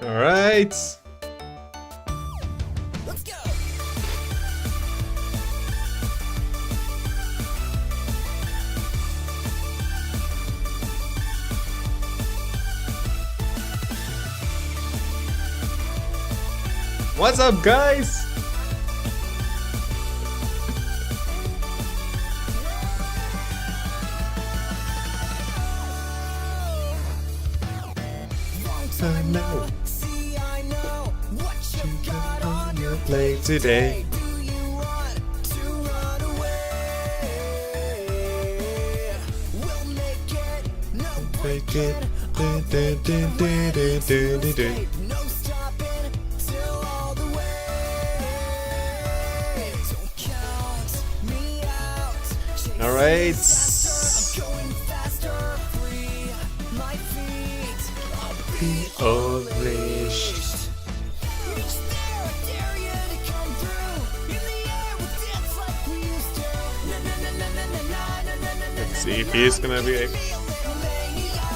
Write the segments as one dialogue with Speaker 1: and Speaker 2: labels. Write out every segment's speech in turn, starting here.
Speaker 1: All right.
Speaker 2: Let's go.
Speaker 1: What's up, guys? Now.
Speaker 2: See, I know what you got on your
Speaker 1: Play today.
Speaker 2: Do you want to run away? We'll make it, no breaking. No stopping till all the way. Don't count me out. Chasing
Speaker 1: All right.
Speaker 2: faster, I'm going faster. Free my feet. I'll be
Speaker 1: Unleashed.
Speaker 2: reach there. I dare you to come through. In the air, we'll dance like we used to. Na na na na na na na na na na.
Speaker 1: Let's see if he's gonna be.
Speaker 2: Be a little mania.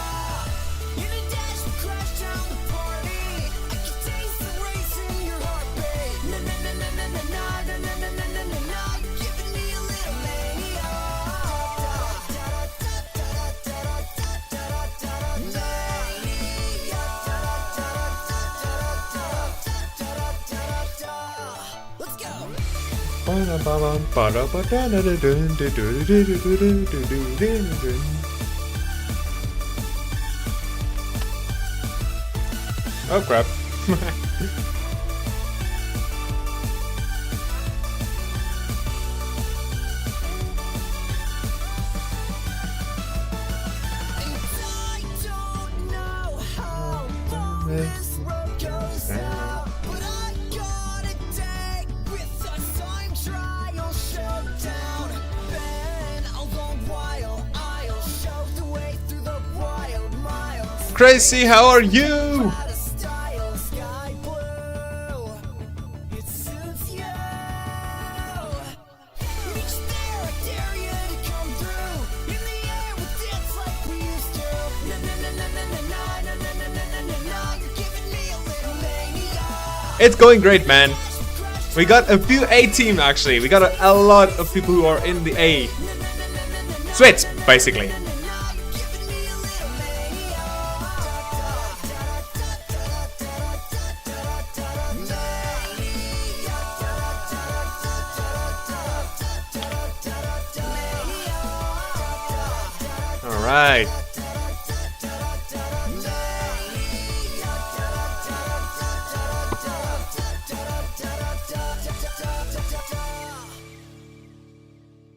Speaker 2: In a dash, we'll crash down the party. I can taste the race in your heartbeat. Na na na na na na na na na na na na na na. You're giving me a little mania. Let's go.
Speaker 1: Oh crap.
Speaker 2: I don't know how long this road goes out, but I got a date with a time trial showdown. Been a long while, I'll show the way through the wild miles.
Speaker 1: Crazy, how are you?
Speaker 2: Out of style, sky blue. It suits you. Reach there, I dare you to come through. In the air, we'll dance like we used to. Na na na na na na na na na na na na na na. You're giving me a little mania.
Speaker 1: It's going great, man. We got a few A team actually. We got a lot of people who are in the A. Sweat, basically. All right.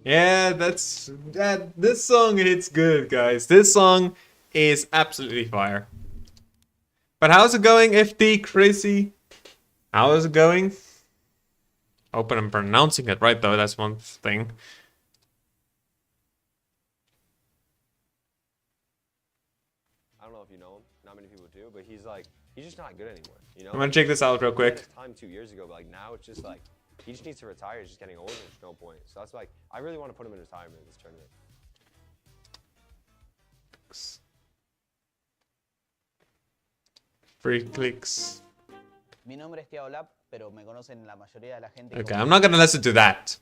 Speaker 1: Yeah, this song hits good, guys. This song is absolutely fire. But how's it going, FD Crazy? How is it going? Hope I'm pronouncing it right though, that's one thing.
Speaker 3: I don't know if you know him. Not many people do, but he's just not good anymore. You know.
Speaker 1: I'm gonna check this out real
Speaker 3: He had
Speaker 1: quick.
Speaker 3: his time 2 years ago, but like now it's just like he just needs to retire. He's just getting older. There's no point. So that's like I really want to put him in retirement in this tournament.
Speaker 1: Free clicks.
Speaker 4: Mi nombre es Tiago Lap, pero me conocen la mayoría de la gente.
Speaker 1: Okay,
Speaker 4: como-
Speaker 1: I'm not gonna listen to that.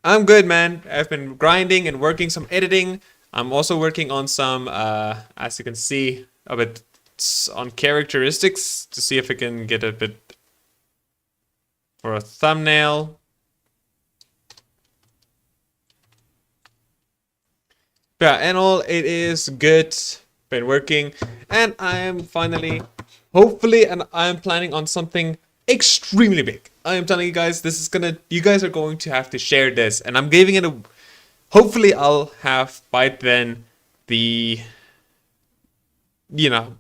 Speaker 1: I'm good, man. I've been grinding and working some editing. I'm also working on some, as you can see, a bit on characteristics to see if I can get a bit for a thumbnail. Yeah, and all, it is good. Been working, and I am finally, hopefully, and I'm planning on something extremely big. I am telling you guys, this is gonna, you guys are going to have to share this, and I'm giving it a, hopefully I'll have by then the,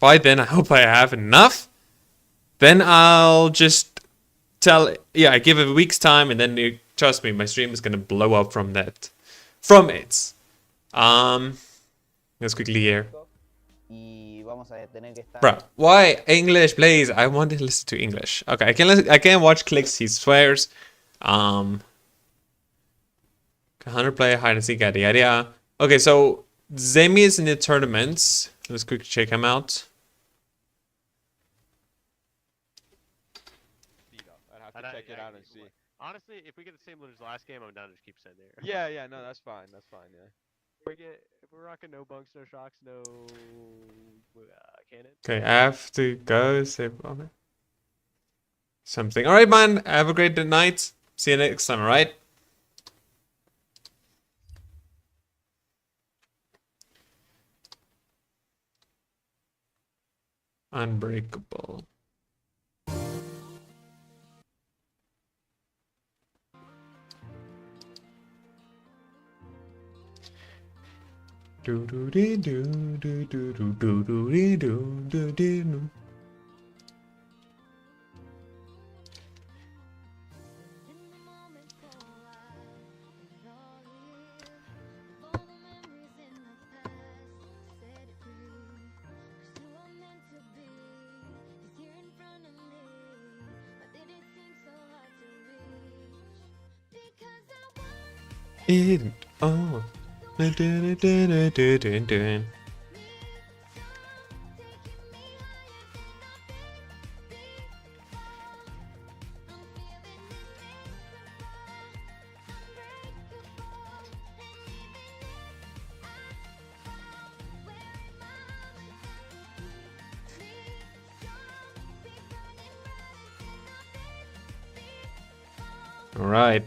Speaker 1: by then I hope I have enough. Then I'll just I give it a week's time, and then trust me, my stream is gonna blow up from that, from it. Let's quickly here.
Speaker 4: Y vamos a tener que estar.
Speaker 1: Bro, why English, please? I want to listen to English. Okay, I can watch clicks. He swears. 100 player hide and seek, yada yada. Okay, so Zemi is in the tournaments. Let's quickly check him out.
Speaker 5: I'd have to check it out and see.
Speaker 6: Honestly, if we get the same loot as last game, I'm down to just keep sitting there.
Speaker 5: Yeah, yeah, no, that's fine. That's fine. Yeah.
Speaker 6: If we're rocking no bunks, no shocks, no cannon.
Speaker 1: Okay, I have to go save something. All right, man. Have a great night. See you next time. All right. Unbreakable. Do do do do do do do do do do do do. It oh. Dun, dun, dun, dun, dun, dun, dun. All right,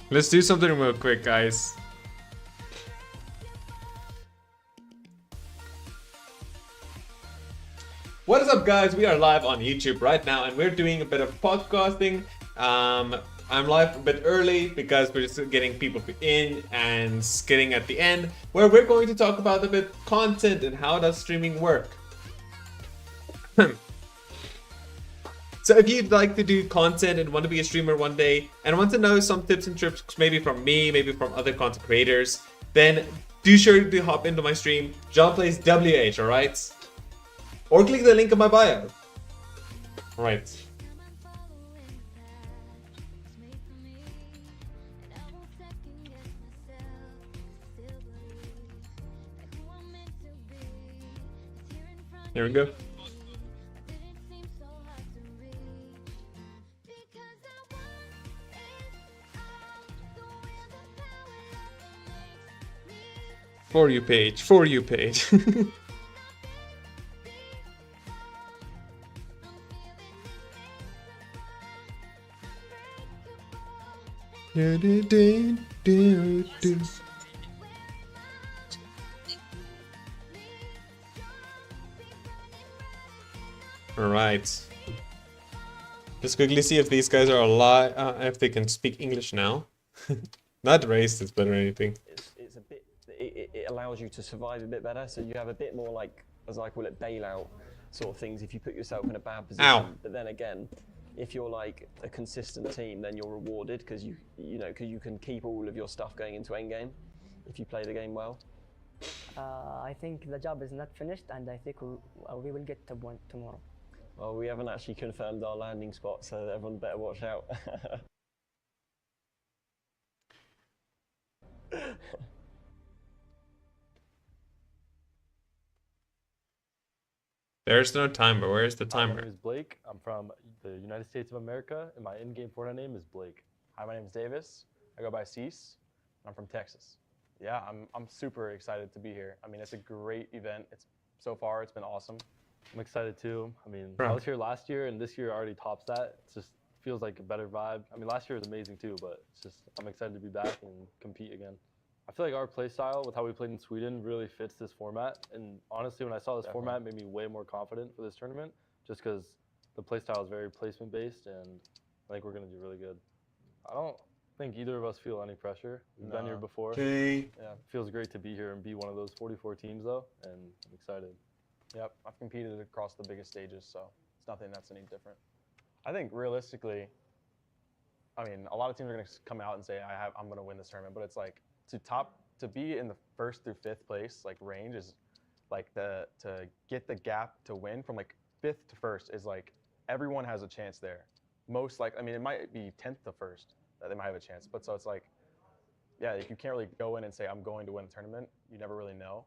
Speaker 1: let's do something real quick, guys. What is up, guys? We are live on YouTube right now, and we're doing a bit of podcasting. I'm live a bit early because we're just getting people in and getting at the end, where we're going to talk about a bit content and how does streaming work. So if you'd like to do content and want to be a streamer one day and want to know some tips and tricks, maybe from me, maybe from other content creators, then do sure to hop into my stream, John Plays WH, alright? Or click the link in my bio. Right. There we go. For you page, for you page. Do, do, do, do, do. All right. Let's quickly see if these guys are alive. If they can speak English now. Not racist, but or anything.
Speaker 3: It's a bit. It allows you to survive a bit better. So you have a bit more like, as I call it, bailout sort of things if you put yourself in a bad position.
Speaker 1: Ow.
Speaker 3: But then again, if you're like a consistent team, then you're rewarded because you can keep all of your stuff going into endgame if you play the game well.
Speaker 7: I think the job is not finished, and I think we will get to one tomorrow.
Speaker 3: Well, we haven't actually confirmed our landing spot, so everyone better watch out.
Speaker 1: There's no timer. Where's the
Speaker 8: My name
Speaker 1: timer?
Speaker 8: is Blake. I'm from the United States of America, and my in-game Fortnite name is Blake.
Speaker 9: Hi, my name is Davis. I go by Cease. I'm from Texas. Yeah, I'm super excited to be here. I mean, it's a great event. So far it's been awesome.
Speaker 8: I'm excited too. I mean,
Speaker 1: Bro.
Speaker 8: I was here last year, and this year already tops that. It just feels like a better vibe. I mean, last year was amazing too, but it's just I'm excited to be back and compete again. I feel like our play style with how we played in Sweden really fits this format. And honestly, when I saw this format, it made me way more confident for this tournament, just because the play style is very placement based, and I think we're gonna do really good. I don't think either of us feel any pressure. We've been here before.
Speaker 1: Okay.
Speaker 9: Yeah.
Speaker 8: It feels great to be here and be one of those 44 teams though, and I'm excited.
Speaker 9: Yep, I've competed across the biggest stages, so it's nothing that's any different. I think realistically, I mean, a lot of teams are going to come out and say, I'm going to win this tournament, but it's like to be in the 1st through 5th place, like range is like to get the gap to win from like 5th to 1st is like everyone has a chance there. Most like, I mean, it might be 10th to 1st that they might have a chance, but so it's like, yeah, you can't really go in and say, I'm going to win the tournament. You never really know.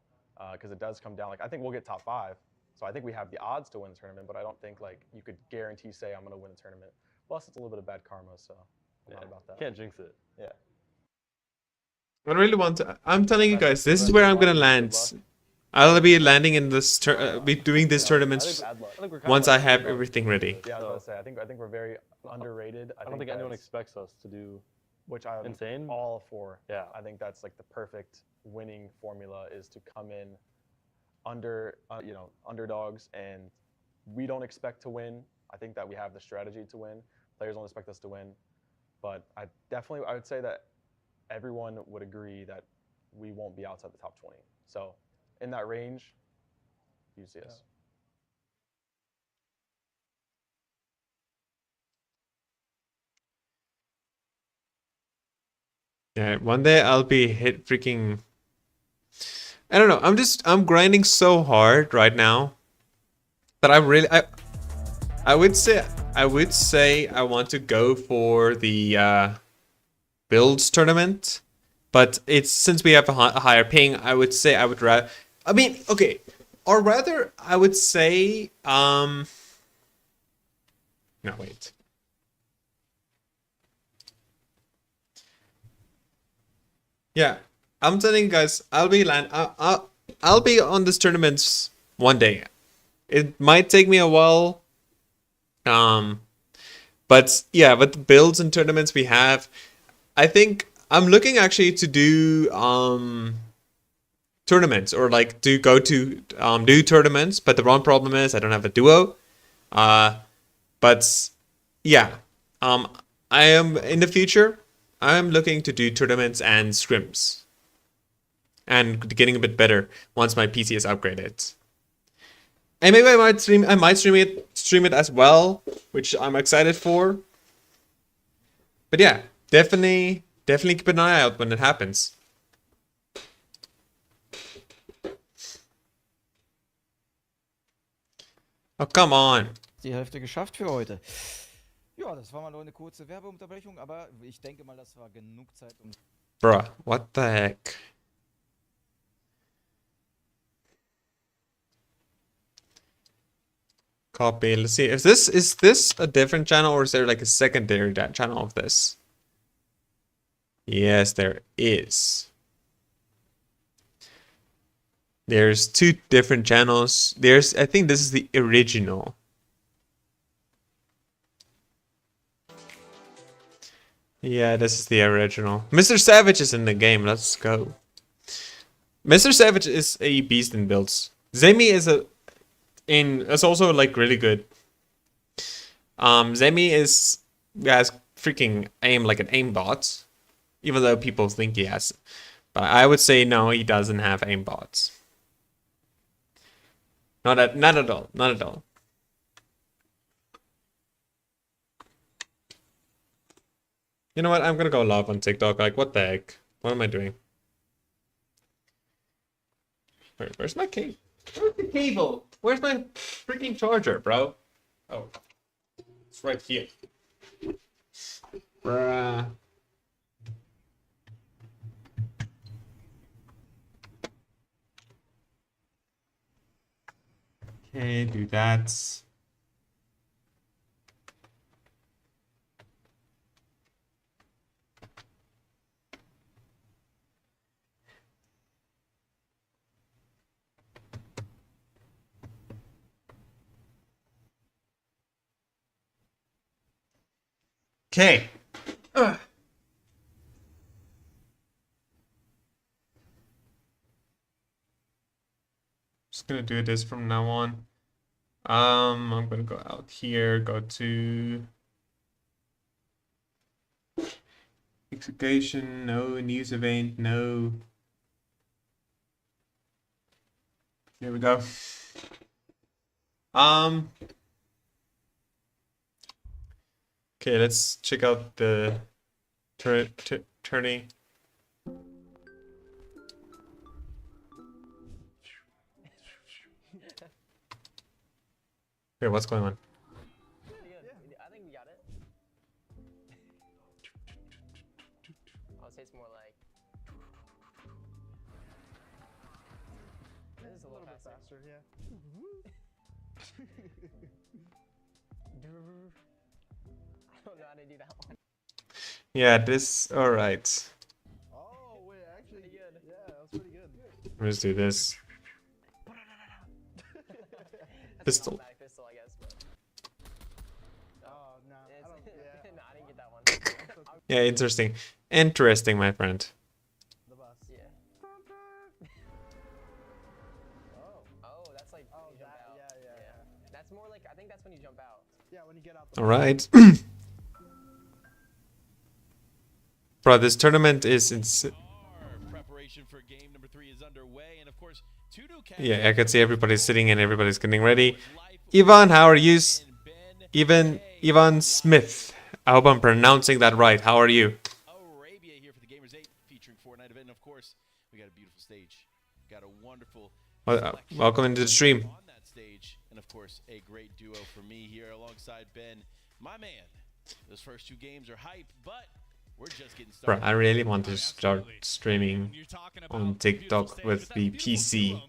Speaker 9: because it does come down. Like I think we'll get top 5, so I think we have the odds to win the tournament. But I don't think like you could guarantee say I'm going to win the tournament. Plus, it's a little bit of bad karma, so I'm not about that.
Speaker 8: Can't jinx it.
Speaker 9: Yeah.
Speaker 1: I really want to. I'm telling you guys, this is where I'm gonna land. I'll be landing in this. Be doing these tournaments once I have everything ready.
Speaker 9: Yeah, I was about to say. I think we're very underrated.
Speaker 8: I don't think anyone
Speaker 9: that's-
Speaker 8: expects us to do
Speaker 9: which I'm
Speaker 8: insane.
Speaker 9: all for.
Speaker 8: Yeah.
Speaker 9: I think that's like the perfect winning formula is to come in under, underdogs, and we don't expect to win. I think that we have the strategy to win. Players don't expect us to win, but I would say that everyone would agree that we won't be outside the top 20. So in that range, you see us.
Speaker 1: Yeah, one day I'll be hit freaking. I don't know. I'm grinding so hard right now that I would say I want to go for the builds tournament, but it's since we have a higher ping, I would say I would rather. I mean, okay, or rather, I would say no, wait. Yeah, I'm telling you guys, I'll be on this tournament one day. It might take me a while, but yeah, with the builds and tournaments we have, I think I'm looking actually to do tournaments or like to go to do tournaments. But the one problem is I don't have a duo. But yeah, I am in the future. I'm looking to do tournaments and scrims, and getting a bit better once my PC is upgraded. And maybe I might stream it as well, which I'm excited for. But yeah, definitely keep an eye out when it happens. Oh, come on.
Speaker 10: Die Hälfte geschafft für heute. Ja, das war mal nur eine kurze Werbeunterbrechung, aber ich denke mal, das war genug Zeit, um...
Speaker 1: Bruh, what the heck? Copy. Let's see. Is this a different channel or is there like a secondary channel of this? Yes, there is. There's 2 different channels. I think this is the original. Yeah, this is the original. Mr. Savage is in the game. Let's go. Mr. Savage is a beast in builds. Zemi is also like really good. Zemi has freaking aim like an aimbot, even though people think he has. But I would say no, he doesn't have aimbots. Not at all. You know what? I'm gonna go live on TikTok. Like, what the heck? What am I doing? Where's my cable? Where's the cable? Where's my freaking charger, bro? Oh, it's right here. Bruh. Okay, do that. Okay. Just gonna do this from now on. I'm gonna go out here, go to execution, no news event, no. Here we go. Okay, let's check out the tourney. Okay, what's going on?
Speaker 3: I think we got it. I would say it's more like.
Speaker 9: monster here.
Speaker 3: I don't know how to do that one.
Speaker 1: Yeah, this. All right.
Speaker 9: Oh wait, actually, yeah, that was pretty good.
Speaker 1: Let's do this.
Speaker 3: That's
Speaker 1: Pistol.
Speaker 3: an automatic pistol, I guess. But
Speaker 9: Oh no, I don't. Yeah,
Speaker 3: no, I didn't get that one.
Speaker 1: Yeah, interesting. Interesting, my friend.
Speaker 9: the bus.
Speaker 3: Yeah. Oh, that's like when you jump
Speaker 9: that-
Speaker 3: out.
Speaker 9: yeah.
Speaker 3: That's more like I think that's when you jump out.
Speaker 9: Yeah, when you get out.
Speaker 1: All right. Bro, this tournament is
Speaker 11: Preparation for game number 3 is underway, and of course,
Speaker 1: yeah, I can see everybody's sitting and everybody's getting ready. Ivan, how are you? Ivan Smith. I hope I'm pronouncing that right. How are you?
Speaker 11: Arabia here for the Gamers 8 featuring Fortnite event, and of course, we got a beautiful stage. Got a wonderful
Speaker 1: Welcome into the stream.
Speaker 11: on that stage, and of course, a great duo for me here alongside Ben, my man. Those first 2 games are hype, but we're just getting
Speaker 1: Bro,
Speaker 11: started.
Speaker 1: I really want to start streaming on TikTok with the PC,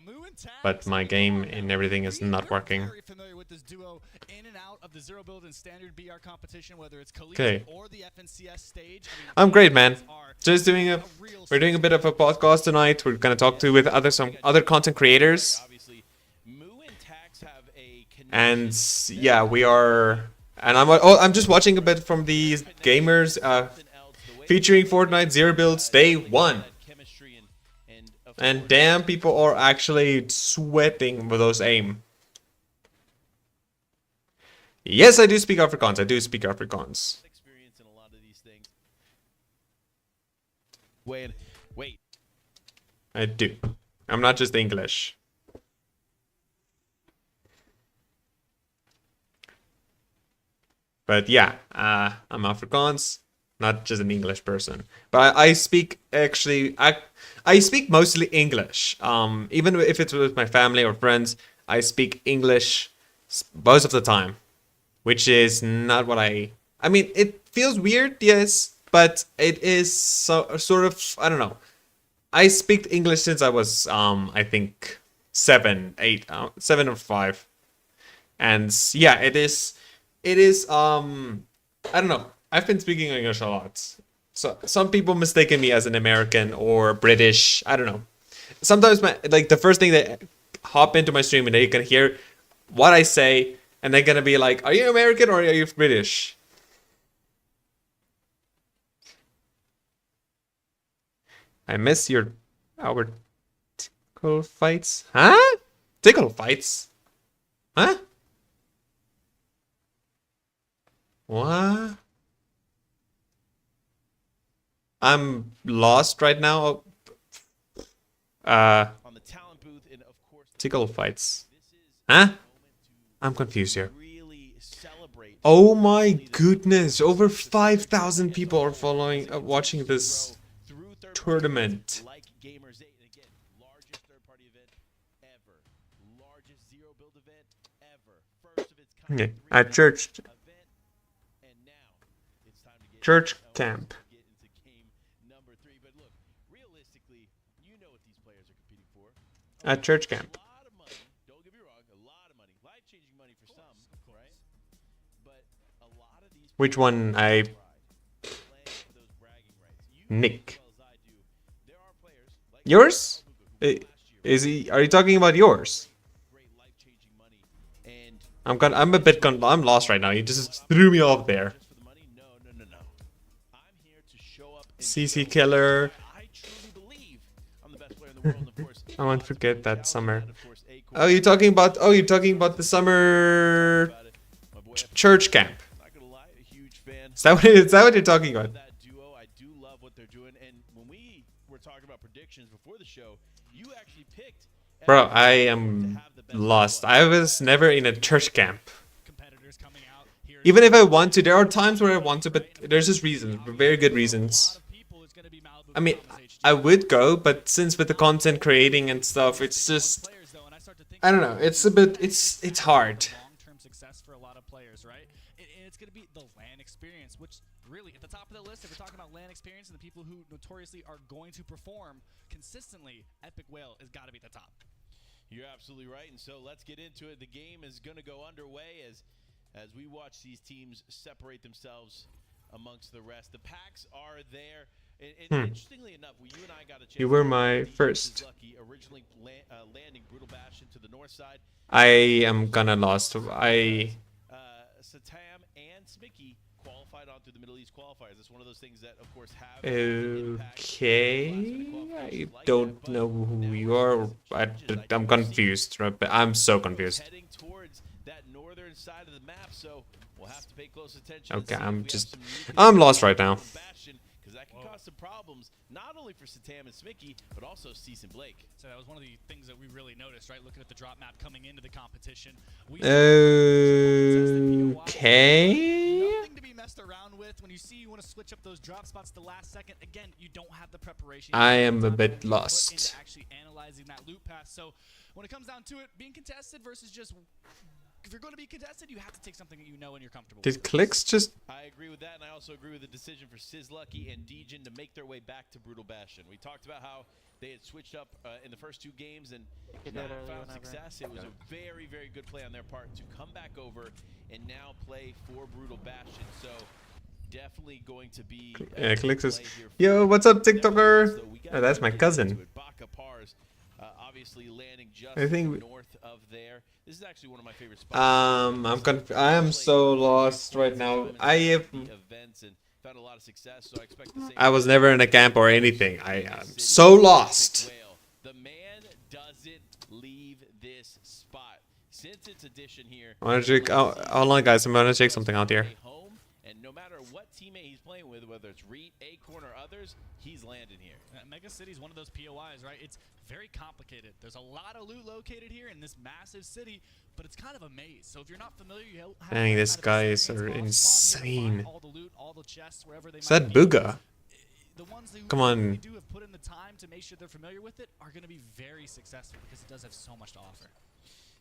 Speaker 1: but my game and everything is not working.
Speaker 12: Very familiar with this duo in and out of the Zero Build and Standard BR competition, whether it's Collegiate
Speaker 1: Okay.
Speaker 12: or the FNCS stage.
Speaker 1: I'm great, man. Just we're doing a bit of a podcast tonight. We're gonna talk with some other content creators,
Speaker 11: Obviously, Moo and Tax have a
Speaker 1: and yeah, we are. And I'm just watching a bit from these gamers featuring Fortnite Zero Builds Day 1.
Speaker 11: chemistry and of
Speaker 1: And damn, people are actually sweating with those aim. Yes, I do speak Afrikaans. I do speak Afrikaans.
Speaker 11: experience in a lot of these things. Wait.
Speaker 1: I do. I'm not just English. But yeah, I'm Afrikaans, not just an English person. But I speak actually, I speak mostly English. Even if it's with my family or friends, I speak English most of the time, which is not what I mean, it feels weird, yes, but it is sort of, I don't know. I speak English since I was, I think 7 or 5. And yeah, it is, I don't know. I've been speaking English a lot. So some people mistaken me as an American or British. I don't know. Sometimes the first thing they hop into my stream and they can hear what I say and they're gonna be like, are you American or are you British? I miss our tickle fights. Huh? Tickle fights? Huh? What? I'm lost right now.
Speaker 11: On the talent booth, and of course,
Speaker 1: Tickle fights. Huh? I'm confused here.
Speaker 11: really celebrate.
Speaker 1: Oh my goodness! Over 5,000 people are watching this
Speaker 11: through third
Speaker 1: tournament.
Speaker 11: like Gamers 8, and again, largest third-party event ever, largest Zero Build event ever, first of its kind.
Speaker 1: Okay, at church
Speaker 11: Event, and now it's time to get
Speaker 1: church camp.
Speaker 11: get into game number 3. But look, realistically, you know what these players are competing for.
Speaker 1: At church camp.
Speaker 11: A lot of money. Don't get me wrong, a lot of money, life-changing money for some, right? But a lot of these
Speaker 1: Which one? I
Speaker 11: playing for those bragging rights. You
Speaker 1: Nick.
Speaker 11: as well as I do, there are players like
Speaker 1: Yours?
Speaker 11: Puka, who
Speaker 1: Is he? Are you talking about yours?
Speaker 11: great life-changing money, and
Speaker 1: I'm a bit I'm lost right now. You just threw me off there.
Speaker 11: just for the money, no. I'm here to show up. And
Speaker 1: CC Killer.
Speaker 11: I truly believe I'm the best player in the world. And of course,
Speaker 1: I won't forget that summer.
Speaker 11: and of course, Acorn
Speaker 1: Oh, you're talking about the summer
Speaker 11: about it. My boy,
Speaker 1: church camp.
Speaker 11: not gonna lie, a huge fan.
Speaker 1: Is that what you're talking about?
Speaker 11: That duo, I do love what they're doing. And when we were talking about predictions before the show, you actually picked.
Speaker 1: Bro,
Speaker 11: everyone
Speaker 1: I
Speaker 11: to
Speaker 1: am
Speaker 11: have the best
Speaker 1: lost.
Speaker 11: squad.
Speaker 1: I was never in a church camp.
Speaker 12: competitors coming out here.
Speaker 1: Even if I want to, there are times where I want to, but there's just reasons, very good reasons. I mean, I would go, but since with the content creating and stuff, it's just, I don't know. It's a bit, it's hard.
Speaker 12: Long-term success for a lot of players, right? And it's going to be the LAN experience, which really at the top of the list, if we're talking about LAN experience and the people who notoriously are going to perform consistently, Epic Whale has got to be at the top.
Speaker 11: You're absolutely right, and so let's get into it. The game is going to go underway as we watch these teams separate themselves amongst the rest. The packs are there. And interestingly enough, you and I got a chance.
Speaker 1: You were my first.
Speaker 11: Lucky, originally landing Brutal Bastion to the north side.
Speaker 1: I am gonna lost.
Speaker 11: Satam and Smicky qualified onto the Middle East qualifiers. It's one of those things that, of course, have.
Speaker 1: Okay. I don't know who you are. I'm confused. Right? I'm so confused.
Speaker 11: Heading towards that northern side of the map, so we'll have to pay close attention.
Speaker 1: Okay, I'm lost right now.
Speaker 11: Because that can cause some problems, not only for Satam and Smicky, but also Cease and Blake.
Speaker 12: So that was one of the things that we really noticed, right? Looking at the drop map coming into the competition.
Speaker 1: Okay.
Speaker 12: Nothing to be messed around with. When you see you want to switch up those drop spots the last second, again, you don't have the preparation.
Speaker 1: I am a bit lost.
Speaker 12: Actually analyzing that loop path. So when it comes down to it, being contested versus just. If you're going to be contested, you have to take something that you know and you're comfortable with.
Speaker 1: Did Clix just...
Speaker 11: I agree with that, and I also agree with the decision for Sizlucky and Degen to make their way back to Brutal Bastion. We talked about how they had switched up in the first 2 games and not found success. It was a very, very good play on their part to come back over and now play for Brutal Bastion. So definitely going to be...
Speaker 1: Clix is... Yo, what's up, TikToker? Oh, that's my cousin.
Speaker 11: Obviously landing just
Speaker 1: I think
Speaker 11: north of there. This is actually one of my favorite spots.
Speaker 1: I am so lost right now. I was never in a camp or anything. I am so lost.
Speaker 11: The man doesn't leave this spot. Since its addition here.
Speaker 1: I want to check. Hold on, guys. I'm gonna check something out here.
Speaker 11: And no matter what teammate he's playing with, whether it's Reet, Acorn, or others, he's landing here.
Speaker 12: Mega City is one of those POIs, right? It's very complicated. There's a lot of loot located here in this massive city, but it's kind of a maze. So if you're not familiar, you have
Speaker 1: dang, these guys are insane.
Speaker 12: All the loot, all the chests, wherever they
Speaker 1: Is that Booga?
Speaker 12: The ones who
Speaker 1: Come on.
Speaker 12: do have put in the time to make sure they're familiar with it are going to be very successful because it does have so much to offer.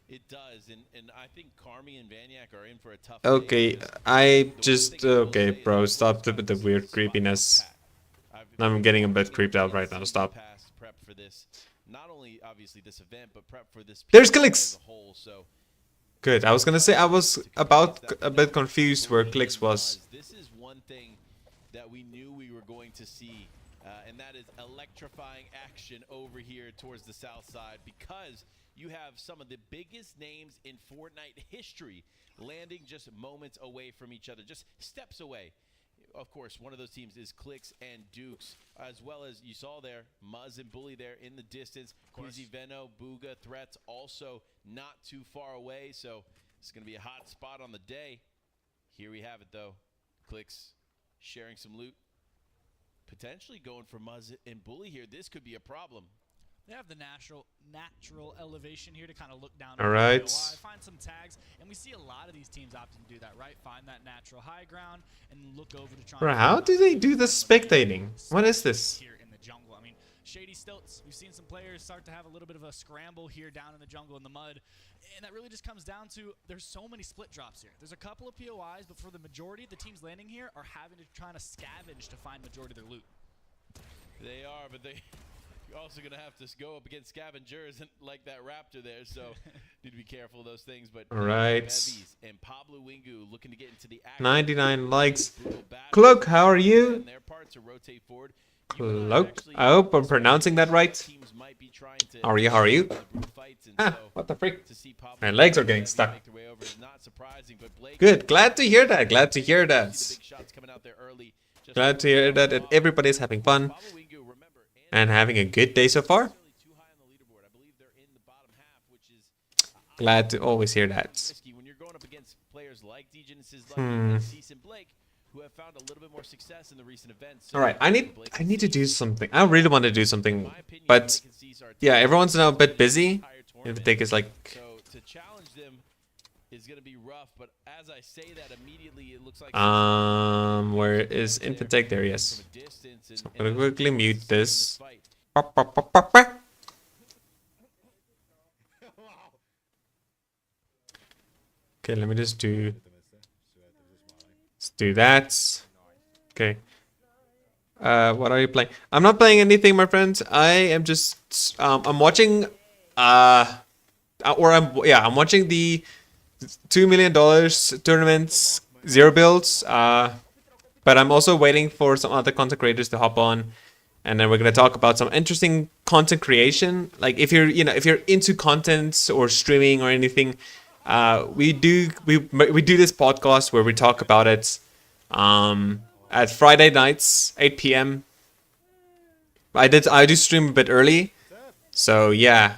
Speaker 11: It does, and I think Carmi and Vaniac are in for a tough
Speaker 1: Okay, I just... Okay, bro, stop with the weird creepiness. I'm getting a bit creeped out right now. Stop.
Speaker 11: Prep for this, not only obviously this event, but prep for this.
Speaker 1: There's Clix. Good. I was gonna say I was about a bit confused where Clix was.
Speaker 11: This is one thing that we knew we were going to see, and that is electrifying action over here towards the south side because you have some of the biggest names in Fortnite history landing just moments away from each other, just steps away. Of course, one of those teams is Clix and Dukes, as well as you saw there, Muzz and Bully there in the distance. Quizzy, Veno, Booga, Threats also not too far away, so it's going to be a hot spot on the day. Here we have it, though. Clix sharing some loot. Potentially going for Muzz and Bully here. This could be a problem.
Speaker 12: They have the natural elevation here to kind of look down.
Speaker 1: All right.
Speaker 12: Find some tags, and we see a lot of these teams opting to do that, right? Find that natural high ground and look over to try.
Speaker 1: Bro, how do they do the spectating? What is this?
Speaker 12: Here in the jungle, I mean, Shady Stilts. We've seen some players start to have a little bit of a scramble here down in the jungle in the mud, and that really just comes down to there's so many split drops here. There's a couple of POIs, but for the majority of the teams landing here are having to try to scavenge to find majority of their loot.
Speaker 11: They are, but you're also going to have to go up against scavengers and like that raptor there, so need to be careful of those things. But
Speaker 1: all right.
Speaker 11: And Pablo Wingu looking to get into the
Speaker 1: 99 likes. Cloak, how are you? Cloak, I hope I'm pronouncing that right. How are you? How are you? Ah, what the freak? My legs are getting stuck. Good, glad to hear that. Glad to hear that. Glad to hear that everybody's having fun and having a good day so far. Glad to always hear that. All right, I need to do something. I really want to do something, but yeah, everyone's now a bit busy. Infitech is like.
Speaker 11: To challenge them is going to be rough, but as I say that immediately, it looks like.
Speaker 1: Where is Infitech? There he is. So I'm gonna quickly mute this. Okay, let me just do. Let's do that. Okay. What are you playing? I'm not playing anything, my friends. I am just I'm watching I'm watching the $2 million tournaments, zero builds. But I'm also waiting for some other content creators to hop on, and then we're gonna talk about some interesting content creation. Like if you're into content or streaming or anything, we do this podcast where we talk about it at Friday nights, 8 p.m. I do stream a bit early, so yeah.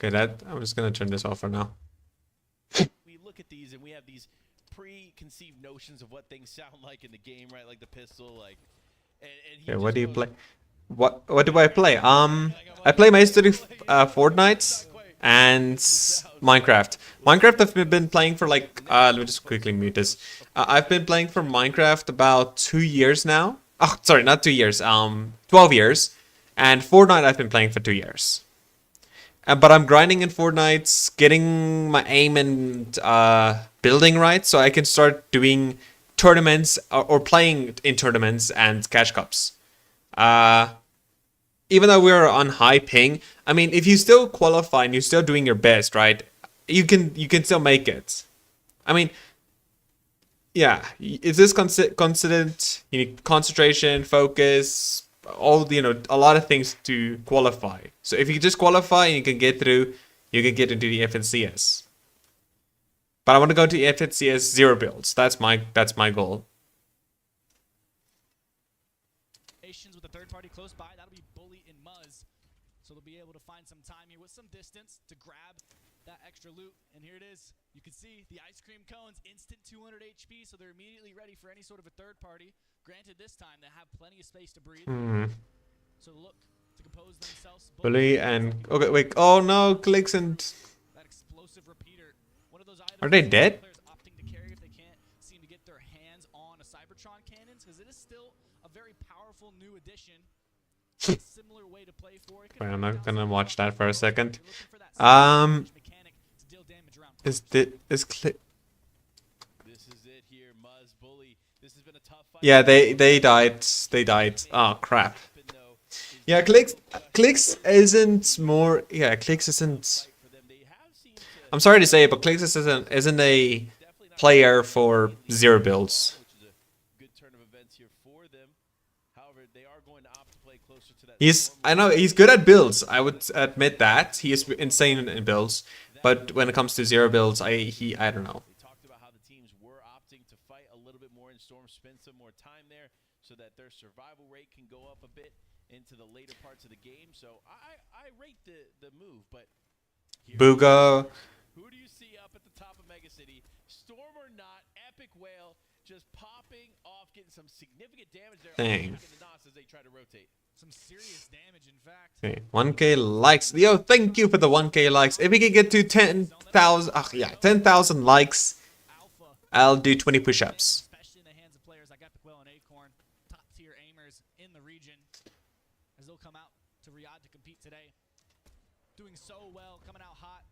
Speaker 1: Okay, I'm just gonna turn this off for now.
Speaker 11: We look at these and we have these preconceived notions of what things sound like in the game, right? Like the pistol, like.
Speaker 1: Okay, what do you play? What do I play? I play mostly Fortnite and Minecraft. Minecraft I've been playing for like let me just quickly mute this. I've been playing for Minecraft about 2 years now. Oh, sorry, not 2 years. 12 years. And Fortnite I've been playing for 2 years. But I'm grinding in Fortnite, getting my aim and building right, so I can start doing tournaments or playing in tournaments and cash cups. Even though we're on high ping, I mean, if you still qualify and you're still doing your best, right? You can still make it. I mean, yeah, it's just considered, you need concentration, focus, all a lot of things to qualify. So if you just qualify and you can get through, you can get into the FNCS. But I want to go to the FNCS 0 builds. That's my goal.
Speaker 12: With a third party close by, that'll be Bully and Muzz. So they'll be able to find some time here with some distance to grab that extra loot. And here it is. You can see the ice cream cones, instant 200 HP, so they're immediately ready for any sort of a third party. Granted, this time they have plenty of space to breathe. So look to compose themselves.
Speaker 1: Bully and okay, wait. Oh no, Clicks and
Speaker 12: that explosive repeater. One of those items
Speaker 1: are they dead?
Speaker 12: Players opting to carry if they can't seem to get their hands on a Cybertron cannons, because it is still a very powerful new addition. Similar way to play for it.
Speaker 1: Wait, I'm not gonna watch that for a second. Is Click?
Speaker 11: This is it here, Muzz, Bully. This has been a tough fight.
Speaker 1: Yeah, they died. They died. Oh crap. Yeah, Clicks isn't more. Yeah, Clicks isn't. I'm sorry to say it, but Clicks isn't a player for 0 builds. I know he's good at builds. I would admit that he is insane in builds, but when it comes to 0 builds, I don't know.
Speaker 11: They talked about how the teams were opting to fight a little bit more in Storm, spend some more time there, so that their survival rate can go up a bit into the later parts of the game. So I rate the move, but
Speaker 1: Booga.
Speaker 11: Who do you see up at the top of Mega City? Storm or not? Epic Whale just popping off, getting some significant damage there.
Speaker 1: Dang.
Speaker 11: As they try to rotate.
Speaker 12: Some serious damage, in fact.
Speaker 1: Okay, 1K likes. Yo, thank you for the 1K likes. If we can get to 10,000, 10,000 likes, I'll do 20 push-ups.
Speaker 12: Especially in the hands of players like Epic Whale and Acorn, top tier aimers in the region, as they'll come out to Riyadh to compete today. Doing so well, coming out hot.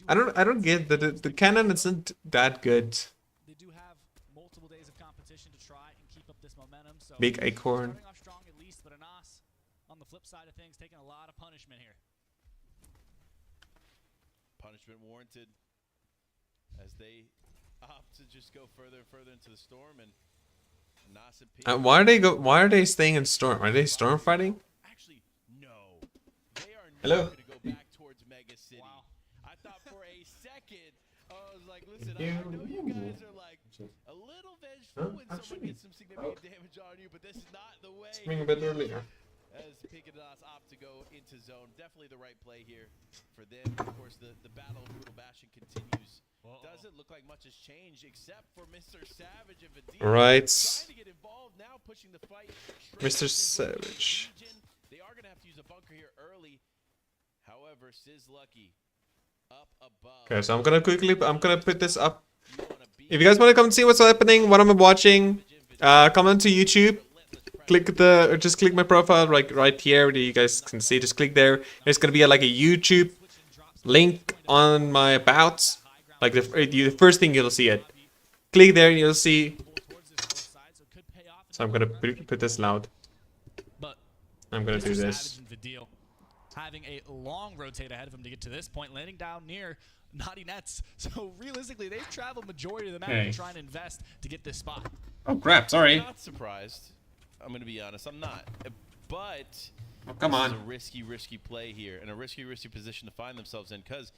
Speaker 1: I don't get that the cannon isn't that good.
Speaker 12: They do have multiple days of competition to try and keep up this momentum. So
Speaker 1: Big Acorn.
Speaker 12: Starting off strong at least, but Anas on the flip side of things taking a lot of punishment here.
Speaker 11: Punishment warranted as they opt to just go further and further into the storm, and Anas and Pink.
Speaker 1: Why are they staying in storm? Are they storm fighting?
Speaker 11: Actually, no. They are not
Speaker 1: Hello.
Speaker 11: going to go back towards Mega City.
Speaker 12: Wow.
Speaker 11: I thought for a second, I was like, listen, I know you guys are like a little vengeful when someone gets some significant damage on you, but this is not the way.
Speaker 1: Spring a bit earlier.
Speaker 11: As Pink and Anas opt to go into zone. Definitely the right play here for them. Of course, the battle of Brutal Bastion continues. Doesn't look like much has changed except for Mr. Savage and Vadim.
Speaker 1: Right.
Speaker 11: Trying to get involved now, pushing the fight.
Speaker 1: Mr. Savage.
Speaker 11: They are going to have to use a bunker here early. However, Sizz Lucky up above.
Speaker 1: Okay, so I'm gonna put this up. If you guys want to come and see what's happening, what I'm watching, come on to YouTube. Just click my profile right here where you guys can see. Just click there. There's gonna be like a YouTube link on my about. Like the first thing you'll see it. Click there and you'll see So I'm gonna put this loud.
Speaker 12: But
Speaker 1: I'm gonna do
Speaker 12: Mr.
Speaker 1: this.
Speaker 12: Savage and Vidil having a long rotate ahead of him to get to this point, landing down near Naughty Nets. So realistically, they've traveled majority of the map
Speaker 1: Okay.
Speaker 12: to try and invest to get this spot.
Speaker 1: Oh crap! Sorry.
Speaker 11: I'm not surprised. I'm going to be honest. I'm not. But
Speaker 1: Oh, come
Speaker 11: this
Speaker 1: on.
Speaker 11: is a risky play here and a risky position to find themselves in because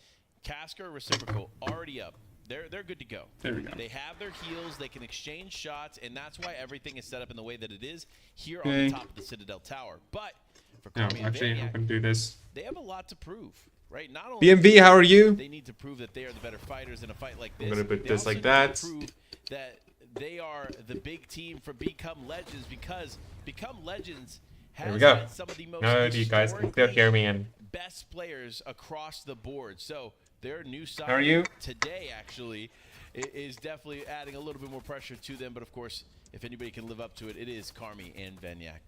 Speaker 11: Casker Reciprocal already up. They're good to go.
Speaker 1: There we go.
Speaker 11: They have their heals. They can exchange shots, and that's why everything is set up in the way that it is here on
Speaker 1: Okay.
Speaker 11: the top of the Citadel Tower. But for
Speaker 1: No,
Speaker 11: Karmi and
Speaker 1: actually, I'm
Speaker 11: Vaniac,
Speaker 1: gonna do this.
Speaker 11: they have a lot to prove, right? Not only
Speaker 1: BMV, how are you?
Speaker 11: they need to prove that they are the better fighters in a fight like this.
Speaker 1: I'm gonna put
Speaker 11: they
Speaker 1: this
Speaker 11: also
Speaker 1: like
Speaker 11: need to
Speaker 1: that.
Speaker 11: prove that they are the big team for Become Legends because Become Legends has
Speaker 1: There we go.
Speaker 11: had some of the most
Speaker 1: No, you guys can still hear me and
Speaker 11: best players across the board. So their new side
Speaker 1: How are you?
Speaker 11: today actually is definitely adding a little bit more pressure to them. But of course, if anybody can live up to it, it is Karmi and Vaniac.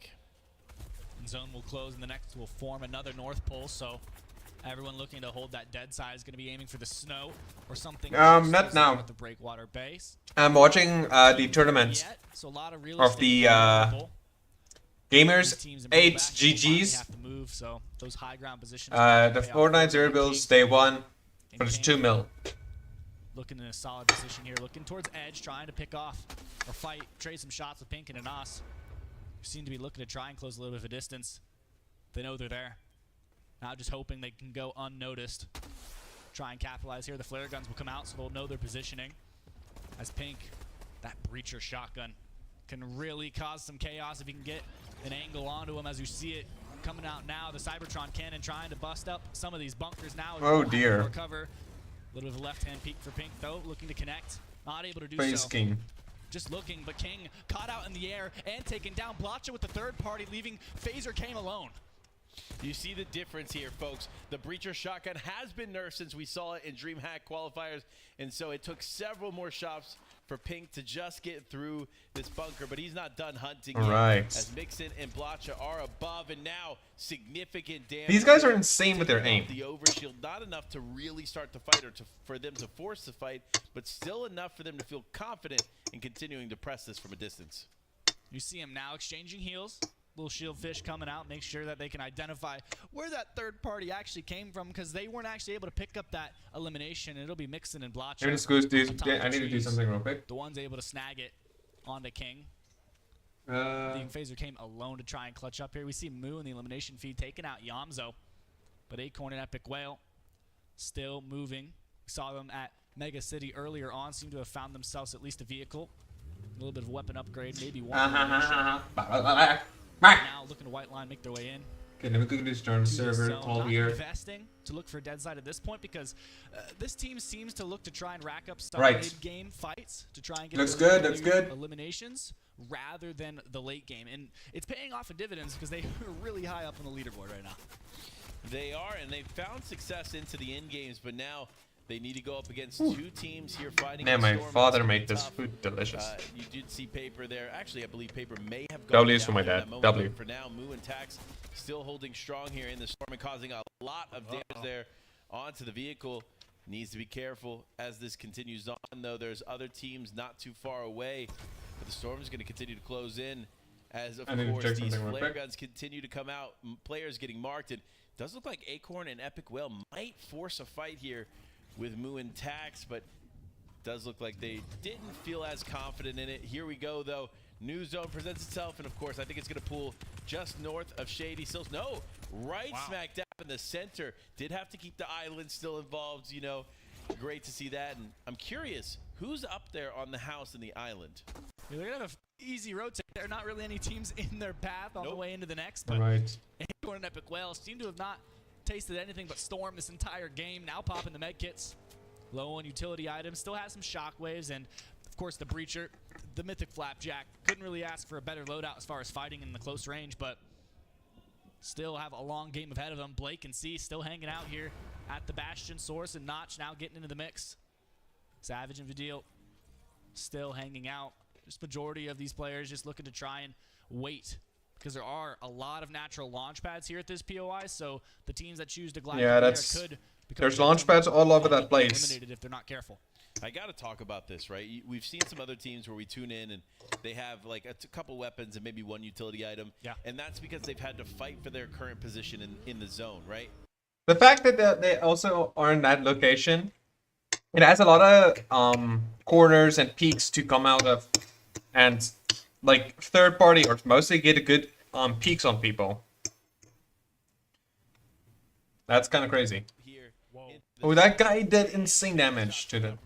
Speaker 12: Zone will close, and the next will form another North Pole. So everyone looking to hold that dead side is going to be aiming for the snow or something.
Speaker 1: not now.
Speaker 12: With the breakwater base.
Speaker 1: I'm watching the tournament
Speaker 12: Yet, so a lot of, real
Speaker 1: of
Speaker 12: estate
Speaker 1: the
Speaker 12: available.
Speaker 1: Gamers
Speaker 12: These teams in
Speaker 1: 8
Speaker 12: back will finally
Speaker 1: GGs.
Speaker 12: have to move, so those high ground positions
Speaker 1: The
Speaker 12: pay off.
Speaker 1: Fortnite Zero Bills Day 1
Speaker 12: And
Speaker 1: for the
Speaker 12: King
Speaker 1: 2 mil.
Speaker 12: looking in a solid position here, looking towards edge, trying to pick off or fight, trade some shots with Pink and Anas. Who seem to be looking to try and close a little bit of a distance. They know they're there. Now just hoping they can go unnoticed. Try and capitalize here. The flare guns will come out, so they'll know their positioning. As Pink, that breacher shotgun, can really cause some chaos if you can get an angle onto him. As you see it coming out now, the Cybertron cannon trying to bust up some of these bunkers now.
Speaker 1: Oh, dear.
Speaker 12: Recover. A little bit of a left-hand peek for Pink, though, looking to connect. Not able to do
Speaker 1: Face
Speaker 12: so.
Speaker 1: King.
Speaker 12: Just looking, but King caught out in the air and taken down. Blotcha with the third party, leaving Phaser came alone.
Speaker 11: You see the difference here, folks. The Breacher shotgun has been nerfed since we saw it in DreamHack qualifiers, and so it took several more shots for Pink to just get through this bunker, but he's not done hunting yet.
Speaker 1: Alright.
Speaker 11: As Mixon and Blotcha are above, and now significant damage.
Speaker 1: These guys are insane with their
Speaker 11: Taking
Speaker 1: aim.
Speaker 11: off the overshield, not enough to really start the fight or for them to force the fight, but still enough for them to feel confident in continuing to press this from a distance.
Speaker 12: You see him now exchanging heals. Little shield fish coming out, make sure that they can identify where that third party actually came from, because they weren't actually able to pick up that elimination. It'll be Mixon and Blotcha.
Speaker 1: I need to do,
Speaker 12: on top of
Speaker 1: I
Speaker 12: the
Speaker 1: need to do
Speaker 12: trees.
Speaker 1: something real quick.
Speaker 12: The one's able to snag it onto King.
Speaker 1: Uh,
Speaker 12: The Phaser came alone to try and clutch up here. We see Moo in the elimination feed taking out Yamzo, but Acorn and Epic Whale still moving. We saw them at Mega City earlier on, seem to have found themselves at least a vehicle. A little bit of weapon upgrade, maybe one. Now looking to white line, make their way in.
Speaker 1: Okay, let me quickly start the
Speaker 12: to this
Speaker 1: server
Speaker 12: zone,
Speaker 1: call
Speaker 12: not
Speaker 1: here.
Speaker 12: investing to look for dead side at this point, because this team seems to look to try and rack up some
Speaker 1: Right.
Speaker 12: mid-game fights to try and get
Speaker 1: Looks
Speaker 12: those
Speaker 1: good, looks
Speaker 12: earlier
Speaker 1: good.
Speaker 12: eliminations rather than the late game, and it's paying off in dividends because they are really high up on the leaderboard right now.
Speaker 11: They are, and they've found success into the end games, but now they need to go up against two teams here fighting.
Speaker 1: Man,
Speaker 11: in
Speaker 1: my
Speaker 11: Storm. It's
Speaker 1: father
Speaker 11: gonna be
Speaker 1: made this
Speaker 11: tough.
Speaker 1: food delicious.
Speaker 11: You did see Paper there. Actually, I believe Paper may have gone
Speaker 1: W is for
Speaker 11: down
Speaker 1: my
Speaker 11: in that
Speaker 1: dad.
Speaker 11: moment,
Speaker 1: W.
Speaker 11: but for now, Moo and Tax still holding strong here in the storm and causing a lot of damage there onto the vehicle. Needs to be careful as this continues on, though. There's other teams not too far away, but the storm is going to continue to close in as, of
Speaker 1: I need to
Speaker 11: course,
Speaker 1: check
Speaker 11: these
Speaker 1: something real
Speaker 11: flare
Speaker 1: quick.
Speaker 11: guns continue to come out. Players getting marked. It does look like Acorn and Epic Whale might force a fight here with Moo and Tax, but does look like they didn't feel as confident in it. Here we go, though. New zone presents itself, and of course, I think it's going to pull just north of Shady Sills. No, right smack dab in the center. Did have to keep the island still involved, you know. Great to see that, and I'm curious, who's up there on the house and the island?
Speaker 12: They're going to have an easy rotate. There are not really any teams in their path on the way into the next, but
Speaker 1: Right.
Speaker 12: Acorn and Epic Whale seem to have not tasted anything but storm this entire game. Now popping the med kits. Low on utility items. Still has some shockwaves, and of course the Breacher, the Mythic Flapjack. Couldn't really ask for a better loadout as far as fighting in the close range, but still have a long game ahead of them. Blake and C still hanging out here at the Bastion. Source and Notch now getting into the mix. Savage and Vidil still hanging out. Just majority of these players just looking to try and wait, because there are a lot of natural launch pads here at this POI, so the teams that choose to glide
Speaker 1: Yeah,
Speaker 12: through there
Speaker 1: that's.
Speaker 12: could become
Speaker 1: There's launch pads all over that place.
Speaker 12: eliminated if they're not careful.
Speaker 11: I got to talk about this, right? We've seen some other teams where we tune in and they have like a couple weapons and maybe one utility item.
Speaker 12: Yeah.
Speaker 11: And that's because they've had to fight for their current position in the zone, right?
Speaker 1: The fact that they also are in that location, it has a lot of corners and peaks to come out of, and like third party or mostly get a good peaks on people. That's kind of crazy. Oh, that guy did insane damage to them.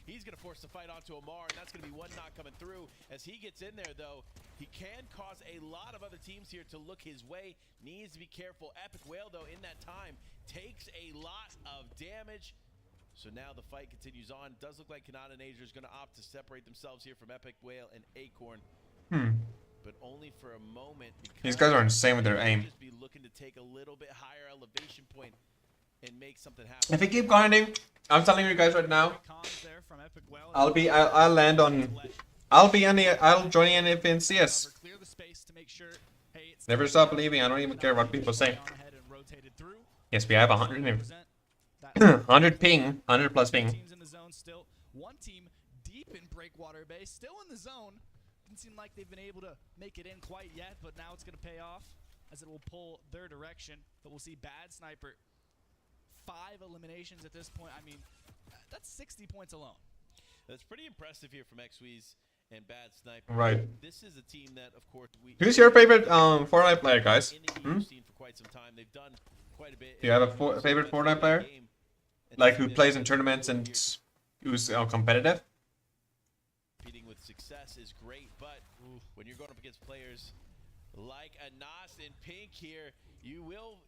Speaker 11: He's going to force the fight onto Amar, and that's going to be one knock coming through. As he gets in there, though, he can cause a lot of other teams here to look his way. Needs to be careful. Epic Whale, though, in that time, takes a lot of damage. So now the fight continues on. Does look like Kanata and Asia is going to opt to separate themselves here from Epic Whale and Acorn. But only for a moment.
Speaker 1: These guys are insane with their aim.
Speaker 11: Just be looking to take a little bit higher elevation point and make something happen.
Speaker 1: If we keep grinding, I'm telling you guys right now, I'll land on, I'll join the in CS. Never stop believing. I don't even care what people say. Yes, we have 100 ping, 100 plus ping.
Speaker 12: Teams in the zone still. One team deep in Breakwater Bay, still in the zone. Didn't seem like they've been able to make it in quite yet, but now it's going to pay off as it will pull their direction. But we'll see Bad Sniper. 5 eliminations at this point. I mean, that's 60 points alone.
Speaker 11: That's pretty impressive here from XWeez and Bad Sniper.
Speaker 1: Right.
Speaker 11: This is a team that, of course,
Speaker 1: Who's your favorite Fortnite player, guys?
Speaker 11: seen for quite some time. They've done quite a bit.
Speaker 1: Do you have a favorite Fortnite player? Like who plays in tournaments and who's competitive?
Speaker 11: Competing with success is great, but when you're going up against players like Anas in pink here, you will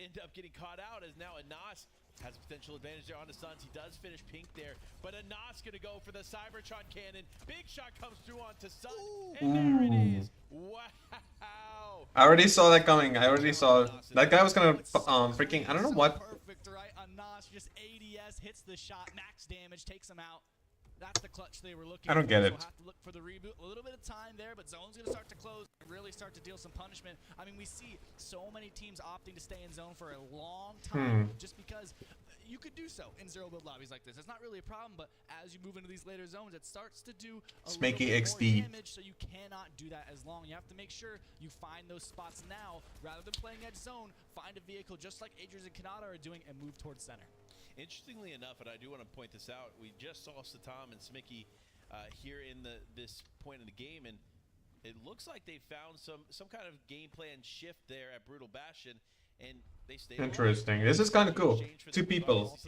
Speaker 11: end up getting caught out, as now Anas has potential advantage there on the Suns. He does finish pink there, but Anas gonna go for the Cybertron cannon. Big shot comes through onto Sun, and there it is. Wow.
Speaker 1: I already saw that coming. I already saw that guy was gonna freaking, I don't know what.
Speaker 12: Perfect, right? Anas just ADS hits the shot, max damage, takes him out. That's the clutch they were looking for.
Speaker 1: I don't get it.
Speaker 12: So have to look for the reboot. A little bit of time there, but zone's going to start to close and really start to deal some punishment. I mean, we see so many teams opting to stay in zone for a long time just because you could do so in zero build lobbies like this. It's not really a problem, but as you move into these later zones, it starts to do a
Speaker 1: Smakey
Speaker 12: little bit
Speaker 1: XD.
Speaker 12: more damage, so you cannot do that as long. You have to make sure you find those spots now rather than playing edge zone. Find a vehicle just like Adrian and Kanata are doing and move towards center.
Speaker 11: Interestingly enough, and I do want to point this out, we just saw Satam and Smicky here in this point in the game, and it looks like they found some kind of game plan shift there at Brutal Bastion, and they stayed.
Speaker 1: Interesting. This is kind of cool. 2 people.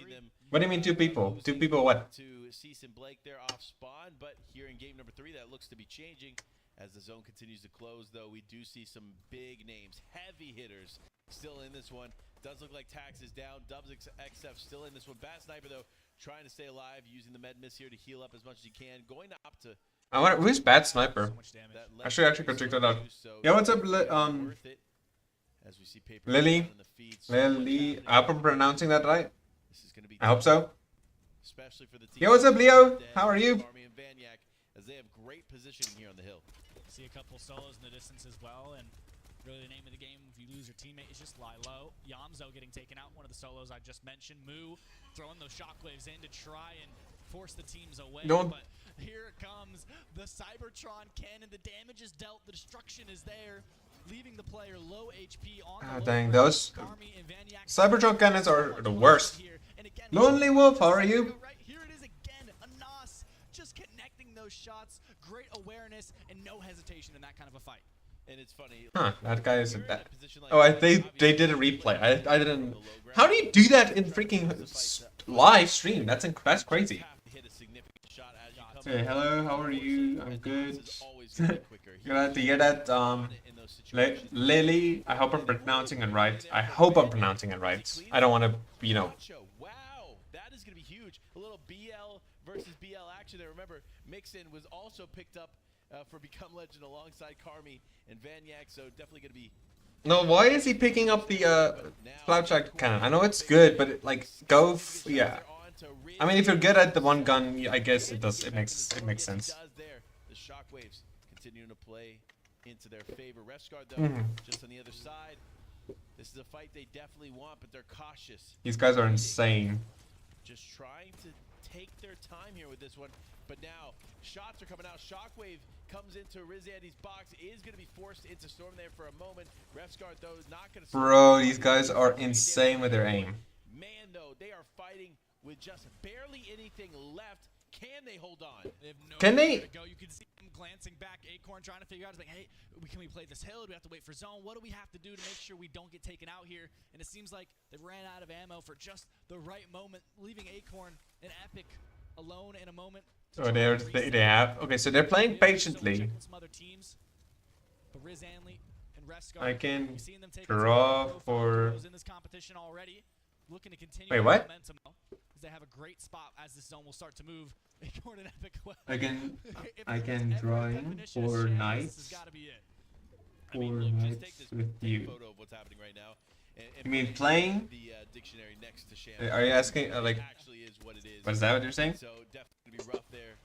Speaker 1: What do you mean 2 people? 2 people what?
Speaker 11: To Cease and Blake there off spawn, but here in game number 3, that looks to be changing. As the zone continues to close, though, we do see some big names, heavy hitters, still in this one. Does look like Tax is down. Dubs XF still in this one. Bad Sniper, though, trying to stay alive, using the med miss here to heal up as much as he can. Going to opt to.
Speaker 1: I wonder who's Bad Sniper. I should actually go check that out. Yeah, what's up,
Speaker 11: As we see
Speaker 1: Lily? Lily? I hope I'm pronouncing that right. I hope so.
Speaker 11: Especially for the team.
Speaker 1: Yo, what's up, Leo? How are you?
Speaker 11: As they have great positioning here on the hill.
Speaker 12: See a couple solos in the distance as well, and really the name of the game, if you lose your teammate, is just lie low. Yamzo getting taken out, one of the solos I just mentioned. Moo throwing those shockwaves in to try and force the teams away. But here it comes, the Cybertron cannon. The damage is dealt, the destruction is there, leaving the player low HP on the
Speaker 1: dang, those Cybertron cannons are the worst. Lonely Wolf, how are you?
Speaker 12: Right here it is again, Anas just connecting those shots, great awareness, and no hesitation in that kind of a fight.
Speaker 11: And it's funny.
Speaker 1: Huh, that guy isn't that. Oh, they did a replay. I didn't. How do you do that in freaking live stream? That's crazy. Hey, hello, how are you? I'm good. Glad to hear that. Lily, I hope I'm pronouncing it right. I hope I'm pronouncing it right. I don't want to,
Speaker 11: Wow, that is going to be huge. A little BL versus BL action there. Remember, Mixin was also picked up for Become Legend alongside Carmi and Vanyak, so definitely going to be.
Speaker 1: No, why is he picking up the Cloud Shack cannon? I know it's good, but yeah. I mean, if you're good at the one gun, I guess it makes sense.
Speaker 11: The shockwaves continuing to play into their favor. Restguard though, just on the other side. This is a fight they definitely want, but they're cautious.
Speaker 1: These guys are insane.
Speaker 11: Just trying to take their time here with this one. But now, shots are coming out. Shockwave comes into Rizandy's box, is going to be forced into Storm there for a moment. Refsguard, though, is not going to...
Speaker 1: Bro, these guys are insane with their aim.
Speaker 11: Man, though, they are fighting with just barely anything left. Can they hold on?
Speaker 12: They have no
Speaker 1: Can they?
Speaker 12: To go. You can see him glancing back. Acorn trying to figure out, like, hey, can we play this hill? Do we have to wait for zone? What do we have to do to make sure we don't get taken out here? And it seems like they ran out of ammo for just the right moment, leaving Acorn and Epic alone in a moment.
Speaker 1: Oh, they have. Okay, so they're playing patiently. I can draw for. Wait, what?
Speaker 12: They have a great spot as this zone will start to move. Acorn and Epic well.
Speaker 1: I can draw in for knights. For knights with you.
Speaker 11: Photo of what's happening right now.
Speaker 1: You mean playing?
Speaker 11: The dictionary next to Shannon.
Speaker 1: Are you asking like?
Speaker 11: Actually is what it is.
Speaker 1: What is that? What you're saying?
Speaker 11: So definitely be rough there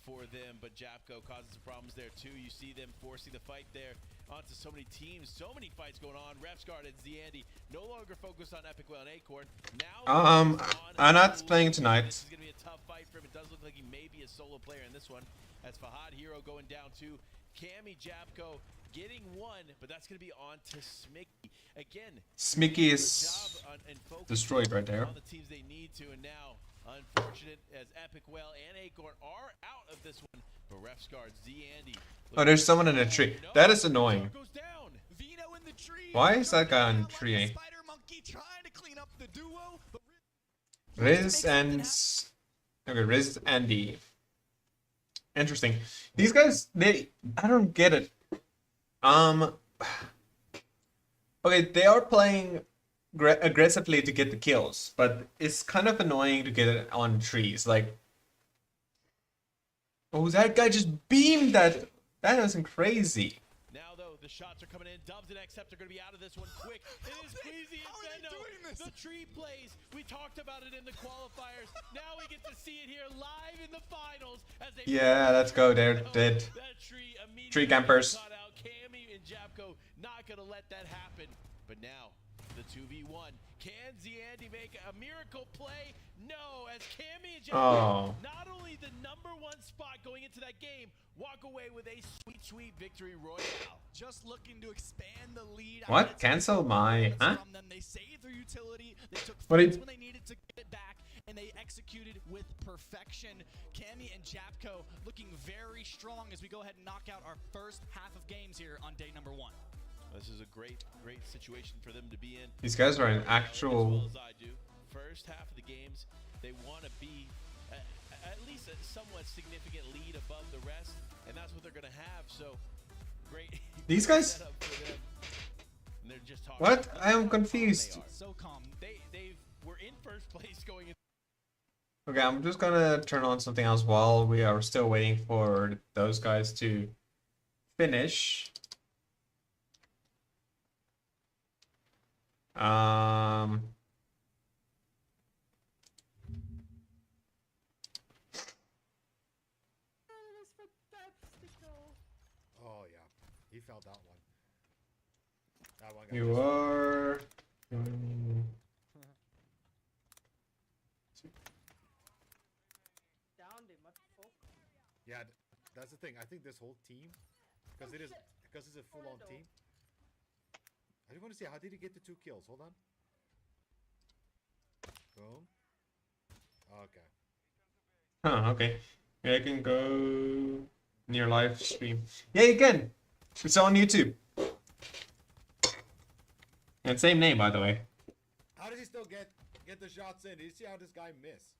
Speaker 11: for them, but Japco causes some problems there too. You see them forcing the fight there onto so many teams, so many fights going on. Refsguard and Zandy no longer focused on Epic Well and Acorn. Now
Speaker 1: I'm not playing tonight.
Speaker 11: This is gonna be a tough fight for him. It does look like he may be a solo player in this one. As Fahad Hero going down to Cammy Japco getting one, but that's gonna be on to Smicky again.
Speaker 1: Smicky is destroyed right there.
Speaker 11: On the teams they need to, and now unfortunate as Epic Well and Acorn are out of this one. But Refsguard, Z-Andy.
Speaker 1: Oh, there's someone in a tree. That is annoying. Why is that guy on tree? Riz and okay, Riz and D. Interesting. These guys, I don't get it. Okay, they are playing aggressively to get the kills, but it's kind of annoying to get it on trees. Like, oh, that guy just beamed that. That wasn't crazy.
Speaker 11: Now though, the shots are coming in. Dubs and Accept are going to be out of this one quick. It is Queasy and Vendo. The tree plays. We talked about it in the qualifiers. Now we get to see it here live in the finals. As they
Speaker 1: let's go. They're dead. Tree campers.
Speaker 11: Cammy and Japco not going to let that happen. But now, the 2v1. Can Zandy make a miracle play? No, as Cammy and Japco, not only the #1 spot going into that game, walk away with a sweet, sweet victory royale.
Speaker 12: Just looking to expand the lead.
Speaker 1: What? Cancel my? Huh?
Speaker 12: From them. They saved their utility. They took
Speaker 1: What
Speaker 12: fights when they needed to get it back, and they executed with perfection. Cammy and Japco looking very strong as we go ahead and knock out our first half of games here on day #1.
Speaker 11: This is a great, great situation for them to be in.
Speaker 1: These guys are in actual.
Speaker 11: As well as I do. First half of the games, they want to be at least a somewhat significant lead above the rest, and that's what they're going to have. So great.
Speaker 1: These guys.
Speaker 11: And they're just talking
Speaker 1: What? I am confused.
Speaker 11: So calm. They were in first place going in.
Speaker 1: Okay, I'm just gonna turn on something else while we are still waiting for those guys to finish.
Speaker 13: Oh yeah, he felt that one. That one.
Speaker 1: You are.
Speaker 13: Yeah, that's the thing. I think this whole team, because it's a full-on team. I just want to see, how did he get the 2 kills? Hold on. Boom. Okay.
Speaker 1: Huh, okay. Yeah, I can go near live stream. Yeah, you can. It's on YouTube. And same name, by the way.
Speaker 13: How does he still get the shots in? Did you see how this guy missed?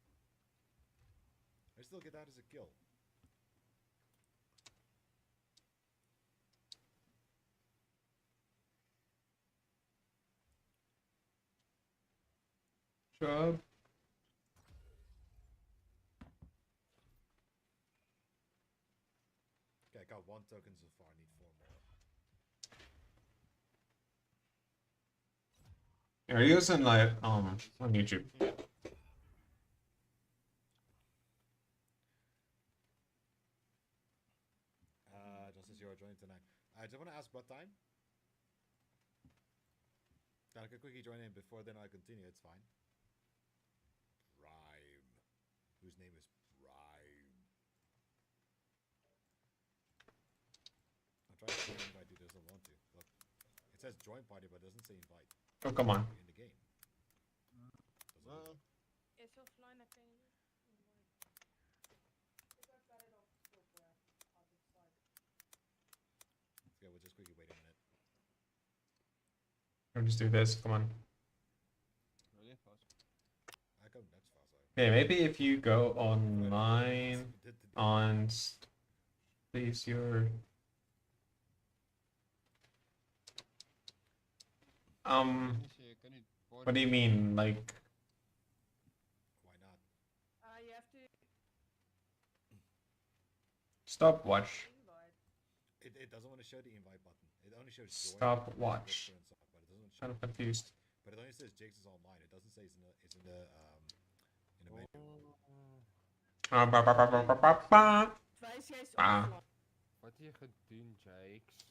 Speaker 13: I still get that as a kill.
Speaker 1: Job.
Speaker 13: Okay, I got 1 token so far. I need 4 more.
Speaker 1: Are you using live on YouTube?
Speaker 13: Just as you're joining tonight. I just want to ask what time? I can quickly join in before then I continue, it's fine. Prime. whose name is Prime. I'm trying to invite you, doesn't want to. Look, it says join party, but it doesn't say invite.
Speaker 1: Oh, come on.
Speaker 13: In the game.
Speaker 5: Well,
Speaker 14: It's offline, I can
Speaker 13: Okay, we'll just quickly wait a minute.
Speaker 1: I'll just do this. Come on.
Speaker 5: really fast.
Speaker 13: I come next fast.
Speaker 1: Okay, maybe if you go online on please your what do you mean, like?
Speaker 13: Why not?
Speaker 14: you have to
Speaker 1: Stopwatch.
Speaker 13: It doesn't want to show the invite button. It only shows join.
Speaker 1: Stopwatch.
Speaker 13: But it doesn't
Speaker 1: Kind of confused.
Speaker 13: But it only says Jigs is online. It doesn't say it's in the menu.
Speaker 14: Twice jij is
Speaker 1: Ah.
Speaker 14: offline.
Speaker 5: Wat heb je gedaan, Jakes?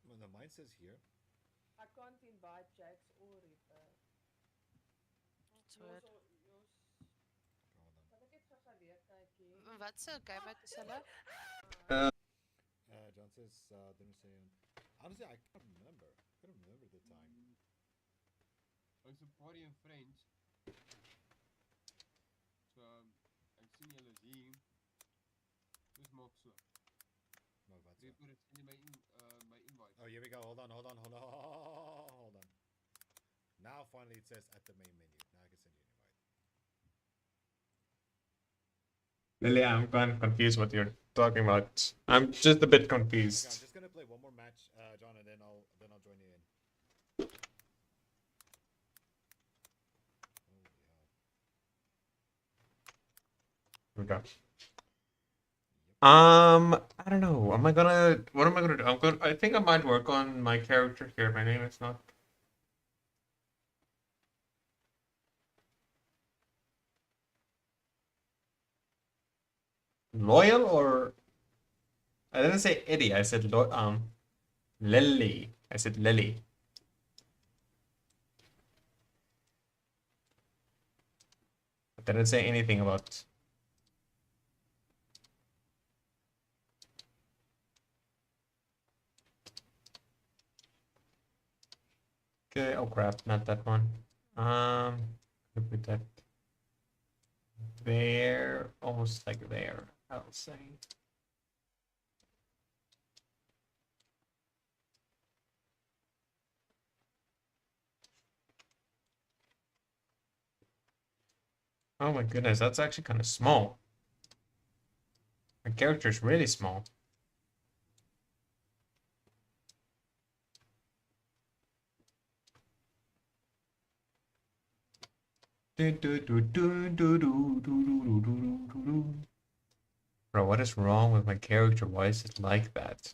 Speaker 13: Well, no, mine says here.
Speaker 14: I can't invite Jax or Reaper.
Speaker 15: weird.
Speaker 14: Wat ek het gou weer kykie.
Speaker 15: Wat se game is hulle?
Speaker 13: John says, didn't say. Honestly, I can't remember. I couldn't remember the time.
Speaker 5: Ons is party and friends. So, ek sien julle is hier. Dis maak so.
Speaker 13: Maar wat?
Speaker 5: Reaper het sien my invite.
Speaker 13: Oh, here we go. Hold on. Now finally it says at the main menu. Now I can send you an invite.
Speaker 1: Lily, I'm kind of confused what you're talking about. I'm just a bit
Speaker 13: Okay,
Speaker 1: confused.
Speaker 13: I'm just gonna play one more match, John, and then I'll join you in.
Speaker 1: Okay. I don't know. What am I gonna do? I think I might work on my character here. My name is not. Loyal or I didn't say Eddie. I said Lily. I said Lily. I didn't say anything about. Okay, oh crap, not that one. Could put that there, almost like there, I'll say. Oh my goodness, that's actually kind of small. My character is really small. Bro, what is wrong with my character? Why is it like that?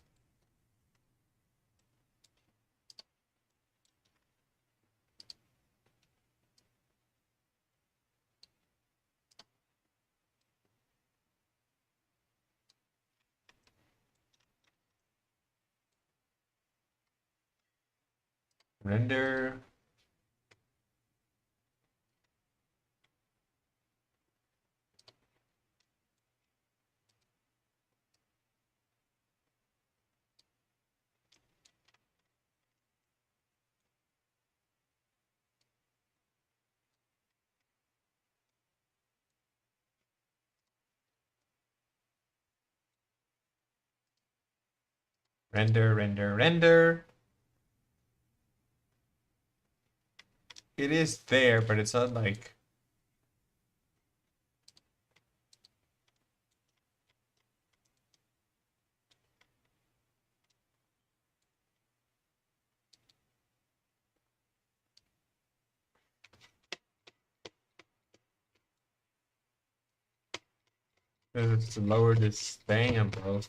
Speaker 1: Render. Render. It is there, but it's not like. Let's lower this thing, bro.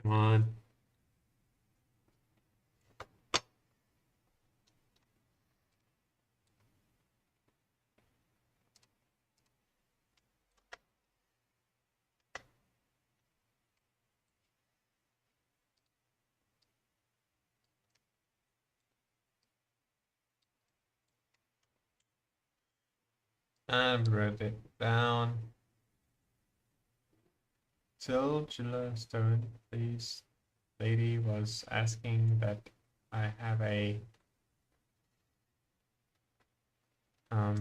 Speaker 1: Come on. And wrote it down. Tilgula Stone, please. Lady was asking that I have a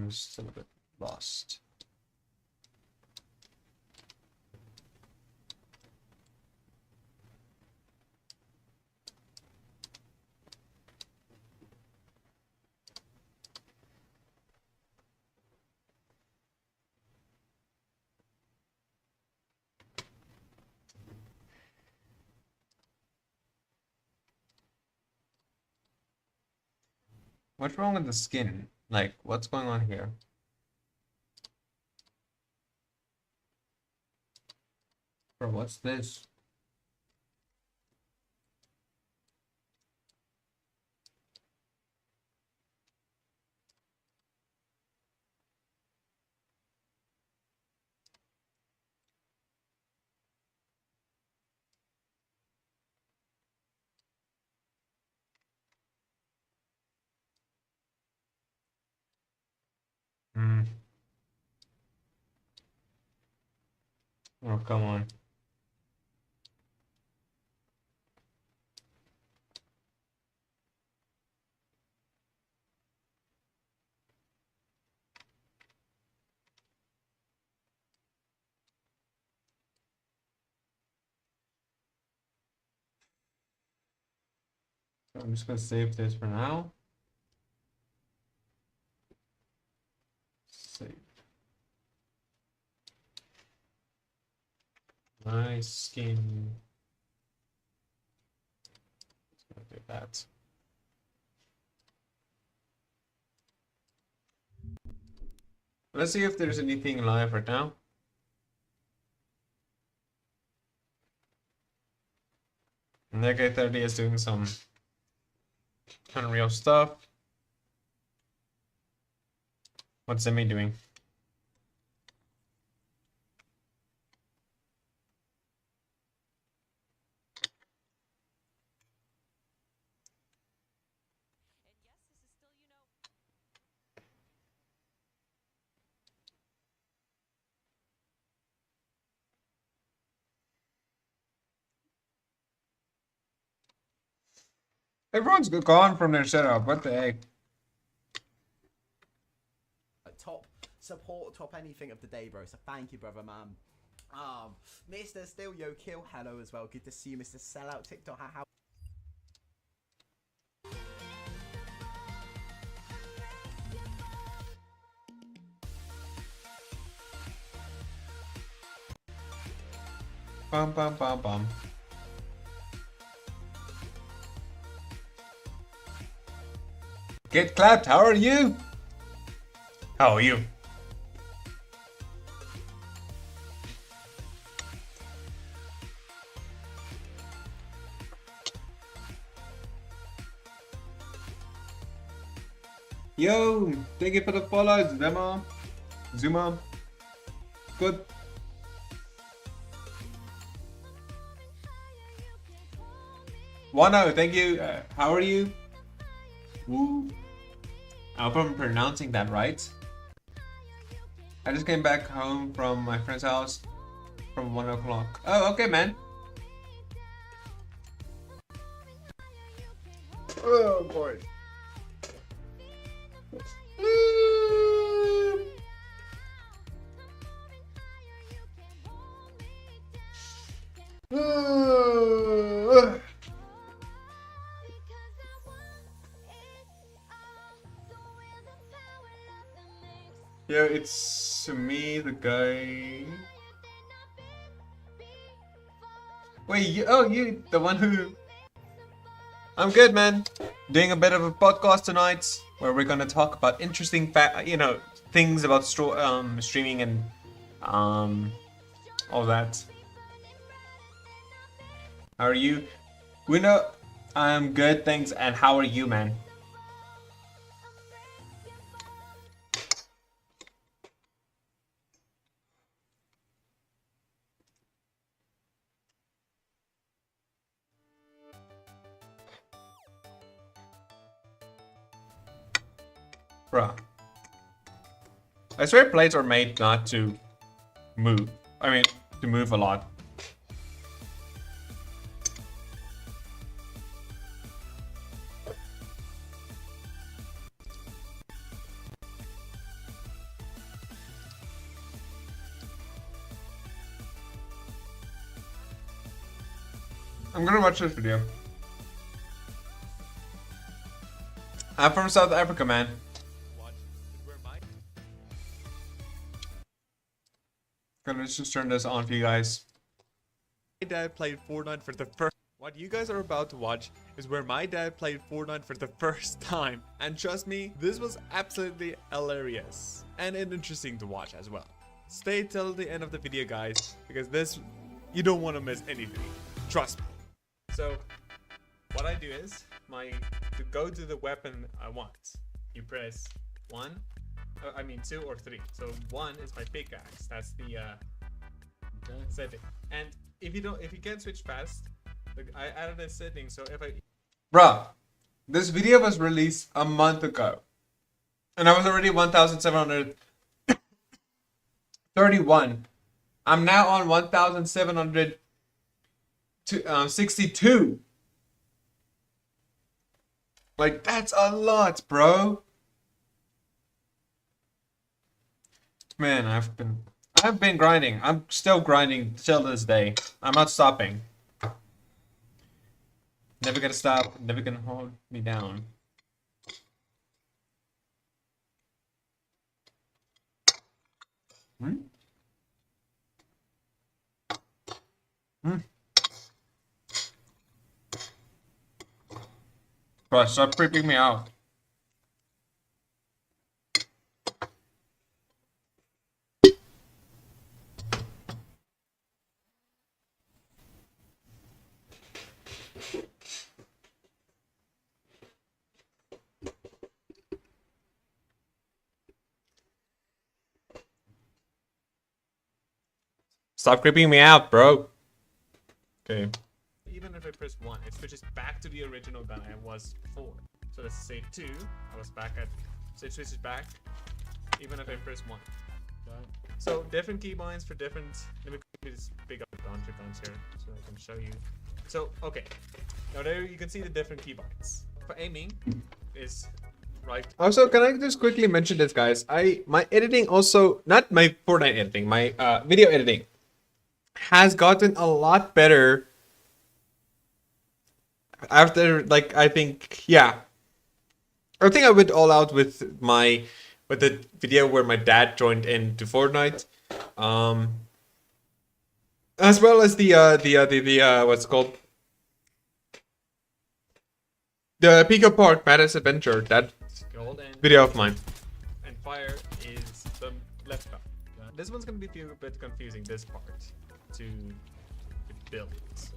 Speaker 1: still a bit lost. What's wrong with the skin? Like, what's going on here? Bro, what's this? Hmm. Oh, come on. So I'm just gonna save this for now. Save. My skin. Just gonna do that. Let's see if there's anything live right now. Nega 30 is doing some Unreal stuff. What's Zemi doing? Everyone's gone from their setup. What the heck?
Speaker 15: Top support, top anything of the day, bro. So thank you, brother, man. Mr. Still Yo Kill, hello as well. Good to see you, Mr. Sellout TikTok. How
Speaker 1: Bum bum bum bum. Get clapped. How are you? How are you? Yo, thank you for the follow, Zuma. Good. Wano, thank you. How are you? Woo. I hope I'm pronouncing that right. I just came back home from my friend's house from 1 o'clock. Oh, okay, man. Oh, boy. Yeah, it's me, the guy. Wait, you, the one who... I'm good, man. Doing a bit of a podcast tonight where we're gonna talk about interesting things about streaming and all that. How are you? Winner, I'm good, thanks. And how are you, man? Bruh. I swear plates are made not to move. I mean, to move a lot. I'm gonna watch this video. I'm from South Africa, man. Gonna just turn this on for you guys. My dad played Fortnite for the first. What you guys are about to watch is where my dad played Fortnite for the first time. And trust me, this was absolutely hilarious. And interesting to watch as well. Stay till the end of the video, guys, because this, you don't want to miss anything. Trust me. So, what I do is, to go to the weapon I want, you press 2 or 3. So 1 is my pickaxe. That's the setting. And if you can't switch fast, I added a setting. So if bruh, this video was released a month ago, and I was already 1,731. I'm now on 1,762. Like, that's a lot, bro. Man, I've been grinding. I'm still grinding till this day. I'm not stopping. Never gonna stop. Never gonna hold me down. Bro, stop creeping me out. Stop creeping me out, bro. Okay. Even if I press 1, it switches back to the original gun I was before. So let's say 2, I was back at, so it switches back, even if I press 1. So different keybinds for different, let me just pick up a bunch of guns here so I can show you. So, okay. Now there you can see the different keybinds. For aiming is right. Also, can I just quickly mention this, guys? My editing also, not my Fortnite editing, my video editing has gotten a lot better after, like, I think I went all out with the video where my dad joined into Fortnite, as well as the what's it called, the Pico Park Madness Adventure, that video of mine. And fire is the left part. This one's gonna be a bit confusing, this part to build, if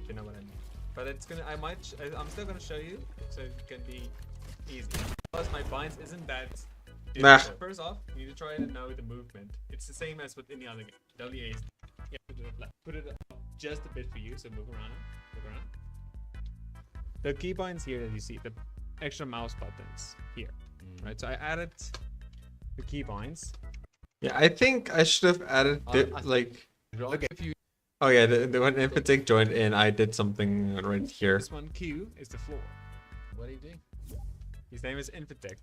Speaker 1: you know what I mean. But it's gonna, I'm still gonna show you, so it can be easy. Plus my binds isn't that difficult. First off, you need to try to know the movement. It's the same as with any other game. WA is, you have to do it flat. Put it up just a bit for you, so move around. The keybinds here that you see, the extra mouse buttons here, right? So I added the keybinds. Yeah, I think I should have added oh yeah, the one Infinitec joined in, I did something right here. This one Q is the floor.
Speaker 5: What are you doing?
Speaker 1: His name is Infinitec.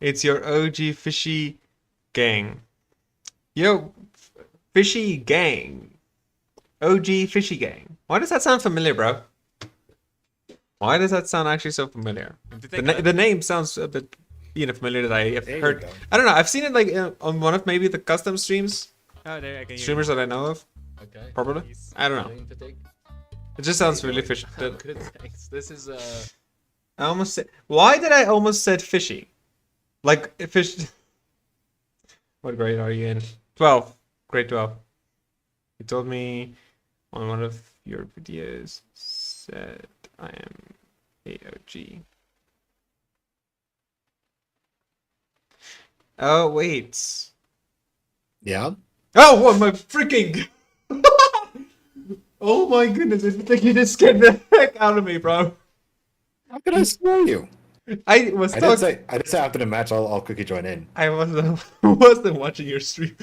Speaker 1: It's your OG fishy gang. Yo, fishy gang. OG fishy gang. Why does that sound familiar, bro? Why does that sound actually so familiar? The name sounds a bit familiar that I have heard. I don't know. I've seen it like on one of maybe the custom streams. Oh, there I can streamers that I know of.
Speaker 5: Okay.
Speaker 1: Probably. I don't know. It just sounds really fishy.
Speaker 5: Oh, good, thanks. This is
Speaker 1: I almost said. Why did I almost said fishy? Like fish. What grade are you in? 12. Grade 12. You told me on one of your videos said I am AOG. Oh wait.
Speaker 13: Yeah.
Speaker 1: Oh, what my freaking! Oh my goodness! I think you just scared the heck out of me, bro.
Speaker 13: How could I scare you?
Speaker 1: I was
Speaker 13: I
Speaker 1: talking.
Speaker 13: did say after the match I'll quickly join in.
Speaker 1: I wasn't watching your stream.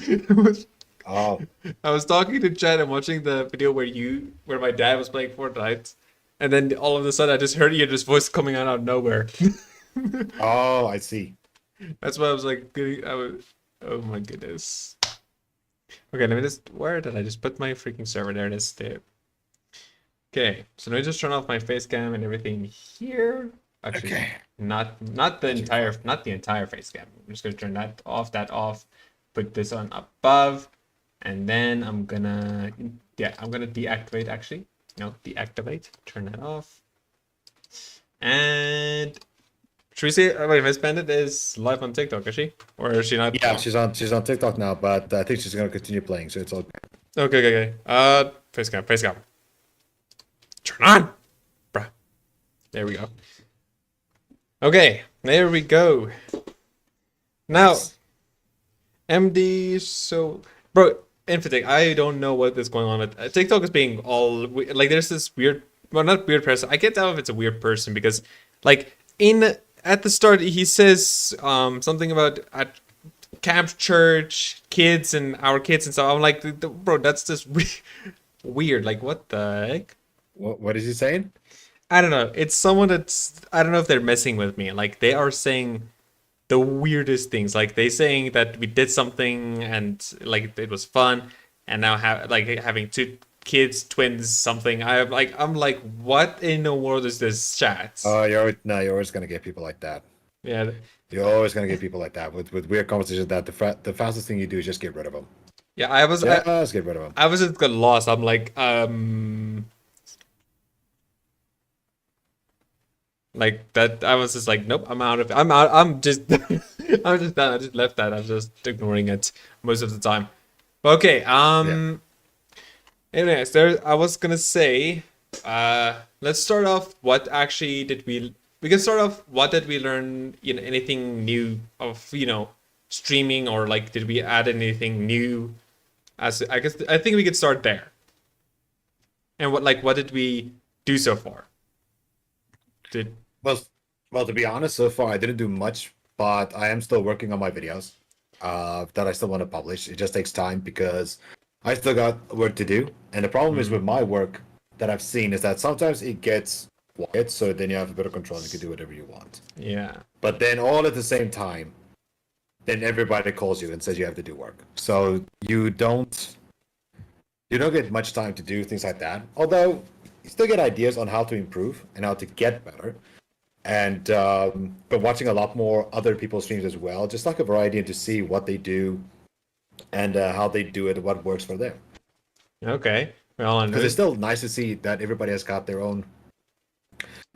Speaker 13: Oh.
Speaker 1: I was talking to Chad and watching the video where my dad was playing Fortnite, and then all of a sudden I just heard your voice coming out of nowhere.
Speaker 13: Oh, I see.
Speaker 1: That's why I was like, oh my goodness. Okay, let me just. Where did I just put my freaking server? There it is. There. Okay, so let me just turn off my face cam and everything here. Actually,
Speaker 13: Okay.
Speaker 1: not the entire face cam. I'm just gonna turn that off, put this on above, and then I'm gonna deactivate actually. No, deactivate. Turn that off. And should we say wait, Miss Bandit is live on TikTok, is she? Or is she not?
Speaker 13: Yeah, she's on TikTok now, but I think she's gonna continue playing, so it's all good.
Speaker 1: Okay. Face cam. Turn on, bruh. There we go. Okay, there we go. Now, MD. So, bro, Infinite, I don't know what is going on. TikTok is being all like. There's this weird, well, not weird person. I can't tell if it's a weird person because, like, at the start he says something about at camp church kids and our kids and stuff. I'm like, bro, that's just weird. Like, what the heck?
Speaker 13: What is he saying?
Speaker 1: I don't know. It's someone that's, I don't know if they're messing with me. Like, they are saying the weirdest things. Like, they saying that we did something and like it was fun, and now having two kids, twins, something. I'm like, what in the world is this chat?
Speaker 13: Oh, you're always gonna get people like that.
Speaker 1: Yeah.
Speaker 13: You're always gonna get people like that with weird conversations. That the fastest thing you do is just get rid of them.
Speaker 1: Yeah, I was.
Speaker 13: Just get rid of them.
Speaker 1: I was just lost. I'm like, like that. I was just like, nope, I'm out of it. I'm out. I'm just, I'm just done. I just left that. I'm just ignoring it most of the time. But okay. Anyways, I was gonna say, let's start off. What actually did we? We can start off. What did we learn? Anything new of streaming, or like, did we add anything new? I think we could start there. And what did we do so far?
Speaker 13: Well, to be honest, so far I didn't do much, but I am still working on my videos that I still want to publish. It just takes time because I still got work to do. And the problem is with my work that I've seen is that sometimes it gets quiet, so then you have a bit of control and you can do whatever you want.
Speaker 1: Yeah.
Speaker 13: But then all at the same time, then everybody calls you and says you have to do work. So you don't get much time to do things like that. Although you still get ideas on how to improve and how to get better. And but watching a lot more other people's streams as well, just like a variety and to see what they do and how they do it, what works for them.
Speaker 1: Okay. Well,
Speaker 13: because it's still nice to see that everybody has got their own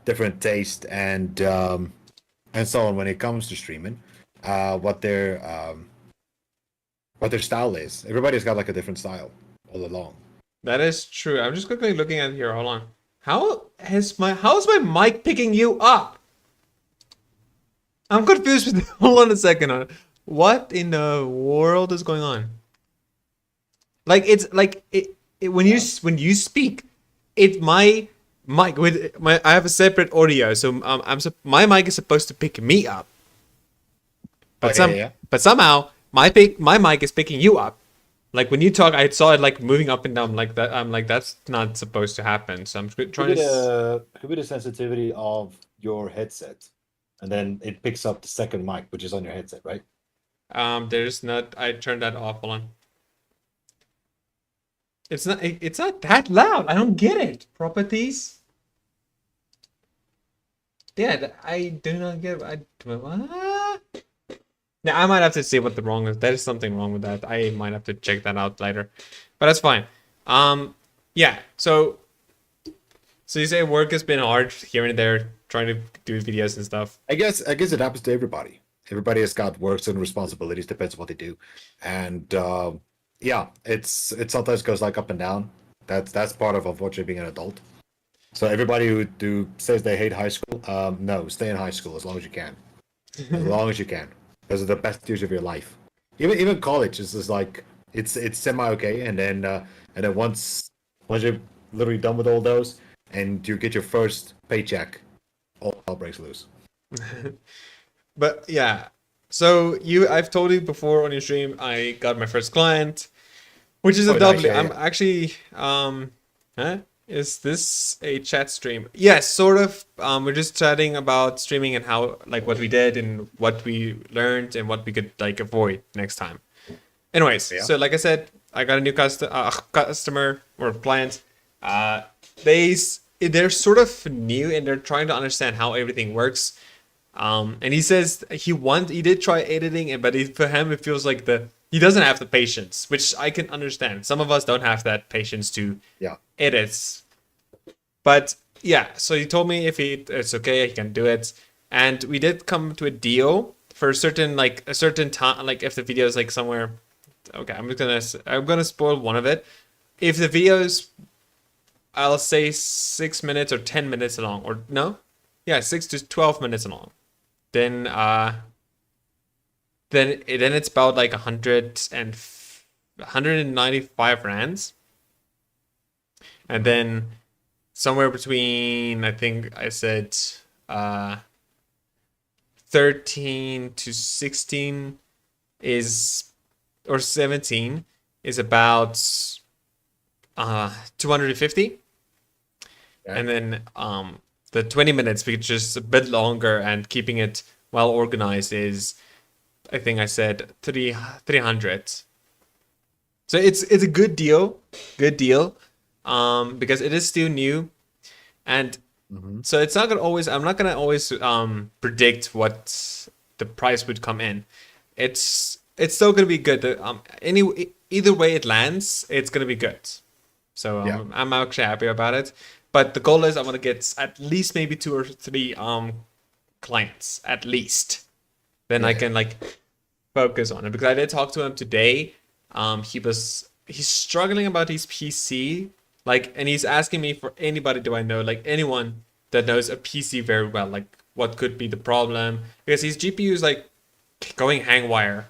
Speaker 13: different taste and so on when it comes to streaming. What their style is. Everybody's got like a different style all along.
Speaker 1: That is true. I'm just quickly looking at here. Hold on. How is my mic picking you up? I'm confused with. Hold on a second. What in the world is going on? Like, it's like when you speak, it's my mic with my. I have a separate audio, so my mic is supposed to pick me up. But but somehow my mic is picking you up. Like when you talk, I saw it like moving up and down like that. I'm like, that's not supposed to happen. So I'm trying to.
Speaker 13: Could be the sensitivity of your headset, and then it picks up the second mic, which is on your headset, right?
Speaker 1: There's not. I turned that off. Hold on. It's not. It's not that loud. I don't get it. Properties. Yeah, I do not get. What? Yeah, I might have to see what the wrong is. There is something wrong with that. I might have to check that out later, but that's fine. Yeah. So you say work has been hard here and there, trying to do videos and stuff.
Speaker 13: I guess it happens to everybody. Everybody has got works and responsibilities. Depends on what they do, and yeah, it sometimes goes like up and down. That's part of unfortunately being an adult. So everybody who says they hate high school, no, stay in high school as long as you can, as long as you can. Those are the best years of your life. Even college is just like it's semi okay, and then once you're literally done with all those, and you get your first paycheck, hell breaks loose.
Speaker 1: But yeah, so I've told you before on your stream, I got my first client, which is a
Speaker 13: Oh, nice,
Speaker 1: W.
Speaker 13: yeah,
Speaker 1: I'm
Speaker 13: yeah.
Speaker 1: actually, huh? Is this a chat stream? Yes, sort of. We're just chatting about streaming and how, like, what we did and what we learned and what we could like avoid next time. Anyways,
Speaker 13: Yeah.
Speaker 1: so like I said, I got a new customer or client. They're sort of new and they're trying to understand how everything works. And he says he did try editing, but for him it feels like he doesn't have the patience, which I can understand. Some of us don't have that patience to edit. But yeah, so he told me if it's okay, he can do it. And we did come to a deal for a certain time, like if the video is like somewhere. Okay, I'm gonna spoil one of it. If the video is, I'll say 6 minutes or 10 minutes long, or no, yeah, 6 to 12 minutes long. Then it's about like 195 rands, and then somewhere between, I think I said 13 to 16 or 17 is about 250. And then the 20 minutes, which is a bit longer and keeping it well organized, is, I think I said 300. So it's a good deal, because it is still new, and so it's not gonna always. I'm not gonna always predict what the price would come in. It's still gonna be good. Either way it lands, it's gonna be good. So I'm actually happy about it. But the goal is I want to get at least maybe 2 or 3 clients at least. Then I can like focus on it, because I did talk to him today. He's struggling about his PC, like, and he's asking me for anybody do I know, like anyone that knows a PC very well, like what could be the problem, because his GPU is like going hang wire.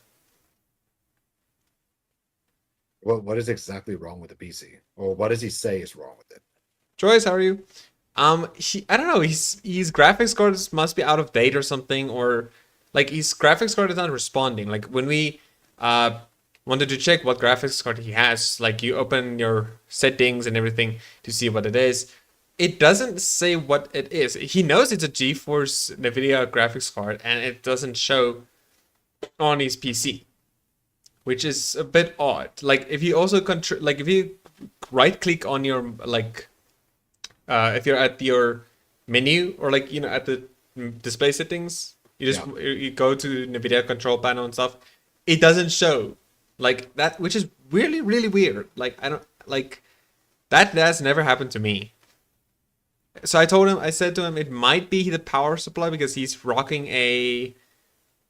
Speaker 13: What is exactly wrong with the PC, or what does he say is wrong with it?
Speaker 1: Joyce, how are you? I don't know. His graphics cards must be out of date or something, or like his graphics card is not responding. Like when we wanted to check what graphics card he has, like you open your settings and everything to see what it is. It doesn't say what it is. He knows it's a GeForce NVIDIA graphics card, and it doesn't show on his PC, which is a bit odd. Like if you also if you right click on your if you're at your menu, or like at the display settings, you go to NVIDIA control panel and stuff, it doesn't show like that, which is really, really weird. Like I don't like that. That's never happened to me. So I said to him it might be the power supply, because he's rocking I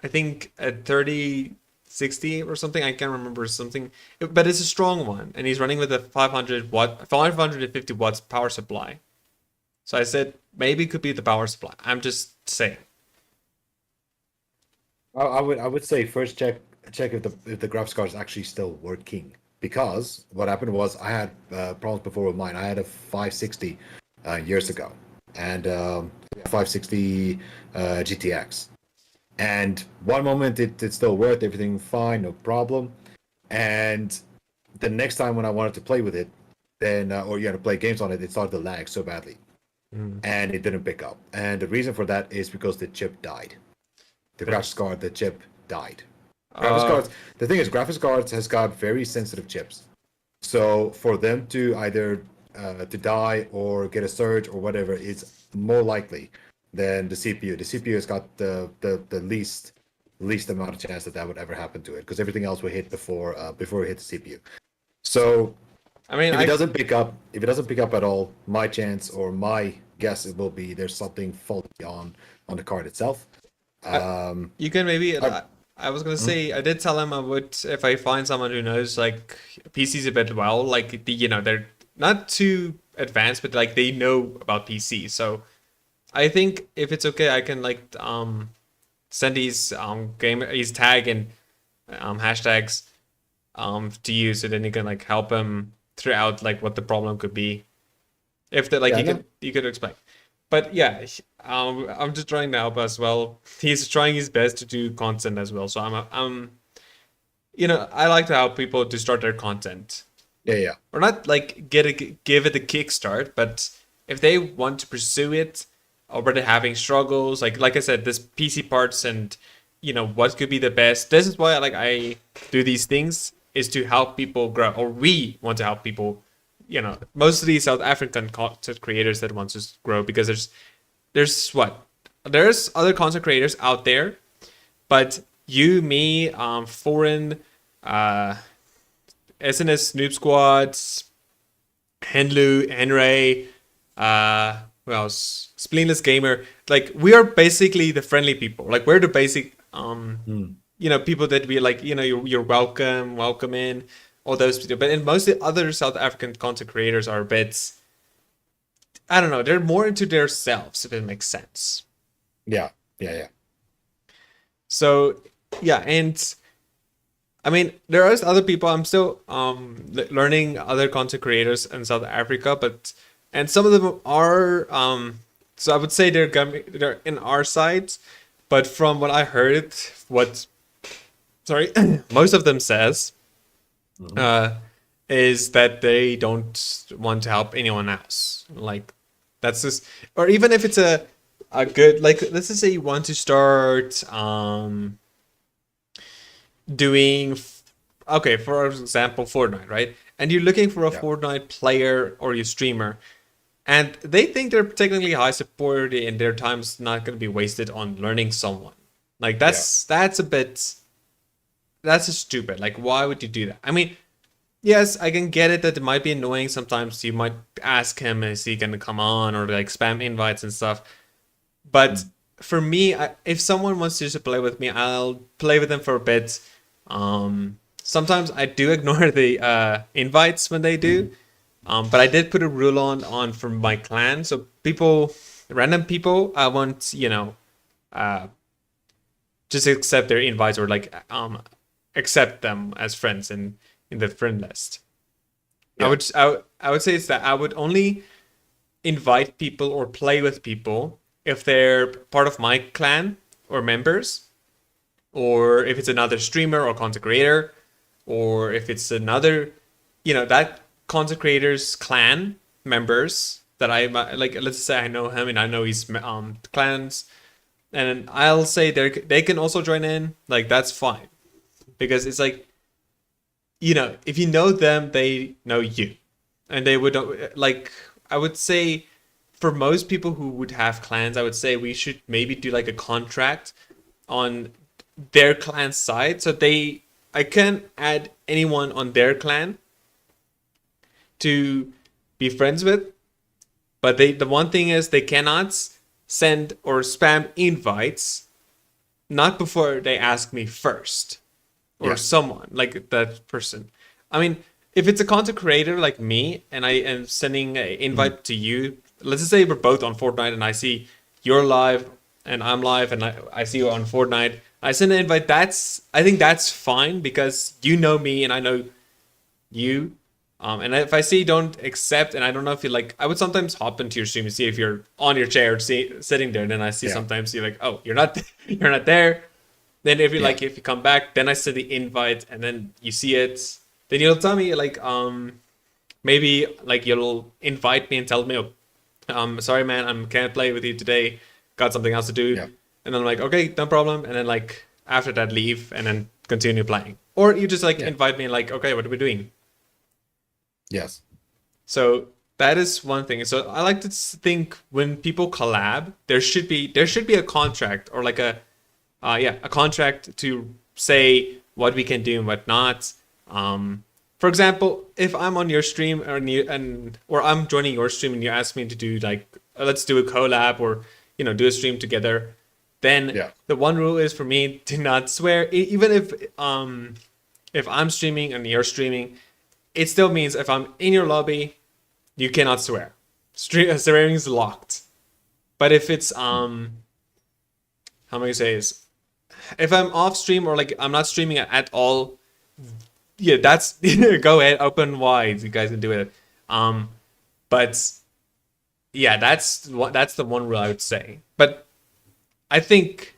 Speaker 1: think a 3060 or something. I can't remember something, but it's a strong one, and he's running with a 550 watts power supply. So I said maybe it could be the power supply. I'm just saying.
Speaker 13: I would say first check if the graphics card is actually still working, because what happened was I had problems before with mine. I had a 560 years ago, and 560 GTX. And one moment it still worked, everything fine, no problem. And the next time when I wanted to play with it, then or to play games on it, it started to lag so badly, and it didn't pick up. And the reason for that is because the chip died. The graphics card, the chip died. Graphics cards. The thing is, graphics cards has got very sensitive chips, so for them to either to die or get a surge or whatever is more likely than the CPU. The CPU has got the least amount of chance that would ever happen to it, because everything else will hit before it hit the CPU. So,
Speaker 1: I mean,
Speaker 13: if it doesn't pick up at all, my chance or my guess it will be there's something faulty on the card itself.
Speaker 1: You can maybe. I was gonna say I did tell him I would, if I find someone who knows like PCs a bit well, like they're not too advanced, but like they know about PC. So I think if it's okay, I can like send his tag and hashtags to you, so then you can like help him throughout like what the problem could be. If you could explain. But yeah, I'm just trying to help as well. He's trying his best to do content as well. So I'm you know, I like to help people to start their content.
Speaker 13: Yeah.
Speaker 1: Or not like give it a kickstart, but if they want to pursue it, already having struggles, like I said, this PC parts and you know what could be the best. This is why I do these things, is to help people grow, or we want to help people. You know, most of these South African content creators that want to grow, because there's other content creators out there, but you, me, foreign, SNS Noob Squads, Henlu, Henry, who else? Spleenless Gamer. Like, we are basically the friendly people. Like, we're the basic, you know, people that we like. You know, you're welcome in. All those people. But in most of the other South African content creators are a bit, I don't know, they're more into their selves, if it makes sense.
Speaker 13: Yeah.
Speaker 1: So, yeah, and I mean, there are other people. I'm still learning other content creators in South Africa, and some of them are so I would say they're in our sides, but from what I heard, most of them says is that they don't want to help anyone else. Like, that's just, or even if it's a good, like, let's just say you want to start doing, okay, for example, Fortnite, right? And you're looking for a Fortnite player or your streamer, and they think they're technically high support and their time's not going to be wasted on learning someone. Like, that's a bit, that's just stupid. Like, why would you do that? I mean, yes, I can get it that it might be annoying sometimes. You might ask him, is he going to come on, or like spam invites and stuff. But for me, if someone wants to just play with me, I'll play with them for a bit. Sometimes I do ignore the invites when they do. But I did put a rule on for my clan. So random people, I want, you know, just accept their invites, or like accept them as friends in the friend list. I would say it's that I would only invite people or play with people if they're part of my clan or members, or if it's another streamer or content creator, or if it's another, you know, that content creator's clan members that I like. Let's say I know him and I know his clans, and I'll say they can also join in. Like, that's fine, because it's like, you know, if you know them, they know you, and they would, like, I would say for most people who would have clans, I would say we should maybe do like a contract on their clan side, so I can add anyone on their clan to be friends with, but the one thing is they cannot send or spam invites not before they ask me first, or someone like that person. I mean, if it's a content creator like me and I am sending an invite to you, let's just say we're both on Fortnite and I see you're live and I'm live and I see you on Fortnite, I send an invite. I think that's fine, because you know me and I know you. And if I see you don't accept, and I don't know if you like, I would sometimes hop into your stream and see if you're on your chair sitting there. And then I see sometimes you're like, oh, you're not there. Then if you like, if you come back, then I send the invite, and then you see it. Then you'll tell me like, maybe like you'll invite me and tell me, oh, sorry man, I can't play with you today. Got something else to do. Yeah. And then I'm like, okay, no problem. And then like after that, leave and then continue playing. Or you just like invite me and like, okay, what are we doing?
Speaker 13: Yes.
Speaker 1: So that is one thing. So I like to think when people collab, there should be a contract, or like a contract to say what we can do and what not. For example, if I'm on your stream or I'm joining your stream and you ask me to do like, let's do a collab, or, you know, do a stream together, then the one rule is for me to not swear. Even if I'm streaming and you're streaming, it still means if I'm in your lobby, you cannot swear. Swearing is locked. But if it's how am I gonna say is, if I'm off stream or like I'm not streaming at all, yeah, that's go ahead, open wide. You guys can do it. But yeah, that's the one rule I would say. But I think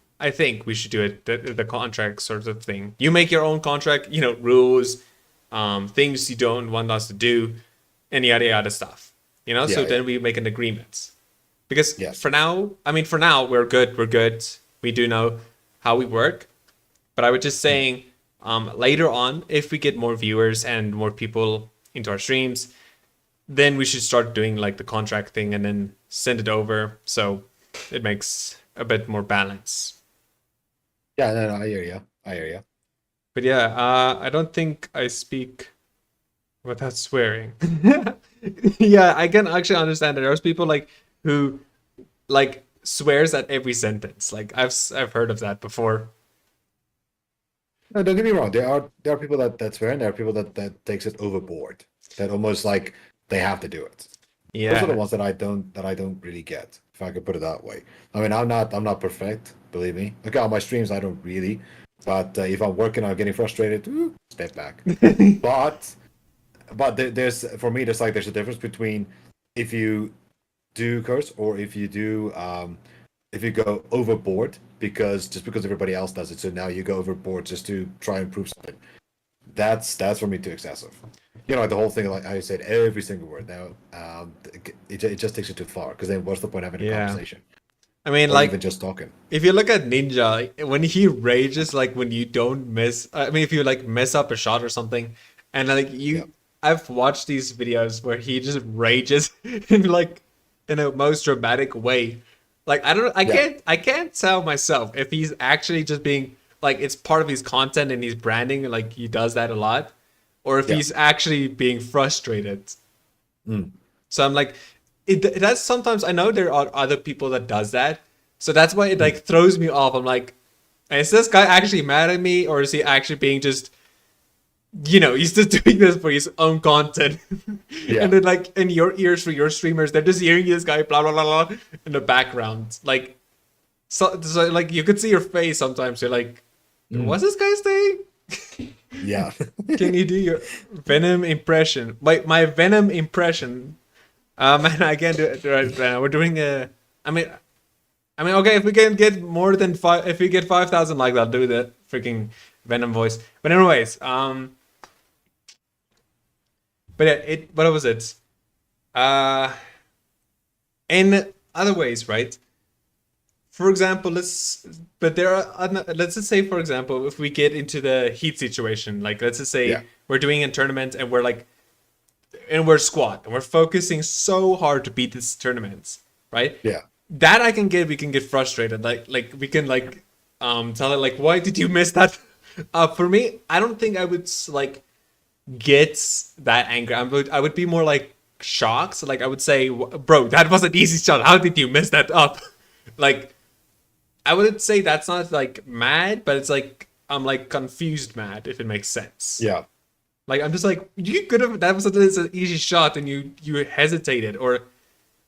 Speaker 1: we should do it the contract sort of thing. You make your own contract, rules, things you don't want us to do, and yada yada stuff. So then we make an agreement. Because for now we're good. We do know how we work. But I was just saying, later on, if we get more viewers and more people into our streams, then we should start doing like the contract thing and then send it over, so it makes a bit more balance.
Speaker 13: Yeah, no, I hear you.
Speaker 1: But yeah, I don't think I speak without swearing. Yeah, I can actually understand that there's people like who like swears at every sentence. Like I've heard of that before.
Speaker 13: No, don't get me wrong. There are people that swear, and there are people that takes it overboard. That almost like they have to do it.
Speaker 1: Yeah.
Speaker 13: Those are the ones that I don't really get, if I could put it that way. I mean, I'm not perfect, believe me. Okay, on my streams I don't really, but if I'm working on getting frustrated, step back. but there's a difference between if you do curse or if you do if you go overboard because everybody else does it, so now you go overboard just to try and prove something. That's for me too excessive. Like the whole thing, like I said, every single word. Now, it just takes it too far. Because then, what's the point of having a conversation?
Speaker 1: I mean,
Speaker 13: or
Speaker 1: like
Speaker 13: even just talking.
Speaker 1: If you look at Ninja, when he rages, like when you don't miss. I mean, if you like mess up a shot or something, and like I've watched these videos where he just rages in a most dramatic way. Like I can't tell myself if he's actually just being like it's part of his content and his branding, like he does that a lot, or if he's actually being frustrated. So I'm like, it does sometimes. I know there are other people that does that, so that's why it like throws me off. I'm like, is this guy actually mad at me, or is he actually being just, he's just doing this for his own content? And then like in your ears for your streamers, they're just hearing this guy blah blah blah blah in the background, like so like you could see your face sometimes. You're like, what's this guy saying?
Speaker 13: Yeah.
Speaker 1: Can you do your Venom impression? My Venom impression. Man, I can't do it right now. We're doing I mean, okay, if we can get more than 5, if we get 5,000 likes, I'll do the freaking Venom voice. But anyways, but yeah, what was it? In other ways, right? For example, let's just say, for example, if we get into the heat situation, like let's just say we're doing a tournament and we're squad and we're focusing so hard to beat this tournament, right?
Speaker 13: Yeah.
Speaker 1: That we can get frustrated. Like we can tell it like, why did you miss that? For me, I don't think I would like get that angry. I would be more like shocked. So, like I would say, bro, that was an easy shot. How did you mess that up? Like, I wouldn't say that's not like mad, but it's like I'm like confused mad, if it makes sense.
Speaker 13: Yeah.
Speaker 1: Like I'm just like, you could have, that was an easy shot and you hesitated. Or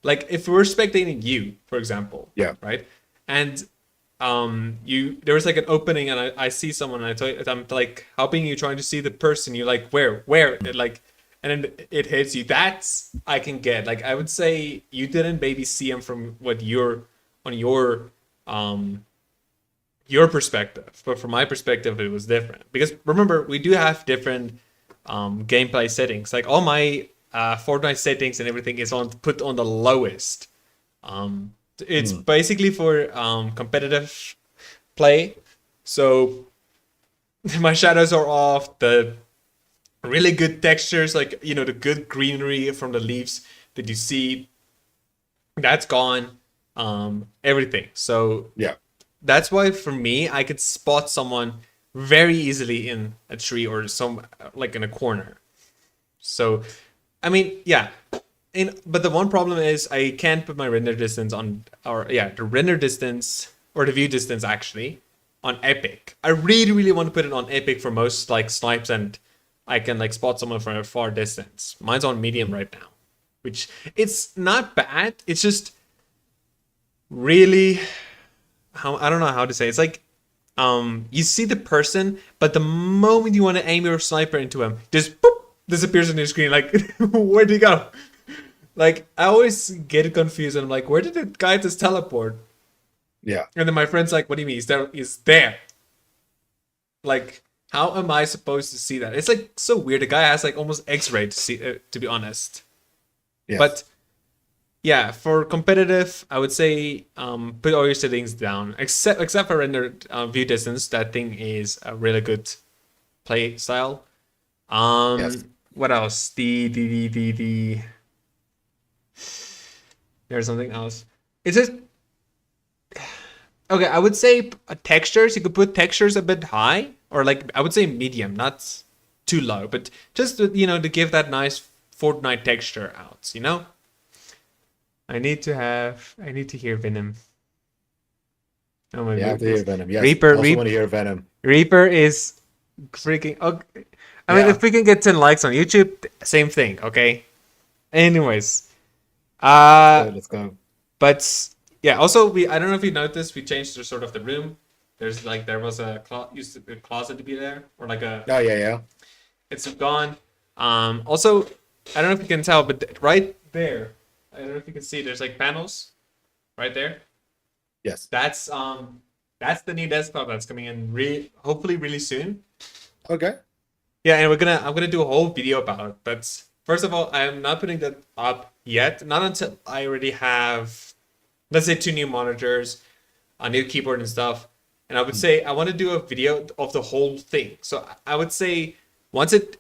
Speaker 1: like if we're spectating you, for example.
Speaker 13: Yeah.
Speaker 1: Right. And there was like an opening and I see someone and I'm like helping you, trying to see the person. You're like, where? Like, and then it hits you. That's I can get. Like I would say you didn't maybe see him from what you're on your perspective, but from my perspective it was different, because remember we do have different gameplay settings. Like all my Fortnite settings and everything is put on the lowest. It's basically for competitive play, so my shadows are off, the really good textures, like the good greenery from the leaves that you see, that's gone. Everything. So
Speaker 13: yeah,
Speaker 1: that's why for me I could spot someone very easily in a tree or some like in a corner. So I mean, yeah. But the one problem is I can't put my render distance on, the render distance or the view distance actually on Epic. I really want to put it on Epic for most like snipes, and I can like spot someone from a far distance. Mine's on medium right now, which it's not bad. It's just really, I don't know how to say it. It's like you see the person, but the moment you want to aim your sniper into him, just boop, disappears on your screen. Like, where'd he go? Like I always get confused, and I'm like, where did the guy just teleport?
Speaker 13: Yeah.
Speaker 1: And then my friend's like, what do you mean? He's there. Like, how am I supposed to see that? It's like so weird. The guy has like almost X-ray to see, to be honest.
Speaker 13: Yes.
Speaker 1: But yeah, for competitive, I would say put all your settings down, except for rendered view distance. That thing is a really good play style.
Speaker 13: Yes.
Speaker 1: What else? The there's something else. It's just okay. I would say textures. You could put textures a bit high, or like I would say medium, not too low, but just to give that nice Fortnite texture out. I need to hear Venom. Oh my
Speaker 13: You have to hear Venom. Yes.
Speaker 1: Reaper,
Speaker 13: I also want to hear Venom.
Speaker 1: Reaper is freaking. Okay. I mean, if we can get 10 likes on YouTube, same thing. Okay. Anyways,
Speaker 13: Let's go.
Speaker 1: But yeah, also I don't know if you noticed, we changed the sort of the room. There was a used to be a closet to be there, or like a.
Speaker 13: Oh yeah.
Speaker 1: It's gone. Also, I don't know if you can tell, but right there, I don't know if you can see. There's like panels, right there.
Speaker 13: Yes.
Speaker 1: That's the new desktop that's coming in hopefully really soon.
Speaker 13: Okay.
Speaker 1: Yeah, and I'm gonna do a whole video about it. But first of all, I am not putting that up yet. Not until I already have, let's say, 2 new monitors, a new keyboard and stuff. And I would say I want to do a video of the whole thing. So I would say once it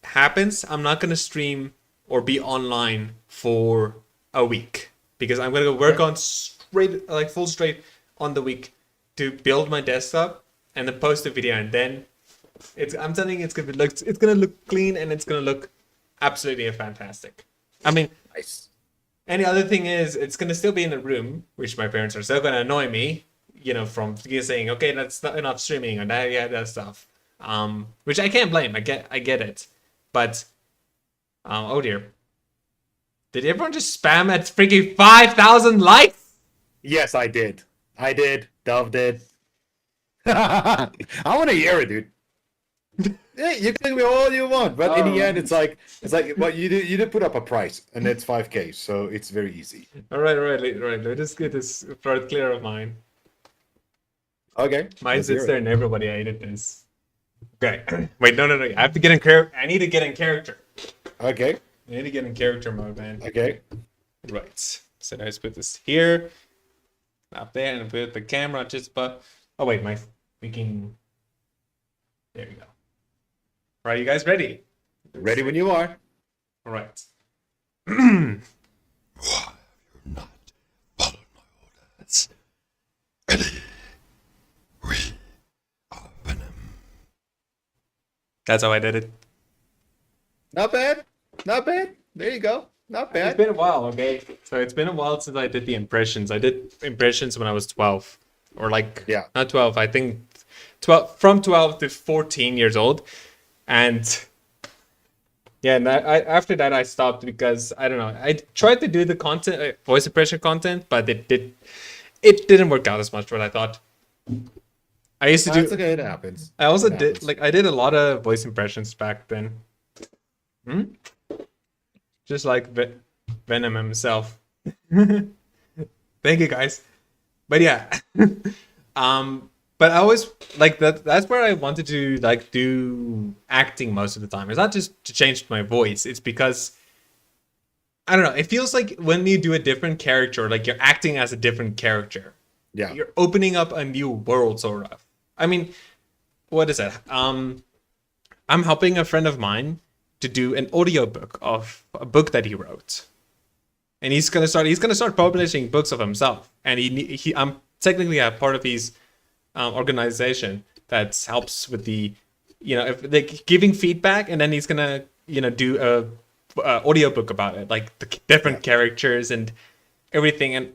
Speaker 1: happens, I'm not gonna stream or be online for a week, because I'm gonna go work on full straight on the week to build my desktop and then post a video, and then I'm telling you, it's gonna look clean, and it's gonna look absolutely fantastic. I mean,
Speaker 13: nice.
Speaker 1: And the other thing is, it's gonna still be in a room, which my parents are still gonna annoy me, from saying, okay, that's not enough streaming and that stuff. Which I can't blame. I get it, but oh dear, did everyone just spam at freaking 5,000 likes?
Speaker 13: Yes, I did. Dove did. I want to hear it, dude. Yeah, you can think me all you want, but in the end, it's like, well, you did put up a price, and it's 5K, so it's very easy.
Speaker 1: All right. Let us get this throat clear of mine.
Speaker 13: Okay.
Speaker 1: Mine sits there, and everybody hated this. Okay. Wait, no. I have to get in character. I need to get in character.
Speaker 13: Okay.
Speaker 1: I need to get in character mode, man.
Speaker 13: Okay.
Speaker 1: Right. So let's put this here, up there, and put the camera just above. Oh wait, my freaking. There you go. Right, you guys ready?
Speaker 13: Ready when you are.
Speaker 1: All right. That's how I did it.
Speaker 13: Not bad. There you go. Not bad.
Speaker 1: It's been a while, okay? So it's been a while since I did the impressions. I did impressions when I was 12. Or not 12, I think from 12 to 14 years old. And yeah, and after that I stopped because, I don't know, I tried to do the content, voice impression content, but it didn't work out as much what I thought. I used to do.
Speaker 13: It's okay, it happens.
Speaker 1: I also I did a lot of voice impressions back then. Just like Venom himself. Thank you guys. But yeah. But I always that's where I wanted to do acting most of the time. It's not just to change my voice, it's because I don't know, it feels like when you do a different character, like you're acting as a different character.
Speaker 13: Yeah.
Speaker 1: You're opening up a new world, sort of. I mean, what is that? I'm helping a friend of mine to do an audiobook of a book that he wrote. And he's gonna start publishing books of himself. And I'm technically a part of his organization that helps with the, giving feedback, and then he's gonna, do a audiobook about it, like the different characters and everything. And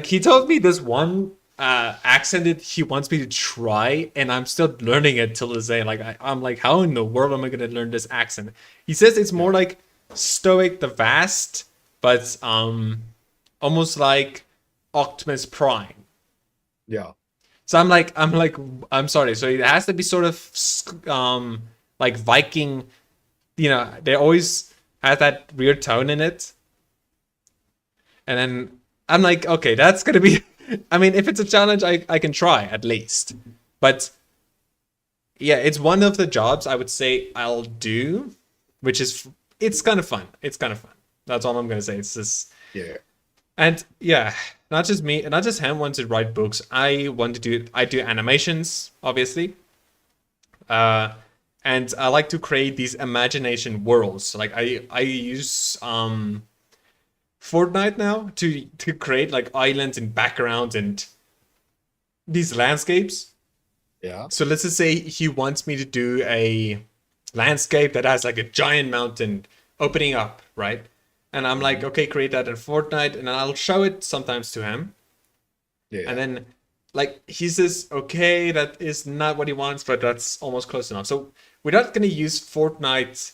Speaker 1: he told me this one accent that he wants me to try, and I'm still learning it till this day. I'm like, how in the world am I gonna learn this accent? He says it's more like Stoic the Vast, but almost like Optimus Prime.
Speaker 13: Yeah.
Speaker 1: So I'm sorry. So it has to be sort of like Viking. They always have that weird tone in it. And then I'm like, okay, that's gonna be. I mean, if it's a challenge, I can try at least. But yeah, it's one of the jobs I would say I'll do, which is it's kind of fun. It's kind of fun. That's all I'm gonna say. It's just and yeah, not just me, not just him wants to write books. I do animations, obviously. And I like to create these imagination worlds. Like I use Fortnite now to create like islands and backgrounds and these landscapes.
Speaker 13: Yeah.
Speaker 1: So let's just say he wants me to do a landscape that has like a giant mountain opening up, right? And I'm like, okay, create that in Fortnite, and I'll show it sometimes to him.
Speaker 13: Yeah.
Speaker 1: And then like he says, okay, that is not what he wants, but that's almost close enough. So we're not gonna use Fortnite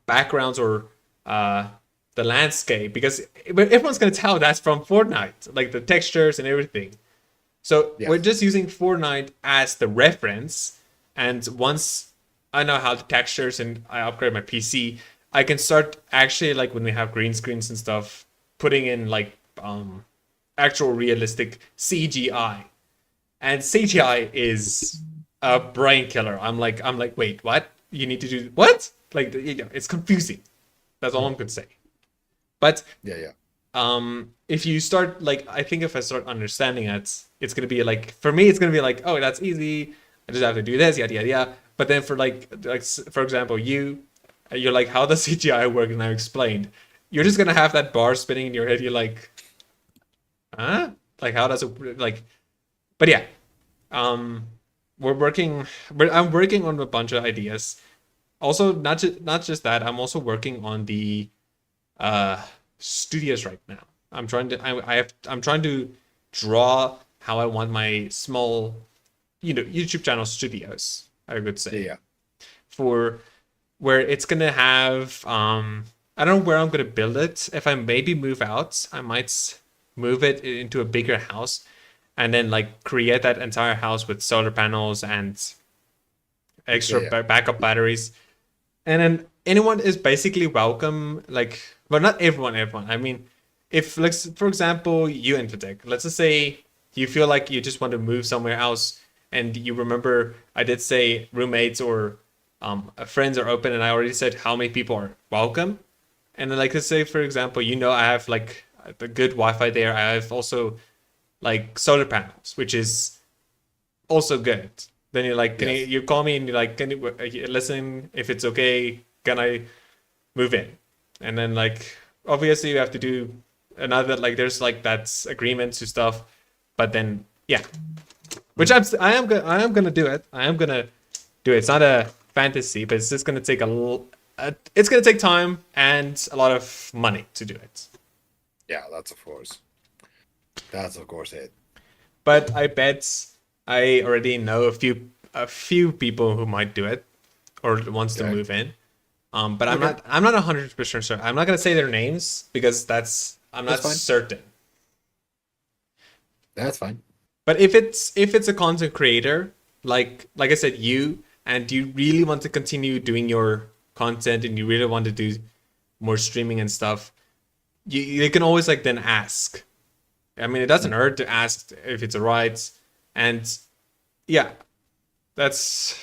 Speaker 1: backgrounds or the landscape because everyone's gonna tell that's from Fortnite, like the textures and everything. So we're just using Fortnite as the reference, and once I know how the textures and I upgrade my PC, I can start actually, like when we have green screens and stuff, putting in like actual realistic CGI. And CGI is a brain killer. I'm like, wait, what? You need to do what? Like, it's confusing. That's all I'm gonna say. But if you start, like, I think if I start understanding it, it's gonna be like, for me, it's gonna be like, oh, that's easy. I just have to do this, yada yada yada. But then for like for example, you're like, how does CGI work? And I explained. You're just gonna have that bar spinning in your head. You're like, huh? Like, how does it like? But yeah, I'm working on a bunch of ideas. Also, not just that. I'm also working on the studios right now. I'm trying to draw how I want my small, YouTube channel studios, I would say.
Speaker 13: Yeah.
Speaker 1: For where it's gonna have I don't know where I'm gonna build it. If I maybe move out, I might move it into a bigger house and then like create that entire house with solar panels and extra backup batteries. And then anyone is basically welcome, like, well, not everyone. I mean, if, like, for example, you, Infotech, let's just say you feel like you just want to move somewhere else, and you remember I did say roommates or friends are open, and I already said how many people are welcome. And then, like, let's say, for example, I have, like, the good Wi-Fi there. I have also, like, solar panels, which is also good. Then you're like, you call me and you're like, can you listen, if it's okay, can I move in? And then, like, obviously you have to do another, like, there's like that's agreements to stuff, but then which I am gonna do it. I am gonna do it. It's not a fantasy, but it's just gonna take it's gonna take time and a lot of money to do it.
Speaker 13: Yeah, that's of course it.
Speaker 1: But I bet I already know a few people who might do it or wants to move in. But I'm not 100% sure. I'm not gonna say their names because I'm not certain.
Speaker 13: That's fine.
Speaker 1: But if it's a content creator, like I said, you really want to continue doing your content and you really want to do more streaming and stuff, you can always like then ask. I mean, it doesn't hurt to ask if it's alright, and that's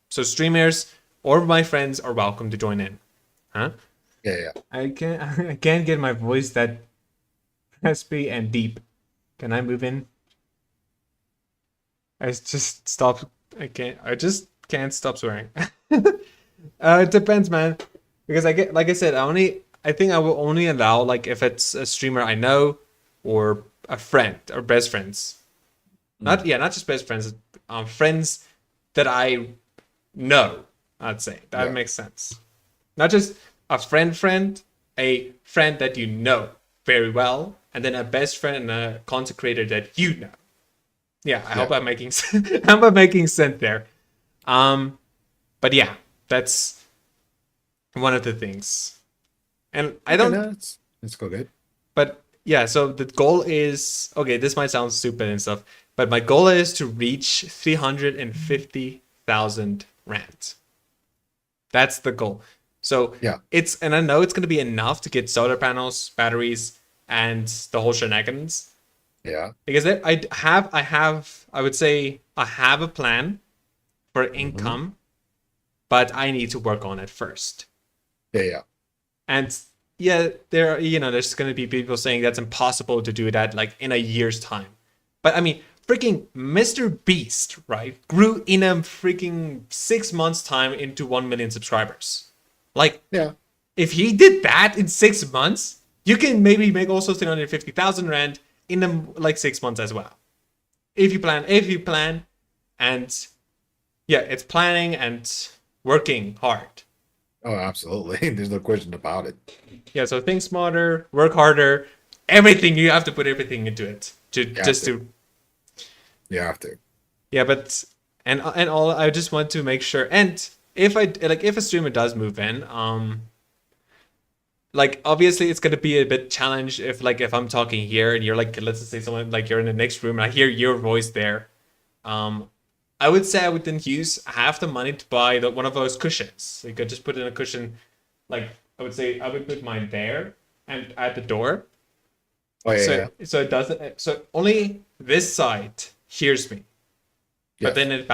Speaker 1: So streamers or my friends are welcome to join in, huh?
Speaker 13: Yeah.
Speaker 1: I can't get my voice that raspy and deep. Can I move in? I just can't stop swearing. It depends, man. Because like I said, I think I will only allow like if it's a streamer I know or a friend or best friends. Not just best friends, friends that I know, I'd say. That makes sense. Not just a friend, a friend that you know very well, and then a best friend and a content creator that you know. Yeah, I hope I'm making sense there. But yeah, that's one of the things. And I don't know.
Speaker 13: It's go good.
Speaker 1: But yeah, so the goal is, okay, this might sound stupid and stuff, but my goal is to reach 350,000 rand. That's the goal. So
Speaker 13: Yeah.
Speaker 1: and I know it's going to be enough to get solar panels, batteries, and the whole shenanigans.
Speaker 13: Yeah.
Speaker 1: Because I would say I have a plan for income, but I need to work on it first.
Speaker 13: Yeah.
Speaker 1: And yeah, there's going to be people saying that's impossible to do that like in a year's time. But I mean, freaking Mr. Beast, right, grew in a freaking 6 months time into 1 million subscribers. Like,
Speaker 13: yeah,
Speaker 1: if he did that in 6 months, you can maybe make also 350,000 rand in like 6 months as well. If you plan, and yeah, it's planning and working hard.
Speaker 13: Oh, absolutely. There's no question about it.
Speaker 1: Yeah, so think smarter, work harder, everything. You have to put everything into it
Speaker 13: You have to.
Speaker 1: Yeah, but and all I just want to make sure. And if a streamer does move in, like obviously it's gonna be a bit challenged if I'm talking here and you're like, let's just say someone like you're in the next room and I hear your voice there. I would say I would then use half the money to buy one of those cushions. So you could just put in a cushion, like I would say I would put mine there and at the door.
Speaker 13: Oh yeah.
Speaker 1: So it doesn't. So only this side hears me, but then it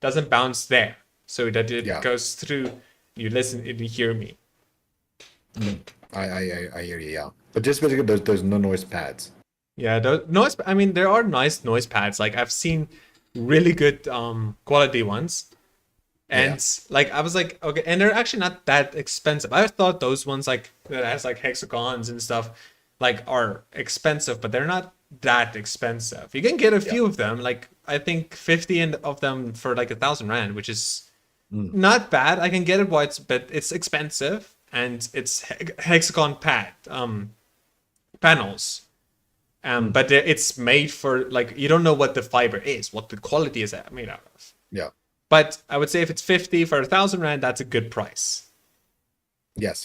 Speaker 1: doesn't bounce there. So that it goes through. You listen and you hear me.
Speaker 13: I hear you. Yeah, but just basically there's no noise pads.
Speaker 1: Yeah, noise. I mean, there are nice noise pads. Like I've seen really good quality ones, and like I was like, okay, and they're actually not that expensive. I thought those ones like that has like hexagons and stuff like are expensive, but they're not that expensive. You can get a few of them, like I think 50 of them for like 1,000 rand, which is not bad. I can get it, but it's expensive, and it's hexagon panels. But it's made for like you don't know what the fiber is, what the quality is made out of.
Speaker 13: Yeah.
Speaker 1: But I would say if it's 50 for 1,000 rand, that's a good price.
Speaker 13: Yes.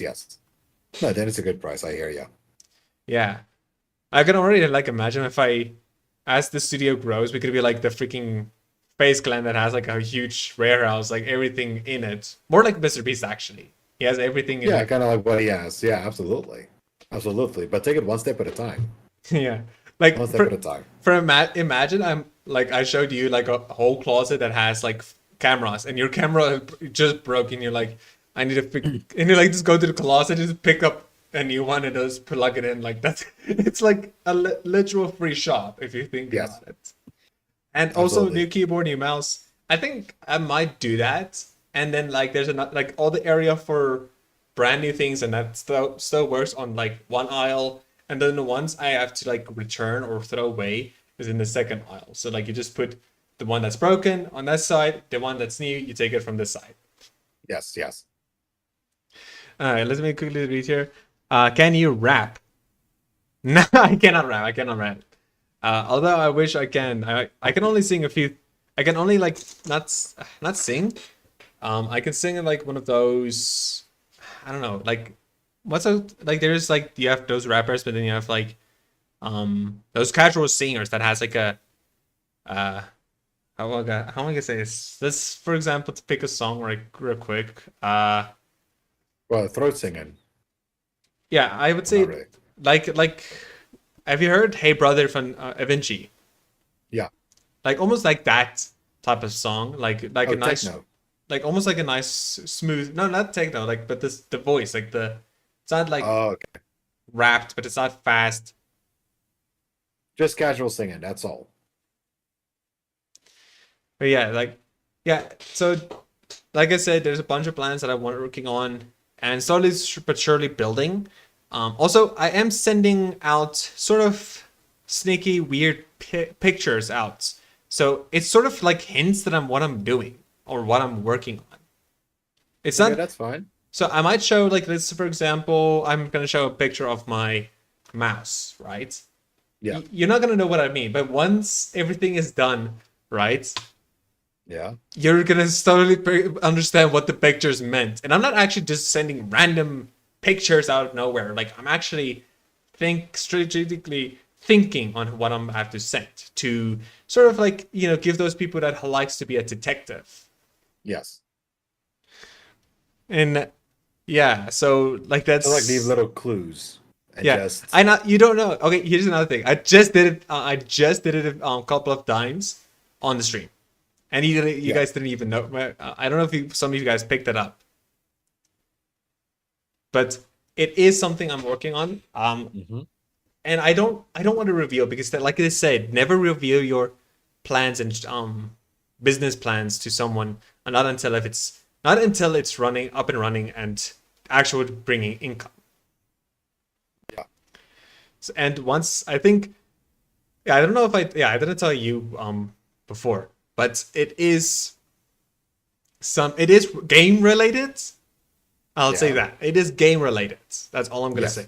Speaker 13: No, then it's a good price. I hear you.
Speaker 1: Yeah, I can already like imagine as the studio grows, we could be like the freaking Face Clan that has like a huge warehouse, like everything in it. More like Mr. Beast actually. He has everything.
Speaker 13: Yeah, kind of like what he has. Yeah, absolutely. But take it one step at a time.
Speaker 1: Yeah, like
Speaker 13: one step at a time.
Speaker 1: Imagine I showed you like a whole closet that has like cameras, and your camera just broke, and you're like, I need to pick, and you like just go to the closet, just pick up a new one and just plug it in. Like that's it's like a literal free shop if you think about it. And also new keyboard, new mouse. I think I might do that. And then like there's like all the area for brand new things, and that still works on like one aisle. And then the ones I have to like return or throw away is in the second aisle. So like you just put the one that's broken on that side, the one that's new, you take it from this side.
Speaker 13: Yes.
Speaker 1: All right, let me quickly read here. Can you rap? No, I cannot rap. Although I wish I can. I can only sing a few. I can only like not sing. I can sing in like one of those. I don't know. Like there's like you have those rappers, but then you have like those casual singers that has like a how am I gonna say this? This, for example, to pick a song real quick.
Speaker 13: Well, throat singing.
Speaker 1: Yeah, I would say
Speaker 13: really.
Speaker 1: like have you heard Hey Brother from Avicii?
Speaker 13: Yeah.
Speaker 1: Like almost like that type of song, like a nice
Speaker 13: techno.
Speaker 1: Like almost like a nice smooth, no, not techno, like but the voice, like it's not like rapped, but it's not fast.
Speaker 13: Just casual singing, that's all.
Speaker 1: But yeah, so like I said, there's a bunch of plans that I'm working on and slowly but surely building. Also, I am sending out sort of sneaky, weird pictures out. So it's sort of like hints that what I'm doing or what I'm working on. It's not.
Speaker 13: That's fine.
Speaker 1: So I might show like this, for example, I'm gonna show a picture of my mouse, right?
Speaker 13: Yeah.
Speaker 1: You're not gonna know what I mean, but once everything is done, right?
Speaker 13: Yeah.
Speaker 1: You're gonna slowly understand what the pictures meant. And I'm not actually just sending random pictures out of nowhere. Like I'm actually strategically thinking on what I'm have to send to sort of like, give those people that likes to be a detective.
Speaker 13: Yes.
Speaker 1: And Yeah, so like that's
Speaker 13: So like leave little clues. And
Speaker 1: yeah.
Speaker 13: just
Speaker 1: I not you don't know. Okay, here's another thing. I just did it. I just did it a couple of times on the stream, and you guys didn't even know. I don't know if some of you guys picked that up, but it is something I'm working on. And I don't want to reveal because like I said, never reveal your plans and business plans to someone, and not until it's running up and running and actually bringing income.
Speaker 13: Yeah.
Speaker 1: And once I think, I don't know if I didn't tell you before, but it is game related. I'll say that it is game related. That's all I'm gonna say.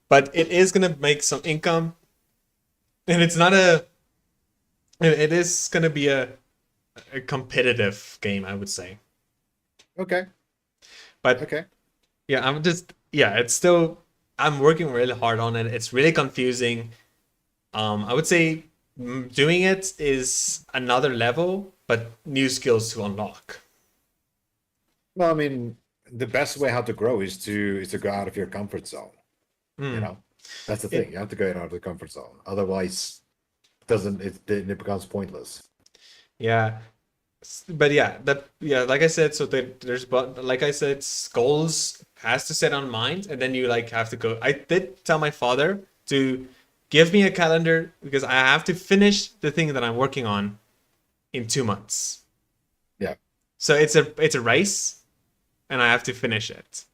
Speaker 1: But it is gonna make some income, and it is gonna be a competitive game, I would say.
Speaker 13: Okay.
Speaker 1: But yeah, it's still, I'm working really hard on it. It's really confusing. I would say doing it is another level, but new skills to unlock.
Speaker 13: Well, I mean, the best way how to grow is to go out of your comfort zone. You know, that's the thing. You have to go out of the comfort zone. Otherwise, it becomes pointless.
Speaker 1: Yeah. But like I said, so like I said, goals has to set on mind, and then you like have to go. I did tell my father to give me a calendar because I have to finish the thing that I'm working on in 2 months.
Speaker 13: Yeah.
Speaker 1: So it's a race, and I have to finish it.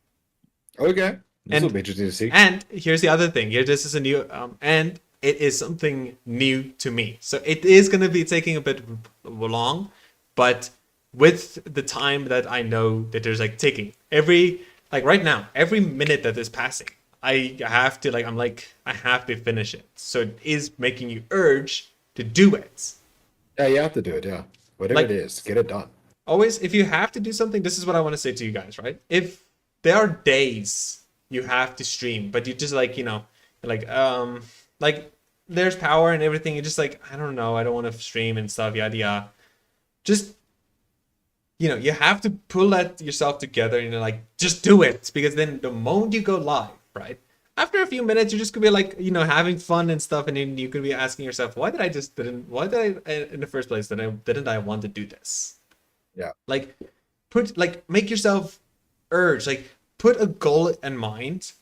Speaker 13: Okay. This will be interesting to see.
Speaker 1: And here's the other thing. This is a new and it is something new to me. So it is going to be taking a bit long, but with the time that I know that there's like taking right now, every minute that is passing, I have to I have to finish it. So it is making you urge to do it.
Speaker 13: Yeah, you have to do it. Yeah, whatever it is, get it done.
Speaker 1: Always, if you have to do something, this is what I want to say to you guys, right? If there are days you have to stream, but you just there's power and everything, you're just like, I don't know, I don't want to stream and stuff, yada yada. Just, you have to pull that yourself together and just do it, because then the moment you go live, right? After a few minutes, you're just gonna be like, having fun and stuff, and then you could be asking yourself, why did I in the first place didn't I want to do this?
Speaker 13: Yeah.
Speaker 1: Make yourself urge, put a goal in mind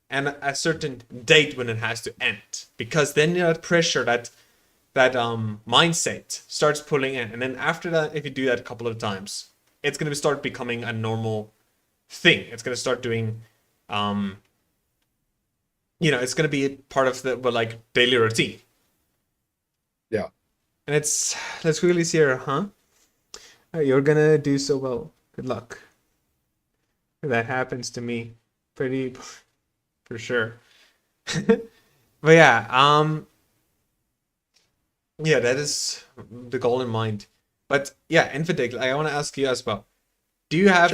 Speaker 1: and a certain date when it has to end, because then that pressure, that mindset starts pulling in, and then after that, if you do that a couple of times, it's going to start becoming a normal thing. It's going to start doing it's going to be part of the daily routine.
Speaker 13: Yeah.
Speaker 1: And let's quickly see here, you're gonna do so well, good luck. That happens to me pretty for sure. But yeah, that is the goal in mind. But yeah, Infidig, I want to ask you as well. Do you have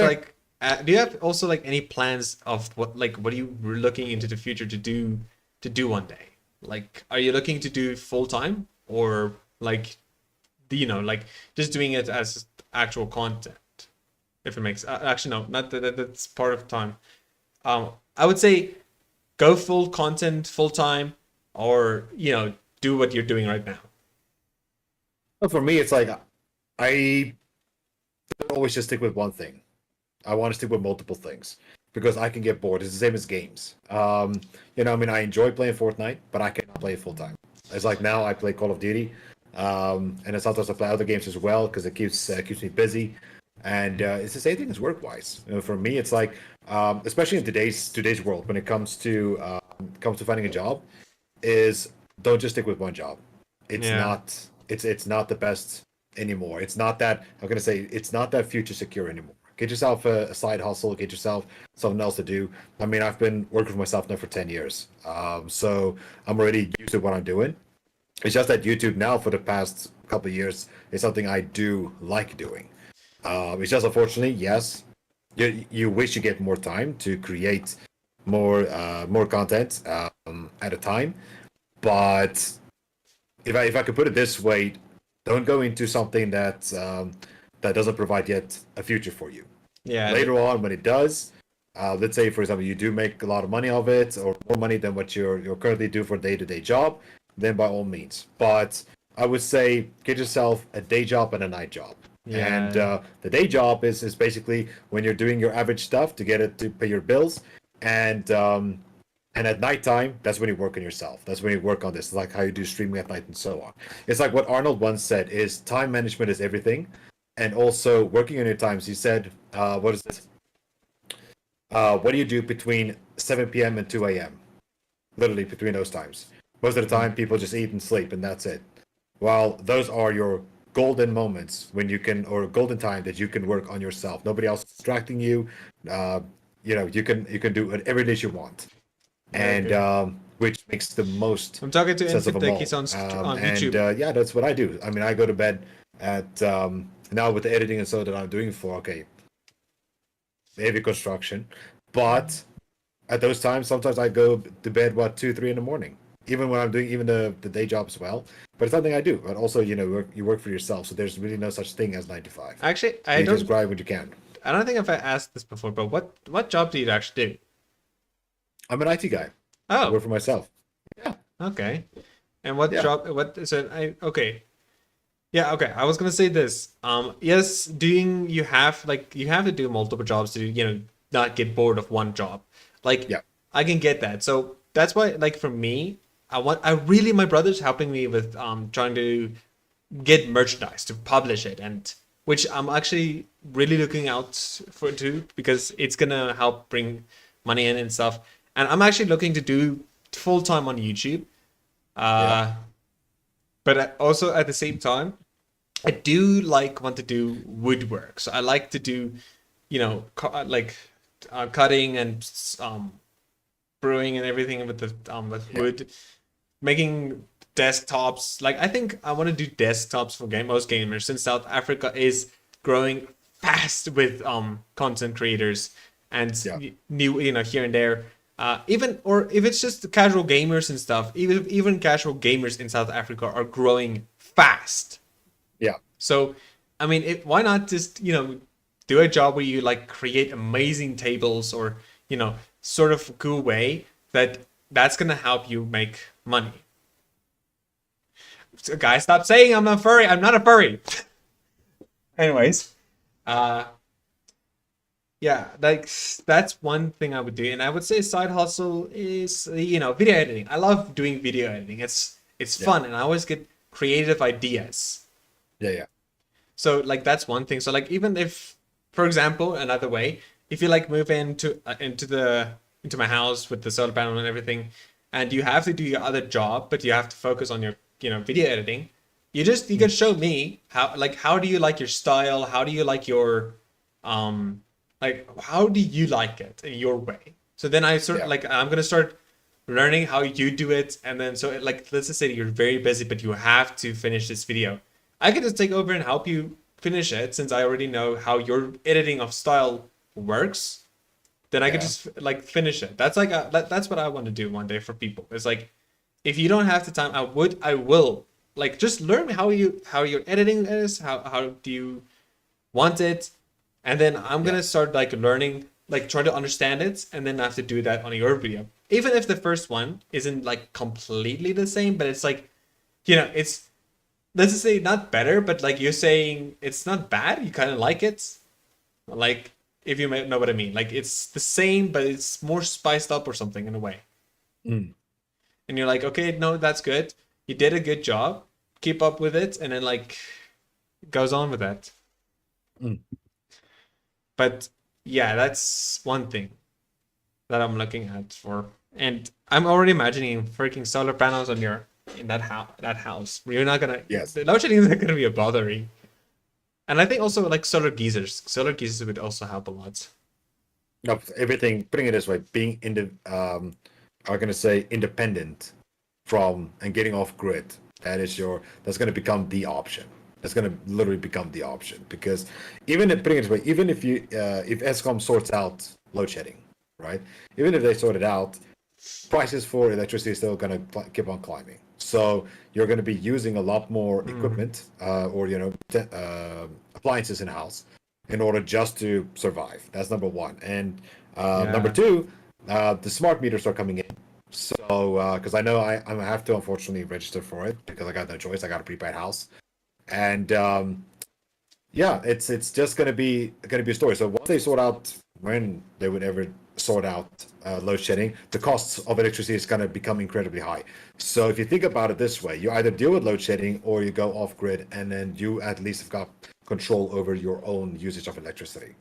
Speaker 1: do you have also any plans of what are you looking into the future to do one day? Are you looking to do full time, or just doing it as actual content? If it makes actually no, not that's part of time. I would say go full content full time, or do what you're doing right now.
Speaker 13: Well, for me, it's I don't always just stick with one thing. I want to stick with multiple things because I can get bored. It's the same as games. I enjoy playing Fortnite, but I cannot play it full time. It's now I play Call of Duty, and then sometimes I play other games as well because it keeps me busy. And it's the same thing as work-wise. For me, it's especially in today's world, when it comes to finding a job, is don't just stick with one job. It's not the best anymore. It's not that it's not that future secure anymore. Get yourself a side hustle. Get yourself something else to do. I mean, I've been working for myself now for 10 years, so I'm already used to what I'm doing. It's just that YouTube now for the past couple of years is something I do like doing. It's just unfortunately, yes, you wish you get more time to create more content at a time. But if I could put it this way, don't go into something that doesn't provide yet a future for you.
Speaker 1: Yeah.
Speaker 13: Later on, when it does, let's say, for example, you do make a lot of money of it, or more money than what you're currently do for day-to-day job, then by all means. But I would say get yourself a day job and a night job.
Speaker 1: Yeah.
Speaker 13: And the day job is basically when you're doing your average stuff to get it to pay your bills, and at nighttime, that's when you work on yourself. That's when you work on this, like how you do streaming at night and so on. It's like what Arnold once said: is time management is everything, and also working on your times. He said, "What is it? What do you do between 7 p.m. and 2 a.m.? Literally between those times. Most of the time, people just eat and sleep, and that's it. Well, those are your golden moments when you can, or golden time that you can work on yourself. Nobody else is distracting you. You can do whatever it is you want, and which makes the most.
Speaker 1: I'm talking to
Speaker 13: sense of them
Speaker 1: Infid
Speaker 13: all.
Speaker 1: He's on YouTube.
Speaker 13: And yeah, that's what I do. I mean, I go to bed at now with the editing and so that I'm doing for heavy construction, but at those times, sometimes I go to bed 2, 3 in the morning. Even when I'm doing even the day job as well, but it's something I do. But also, you work for yourself, so there's really no such thing as 9 to 5.
Speaker 1: Actually,
Speaker 13: you just grind when you can.
Speaker 1: I don't think I've asked this before, but what job do you actually do?
Speaker 13: I'm an IT guy.
Speaker 1: Oh,
Speaker 13: I work for myself. Yeah.
Speaker 1: Okay. And what job? What is it? Okay. Yeah. Okay. I was gonna say this. Yes. You have to do multiple jobs to not get bored of one job. I can get that. So that's why for me, my brother's helping me with trying to get merchandise to publish it, and which I'm actually really looking out for too, because it's gonna help bring money in and stuff. And I'm actually looking to do full time on YouTube. But also at the same time, I do want to do woodwork. So I like to do, cutting and brewing and everything with wood, making desktops. I think I want to do desktops for most gamers, since South Africa is growing fast with content creators and new here and there. Or if it's just casual gamers and stuff, even casual gamers in South Africa are growing fast.
Speaker 13: Yeah.
Speaker 1: So, I mean, why not just do a job where you create amazing tables, or sort of cool way that's gonna help you make money. So guys, stop saying I'm a furry. I'm not a furry. Anyways, yeah, that's one thing I would do, and I would say side hustle is video editing. I love doing video editing. It's fun, and I always get creative ideas.
Speaker 13: Yeah.
Speaker 1: So that's one thing. So even if, for example, another way, if you move into my house with the solar panel and everything, and you have to do your other job, but you have to focus on your video editing, you can show me how do you like your style, how do you like your how do you like it in your way. So then I I'm gonna start learning how you do it, and then so let's just say you're very busy but you have to finish this video, I can just take over and help you finish it, since I already know how your editing of style works. Then I can just finish it. That's that's what I want to do one day for people. It's if you don't have the time, I will just learn how your editing is, how do you want it, and then I'm gonna start learning, trying to understand it, and then I have to do that on your video. Even if the first one isn't completely the same, but it's it's, let's just say, not better, but you're saying it's not bad, you kind of like it, if you know what I mean. It's the same, but it's more spiced up or something in a way. And you're okay, no, that's good. You did a good job. Keep up with it. And then goes on with that. But yeah, that's one thing that I'm looking at for. And I'm already imagining freaking solar panels on in that house. You're not gonna.
Speaker 13: Yes.
Speaker 1: The load shedding is not gonna be a bothering. And I think also solar geysers. Solar geysers would also help a lot.
Speaker 13: No, everything. Putting it this way, being independent from and getting off grid. That's going to become the option. That's going to literally become the option, because even if if Eskom sorts out load shedding, right? Even if they sort it out, prices for electricity is still going to keep on climbing. So you're going to be using a lot more equipment or appliances in house. in order just to survive. That's number one. And number
Speaker 1: Yeah.
Speaker 13: two, the smart meters are coming in. So, because I know I have to unfortunately register for it because I got no choice. I got a prepaid house, and yeah, it's just gonna be a story. So once they sort out, when they would ever sort out load shedding, the costs of electricity is gonna become incredibly high. So if you think about it this way, you either deal with load shedding or you go off grid, and then you at least have got control over your own usage of electricity.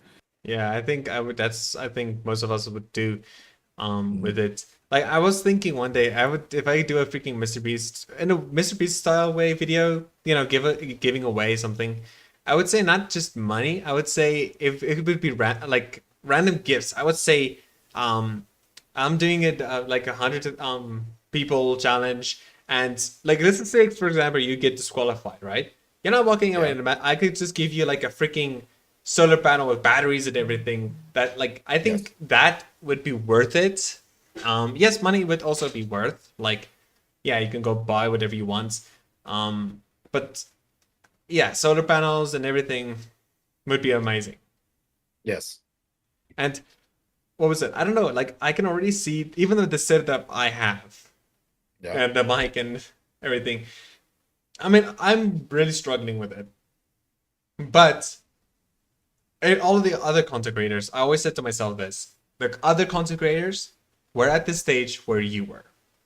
Speaker 1: Yeah, I think I think most of us would do with it. Like I was thinking one day I would, if I do a freaking Mr. Beast in a Mr. Beast style way video, giving away something, I would say not just money. I would say if it would be like random gifts. I would say I'm doing it like 100 people challenge, and like let's say for example you get disqualified, right? You're not walking away in the I could just give you like a freaking solar panel with batteries and everything. That like I think that would be worth it. Yes, money would also be worth. Like, yeah, you can go buy whatever you want. But yeah, solar panels and everything would be amazing.
Speaker 13: Yes.
Speaker 1: And what was it? I don't know. Like I can already see, even with the setup I have, and the mic and everything. I mean, I'm really struggling with it. But all of the other content creators, I always said to myself this: the other content creators were at the stage where you were,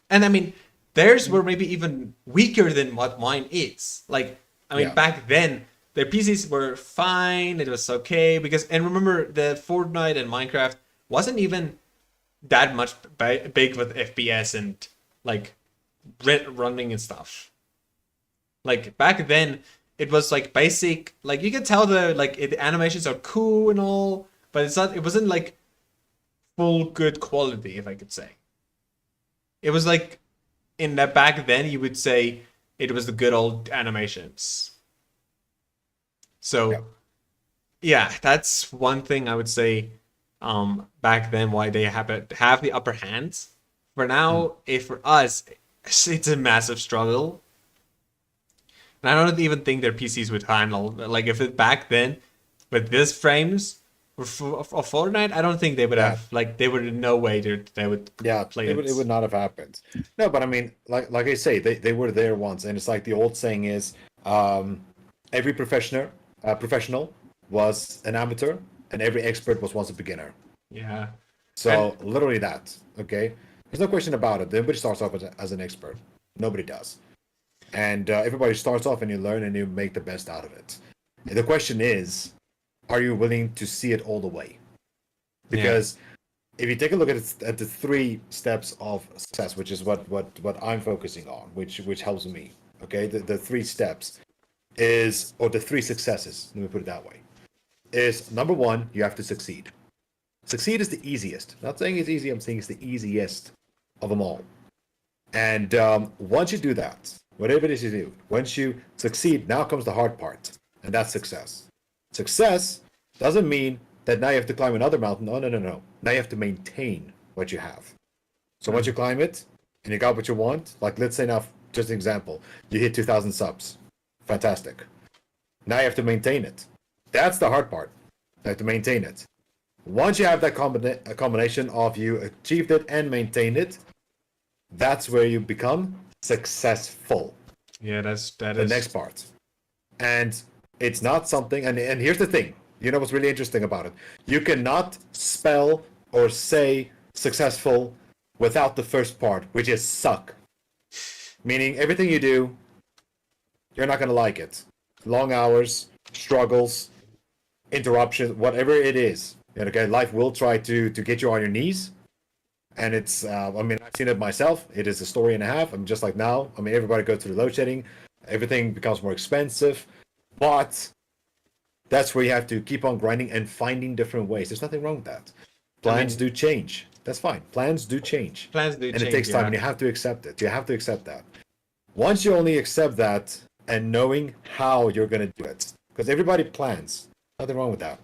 Speaker 1: and I mean, theirs were maybe even weaker than what mine is. Like, I mean, back then their PCs were fine; it was okay because, and remember, the Fortnite and Minecraft wasn't even that much big with FPS and like running and stuff. Like back then, it was like basic. Like you could tell the animations are cool and all, but it's not. It wasn't like full good quality, if I could say. It was like in that back then you would say it was the good old animations. So yeah, that's one thing I would say back then why they have the upper hand. For now, if for us, it's a massive struggle. And I don't even think their PCs would handle, like if it back then with this frames of Fortnite, I don't think they would have, like they would no way they would play
Speaker 13: it would not have happened. No, but I mean, like I say, they were there once, and it's like the old saying is, every professional was an amateur, and every expert was once a beginner.
Speaker 1: Yeah.
Speaker 13: So literally that. Okay, there's no question about it. Nobody starts off as an expert. Nobody does. And everybody starts off and you learn and you make the best out of it. And the question is, are you willing to see it all the way? Because if you take a look at the 3 steps of success, which is what I'm focusing on, which helps me. Okay, the 3 steps is, or the 3 successes. Let me put it that way. Is number 1, you have to succeed. Succeed is the easiest. Not saying it's easy. I'm saying it's the easiest of them all. And once you do that, whatever it is you do, once you succeed, now comes the hard part, and that's success. Success doesn't mean that now you have to climb another mountain. No. Now you have to maintain what you have. So once you climb it, and you got what you want, like let's say now, just an example, you hit 2,000 subs. Fantastic. Now you have to maintain it. That's the hard part. You have to maintain it. Once you have that combination of you achieved it and maintained it, that's where you become successful.
Speaker 1: Yeah, that is
Speaker 13: the next part. And it's not something, and here's the thing, you know what's really interesting about it? You cannot spell or say successful without the first part, which is suck. Meaning everything you do, you're not going to like it. Long hours, struggles, interruptions, whatever it is. Okay, life will try to get you on your knees. And it's, I mean, I've seen it myself. It is a story and a half. I'm just like now. I mean, everybody goes through load shedding. Everything becomes more expensive. But that's where you have to keep on grinding and finding different ways. There's nothing wrong with that. Plans do change. That's fine. Plans do change.
Speaker 1: And
Speaker 13: it takes time, and you have to accept it. You have to accept that. Once you only accept that and knowing how you're going to do it, because everybody plans. Nothing wrong with that.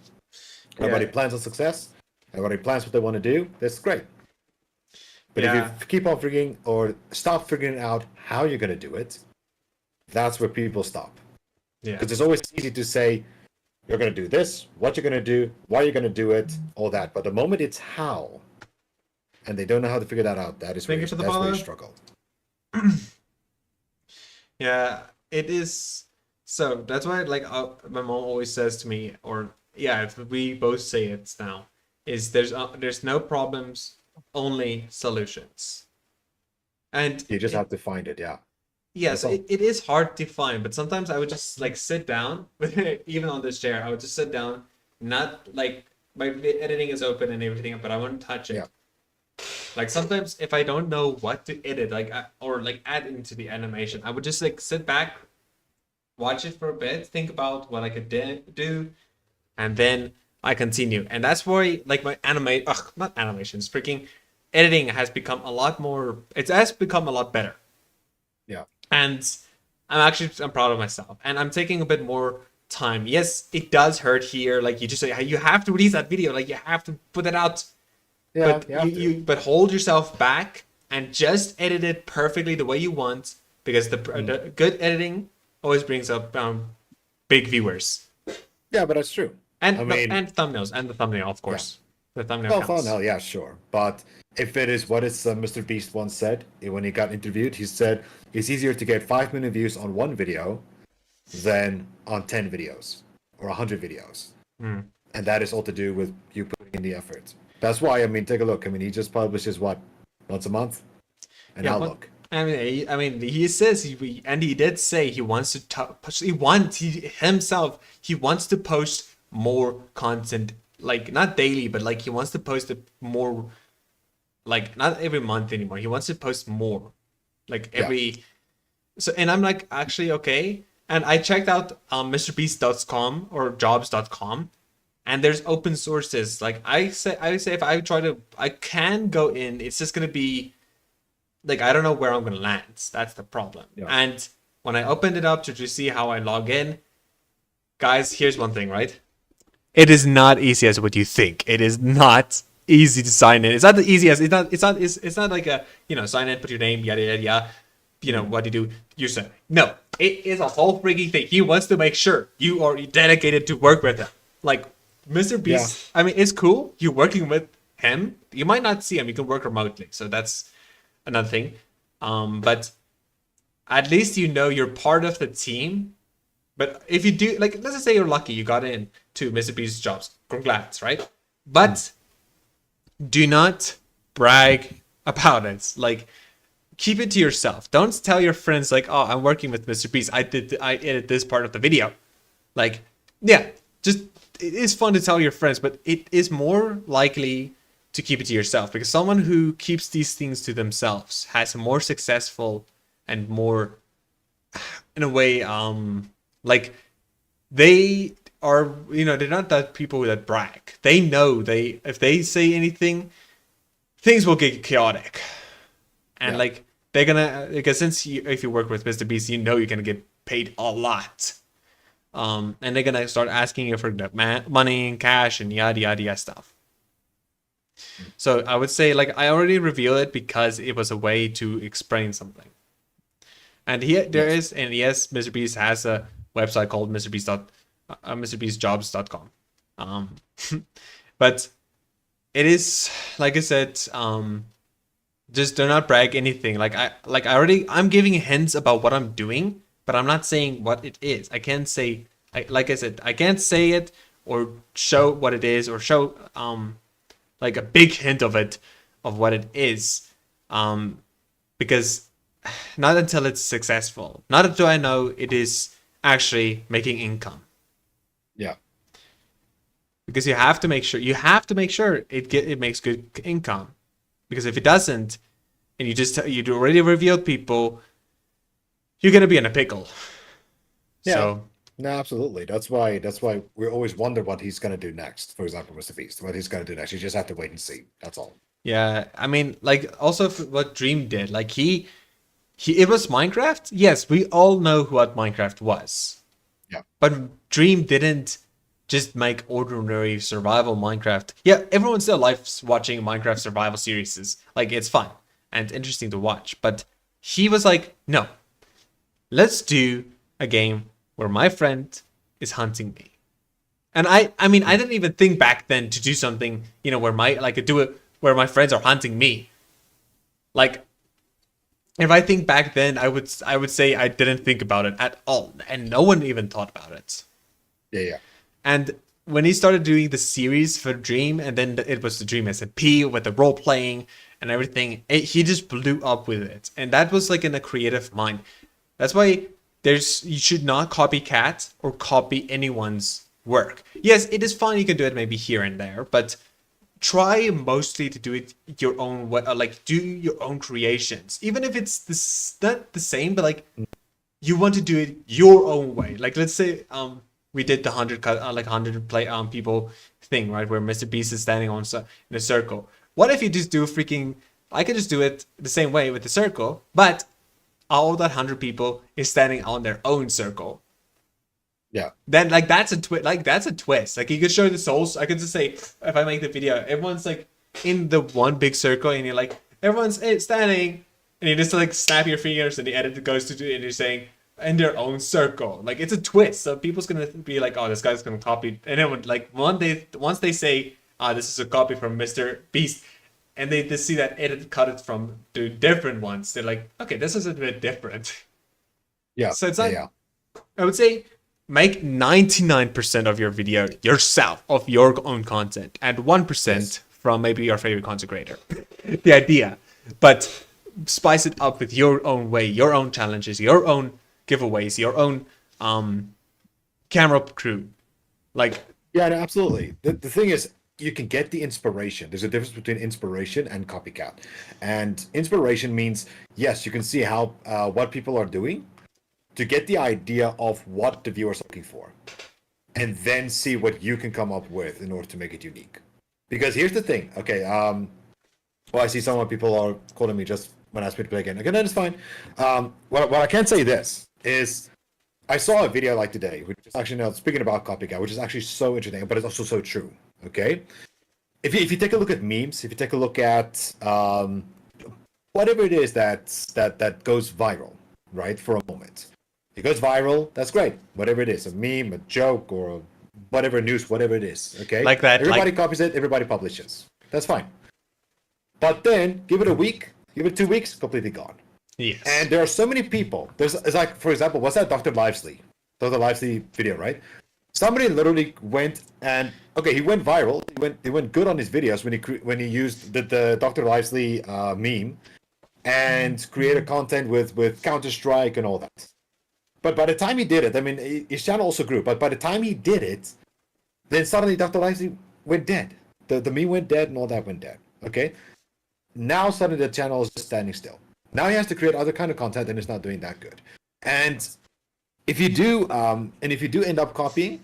Speaker 13: Everybody plans on success. Everybody plans what they want to do. That's great. But if you keep on figuring or stop figuring out how you're going to do it, that's where people stop.
Speaker 1: Yeah.
Speaker 13: Because it's always easy to say, you're gonna do this, what you're gonna do, why you're gonna do it, all that. But the moment it's how, and they don't know how to figure that out, that is where,
Speaker 1: Fingers to the
Speaker 13: that's where you
Speaker 1: bottom.
Speaker 13: struggle.
Speaker 1: Yeah, it is. So that's why, like, my mom always says to me, or yeah, if we both say it now, is there's no problems, only solutions. And
Speaker 13: You just have to find it, yeah.
Speaker 1: yes,
Speaker 13: That's all.
Speaker 1: it is hard to find, but sometimes I would just like sit down, even on this chair, I would just sit down, not like my editing is open and everything, but I wouldn't touch it.
Speaker 13: Yeah.
Speaker 1: Like sometimes if I don't know what to edit, or like add into the animation, I would just like sit back, watch it for a bit, think about what I could do, and then I continue. And that's why like my not animations, freaking editing has become a lot more. It has become a lot better.
Speaker 13: Yeah.
Speaker 1: And I'm proud of myself, and I'm taking a bit more time. Yes, it does hurt here. Like you just say, you have to release that video. Like you have to put it out.
Speaker 13: Yeah,
Speaker 1: But
Speaker 13: you have to.
Speaker 1: but hold yourself back and just edit it perfectly the way you want, because the good editing always brings up big viewers.
Speaker 13: Yeah, but that's true.
Speaker 1: And
Speaker 13: I mean,
Speaker 1: and thumbnails, and the thumbnail, of course. The thumbnail
Speaker 13: well,
Speaker 1: counts.
Speaker 13: thumbnail, yeah, sure. But if it is what Mr. Beast once said when he got interviewed, he said it's easier to get 5 million views on one video than on 10 videos or 100 videos.
Speaker 1: Hmm.
Speaker 13: And that is all to do with you putting in the effort. That's why, I mean, take a look. I mean, he just publishes what, once a month? And now
Speaker 1: but-
Speaker 13: look.
Speaker 1: I mean, he says and he did say he wants to he wants to post more content, like not daily, but like he wants to post it more, like not every month anymore. He wants to post more, like every. So, and I'm like, actually, okay. And I checked out MrBeast.com or jobs.com, and there's open sources. Like I say if I can go in, it's just gonna be like, I don't know where I'm gonna land. That's the problem.
Speaker 13: Yeah.
Speaker 1: And when I opened it up to just see how I log in, guys, here's one thing, right? It is not easy as what you think. It is not easy to sign in. It's not the easiest. It's not like a, sign in, put your name, yada yada yada. What do? You say no. It is a whole freaking thing. He wants to make sure you are dedicated to work with him. Like Mr. Beast. I mean, it's cool. You're working with him. You might not see him. You can work remotely. So that's another thing. But at least you're part of the team. But if you do, like, let's just say you're lucky, you got in to Mr. Beast's jobs. Congrats, right? But do not brag about it. Like, keep it to yourself. Don't tell your friends like, "Oh, I'm working with Mr. Beast. I edited this part of the video." Like, yeah, just it is fun to tell your friends, but it is more likely to keep it to yourself, because someone who keeps these things to themselves has a more successful and more, in a way, like they are, they're not that people that brag. They know if they say anything, things will get chaotic. And like they're gonna, because if you work with Mr. Beast, you're gonna get paid a lot. And they're gonna start asking you for the money and cash and yada yada yada stuff. So I would say, like, I already revealed it because it was a way to explain something. And Mr. Beast has a website called MrBeastJobs.com. But it is, like I said, just do not brag anything. I'm giving hints about what I'm doing, but I'm not saying what it is. I can't say, like I said, I can't say it or show what it is, or show like a big hint of what it is, because not until it's successful, not until I know it is actually making income.
Speaker 13: Yeah.
Speaker 1: Because you have to make sure it makes good income. Because if it doesn't, and you already revealed people, you're gonna be in a pickle.
Speaker 13: Yeah.
Speaker 1: So
Speaker 13: No, absolutely. That's why we always wonder what he's gonna do next. For example, Mr. Beast, what he's gonna do next. You just have to wait and see. That's all.
Speaker 1: yeah, I mean, like, also what Dream did, like it was Minecraft. Yes, we all know what Minecraft was.
Speaker 13: Yeah.
Speaker 1: But Dream didn't just make ordinary survival Minecraft. Yeah, everyone still likes watching Minecraft survival series. Like, it's fun and interesting to watch. But he was like, no, let's do a game where my friend is hunting me. And I mean, I didn't even think back then to do something, you know, where my friends are hunting me. Like, if I think back then, I would say I didn't think about it at all, and no one even thought about it.
Speaker 13: Yeah.
Speaker 1: And when he started doing the series for Dream, and then it was the Dream SMP with the role playing and everything, he just blew up with it, and that was like in a creative mind. That's why you should not copycat or copy anyone's work. Yes, it is fine. You can do it maybe here and there, but try mostly to do it your own way. Like, do your own creations, even if it's not the same, but like you want to do it your own way. Like, let's say we did the 100 play people thing, right, where Mr. Beast is standing in a circle. What if you just do I could just do it the same way with the circle, but all that 100 people is standing on their own circle.
Speaker 13: Yeah.
Speaker 1: Then like that's a twist. Like, you could show the souls. I could just say, if I make the video, everyone's like in the one big circle, and you're like, everyone's standing, and you just like snap your fingers, and the editor goes to do it, and you're saying in their own circle. Like, it's a twist. So people's gonna be like, oh, this guy's gonna copy. And then once they say, this is a copy from Mr. Beast, and they just see that edit cut it from two different ones, they're like, okay, this is a bit different.
Speaker 13: Yeah.
Speaker 1: So it's like, I would say, make 99% of your video yourself, of your own content, and 1% from maybe your favorite content creator. The idea. But spice it up with your own way, your own challenges, your own giveaways, your own camera crew. Like,
Speaker 13: yeah, no, absolutely. The thing is, you can get the inspiration. There's a difference between inspiration and copycat. And inspiration means, yes, you can see how what people are doing to get the idea of what the viewer's looking for, and then see what you can come up with in order to make it unique. Because here's the thing, okay, I see some people are calling me just when I ask me to play again. Okay, that's fine. What I can say this is, I saw a video like today, which is actually, now speaking about copycat, which is actually so interesting, but it's also so true, okay? If you take a look at memes, if you take a look at whatever it is that goes viral, right, for a moment. It goes viral, that's great. Whatever it is, a meme, a joke, or whatever news, whatever it is, okay?
Speaker 1: Like that.
Speaker 13: Everybody copies it, everybody publishes. That's fine. But then, give it a week, give it 2 weeks, completely gone.
Speaker 1: Yes.
Speaker 13: And there are so many people. It's like, for example, what's that Dr. Livesey? Dr. Livesey video, right? Somebody literally went and, okay, he went viral. He went good on his videos when he used the Dr. Livesey meme and created content with Counter-Strike and all that. But by the time he did it, I mean, his channel also grew, but by the time he did it, then suddenly Dr. Livesey went dead. The meme went dead and all that went dead, okay? Now suddenly the channel is just standing still. Now he has to create other kind of content, and it's not doing that good. And if you do end up copying,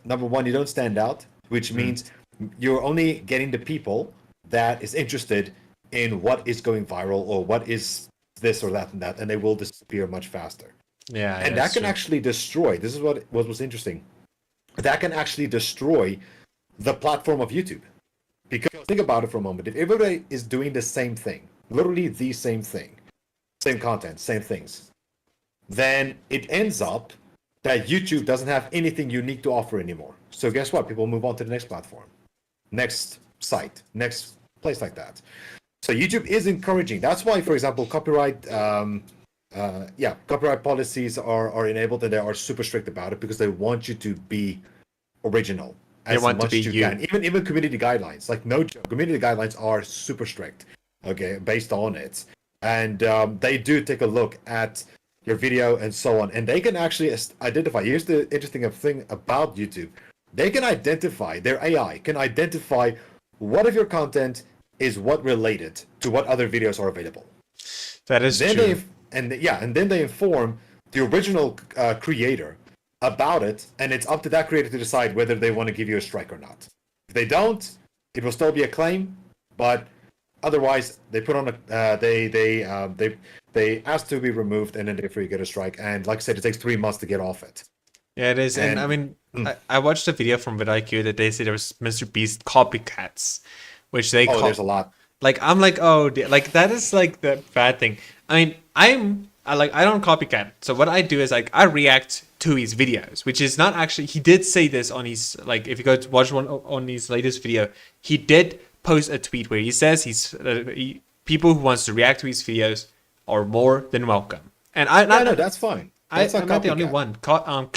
Speaker 13: number one, you don't stand out, which means you're only getting the people that is interested in what is going viral or what is this or that, and they will disappear much faster.
Speaker 1: Yeah,
Speaker 13: and that can actually destroy. This is what was interesting. That can actually destroy the platform of YouTube. Because think about it for a moment. If everybody is doing the same thing, literally the same thing, same content, same things, then it ends up that YouTube doesn't have anything unique to offer anymore. So guess what? People move on to the next platform, next site, next place like that. So YouTube is encouraging. That's why, for example, copyright policies are enabled, and they are super strict about it because they want you to be original as much as you can. Even community guidelines, like no joke, community guidelines are super strict, okay, based on it, and they do take a look at your video and so on, and they can actually identify. Here's the interesting thing about YouTube: they can identify, their AI can identify what of your content is what related to what other videos are available.
Speaker 1: That is true.
Speaker 13: And then they inform the original creator about it, and it's up to that creator to decide whether they want to give you a strike or not. If they don't, it will still be a claim, but otherwise they put on a they ask to be removed, and then therefore you get a strike. And like I said, it takes 3 months to get off it.
Speaker 1: Yeah, it is. And I mean, I watched a video from vidIQ that they say there was Mr. Beast copycats, which they call.
Speaker 13: There's a lot.
Speaker 1: Like, I'm like, oh, like that is like the bad thing. I mean, I don't copycat. So what I do is like I react to his videos, which is not actually. He did say this on his, like, if you go to watch one on his latest video, he did post a tweet where he says people who wants to react to his videos are more than welcome. And
Speaker 13: no, that's fine. That's
Speaker 1: I'm not the only
Speaker 13: copycat.
Speaker 1: one.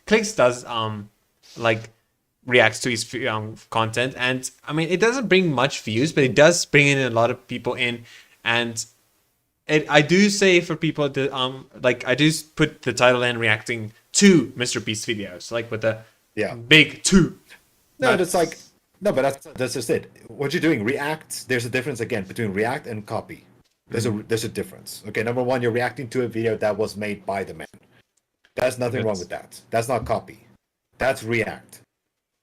Speaker 1: Clicks does like reacts to his content, and I mean, it doesn't bring much views, but it does bring in a lot of people in. And I do say for people to like, I do put the title in reacting to Mr. Beast videos, like with the big 2.
Speaker 13: No, that's like no, but that's just it. What you're doing, react. There's a difference again between react and copy. There's a difference. Okay, number one, you're reacting to a video that was made by the man. There's nothing wrong with that. That's not copy. That's react.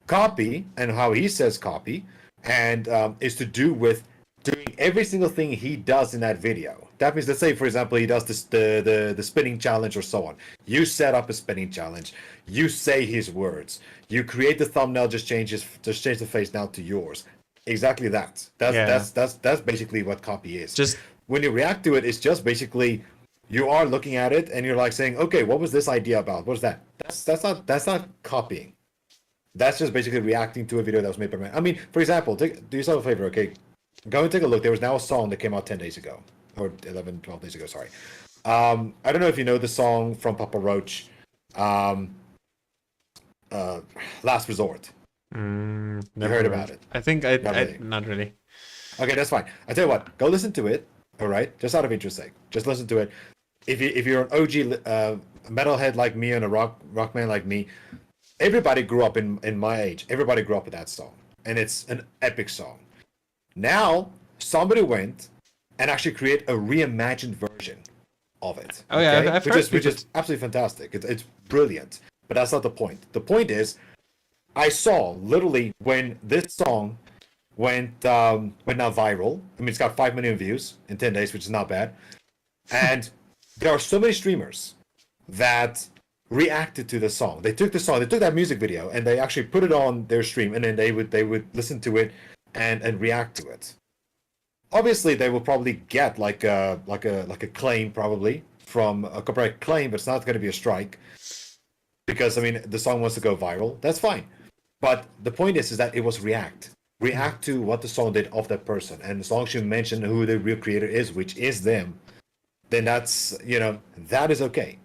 Speaker 13: Copy, and how he says copy, and is to do with doing every single thing he does in that video. That means, let's say, for example, he does this, the spinning challenge or so on. You set up a spinning challenge. You say his words. You create the thumbnail. Just change the face now to yours. Exactly that. That's basically what copy is.
Speaker 1: Just
Speaker 13: when you react to it, it's just basically you are looking at it and you're like saying, okay, what was this idea about? What's that? That's not copying. That's just basically reacting to a video that was made by man. I mean, for example, do yourself a favor, okay? Go and take a look. There was now a song that came out 10 days ago. Or 11, 12 days ago, sorry. I don't know if you know the song from Papa Roach, Last Resort.
Speaker 1: Never
Speaker 13: You heard about it?
Speaker 1: I think not really.
Speaker 13: Okay, that's fine. I tell you what, go listen to it. All right, just out of interest sake, just listen to it. If you're an OG metalhead like me and a rock man like me, everybody grew up in my age. Everybody grew up with that song, and it's an epic song. Now somebody went and actually create a reimagined version of it.
Speaker 1: Oh yeah, I've heard
Speaker 13: which is absolutely fantastic. It's brilliant. But that's not the point. The point is, I saw literally when this song went now viral. I mean, it's got 5 million views in 10 days, which is not bad. And there are so many streamers that reacted to the song. They took the song, they took that music video, and they actually put it on their stream, and then they would listen to it and react to it. Obviously, they will probably get like a claim probably from a copyright claim, but it's not going to be a strike because I mean the song wants to go viral. That's fine, but the point is that it was react to what the song did of that person, and as long as you mention who the real creator is, which is them, then that's that is okay.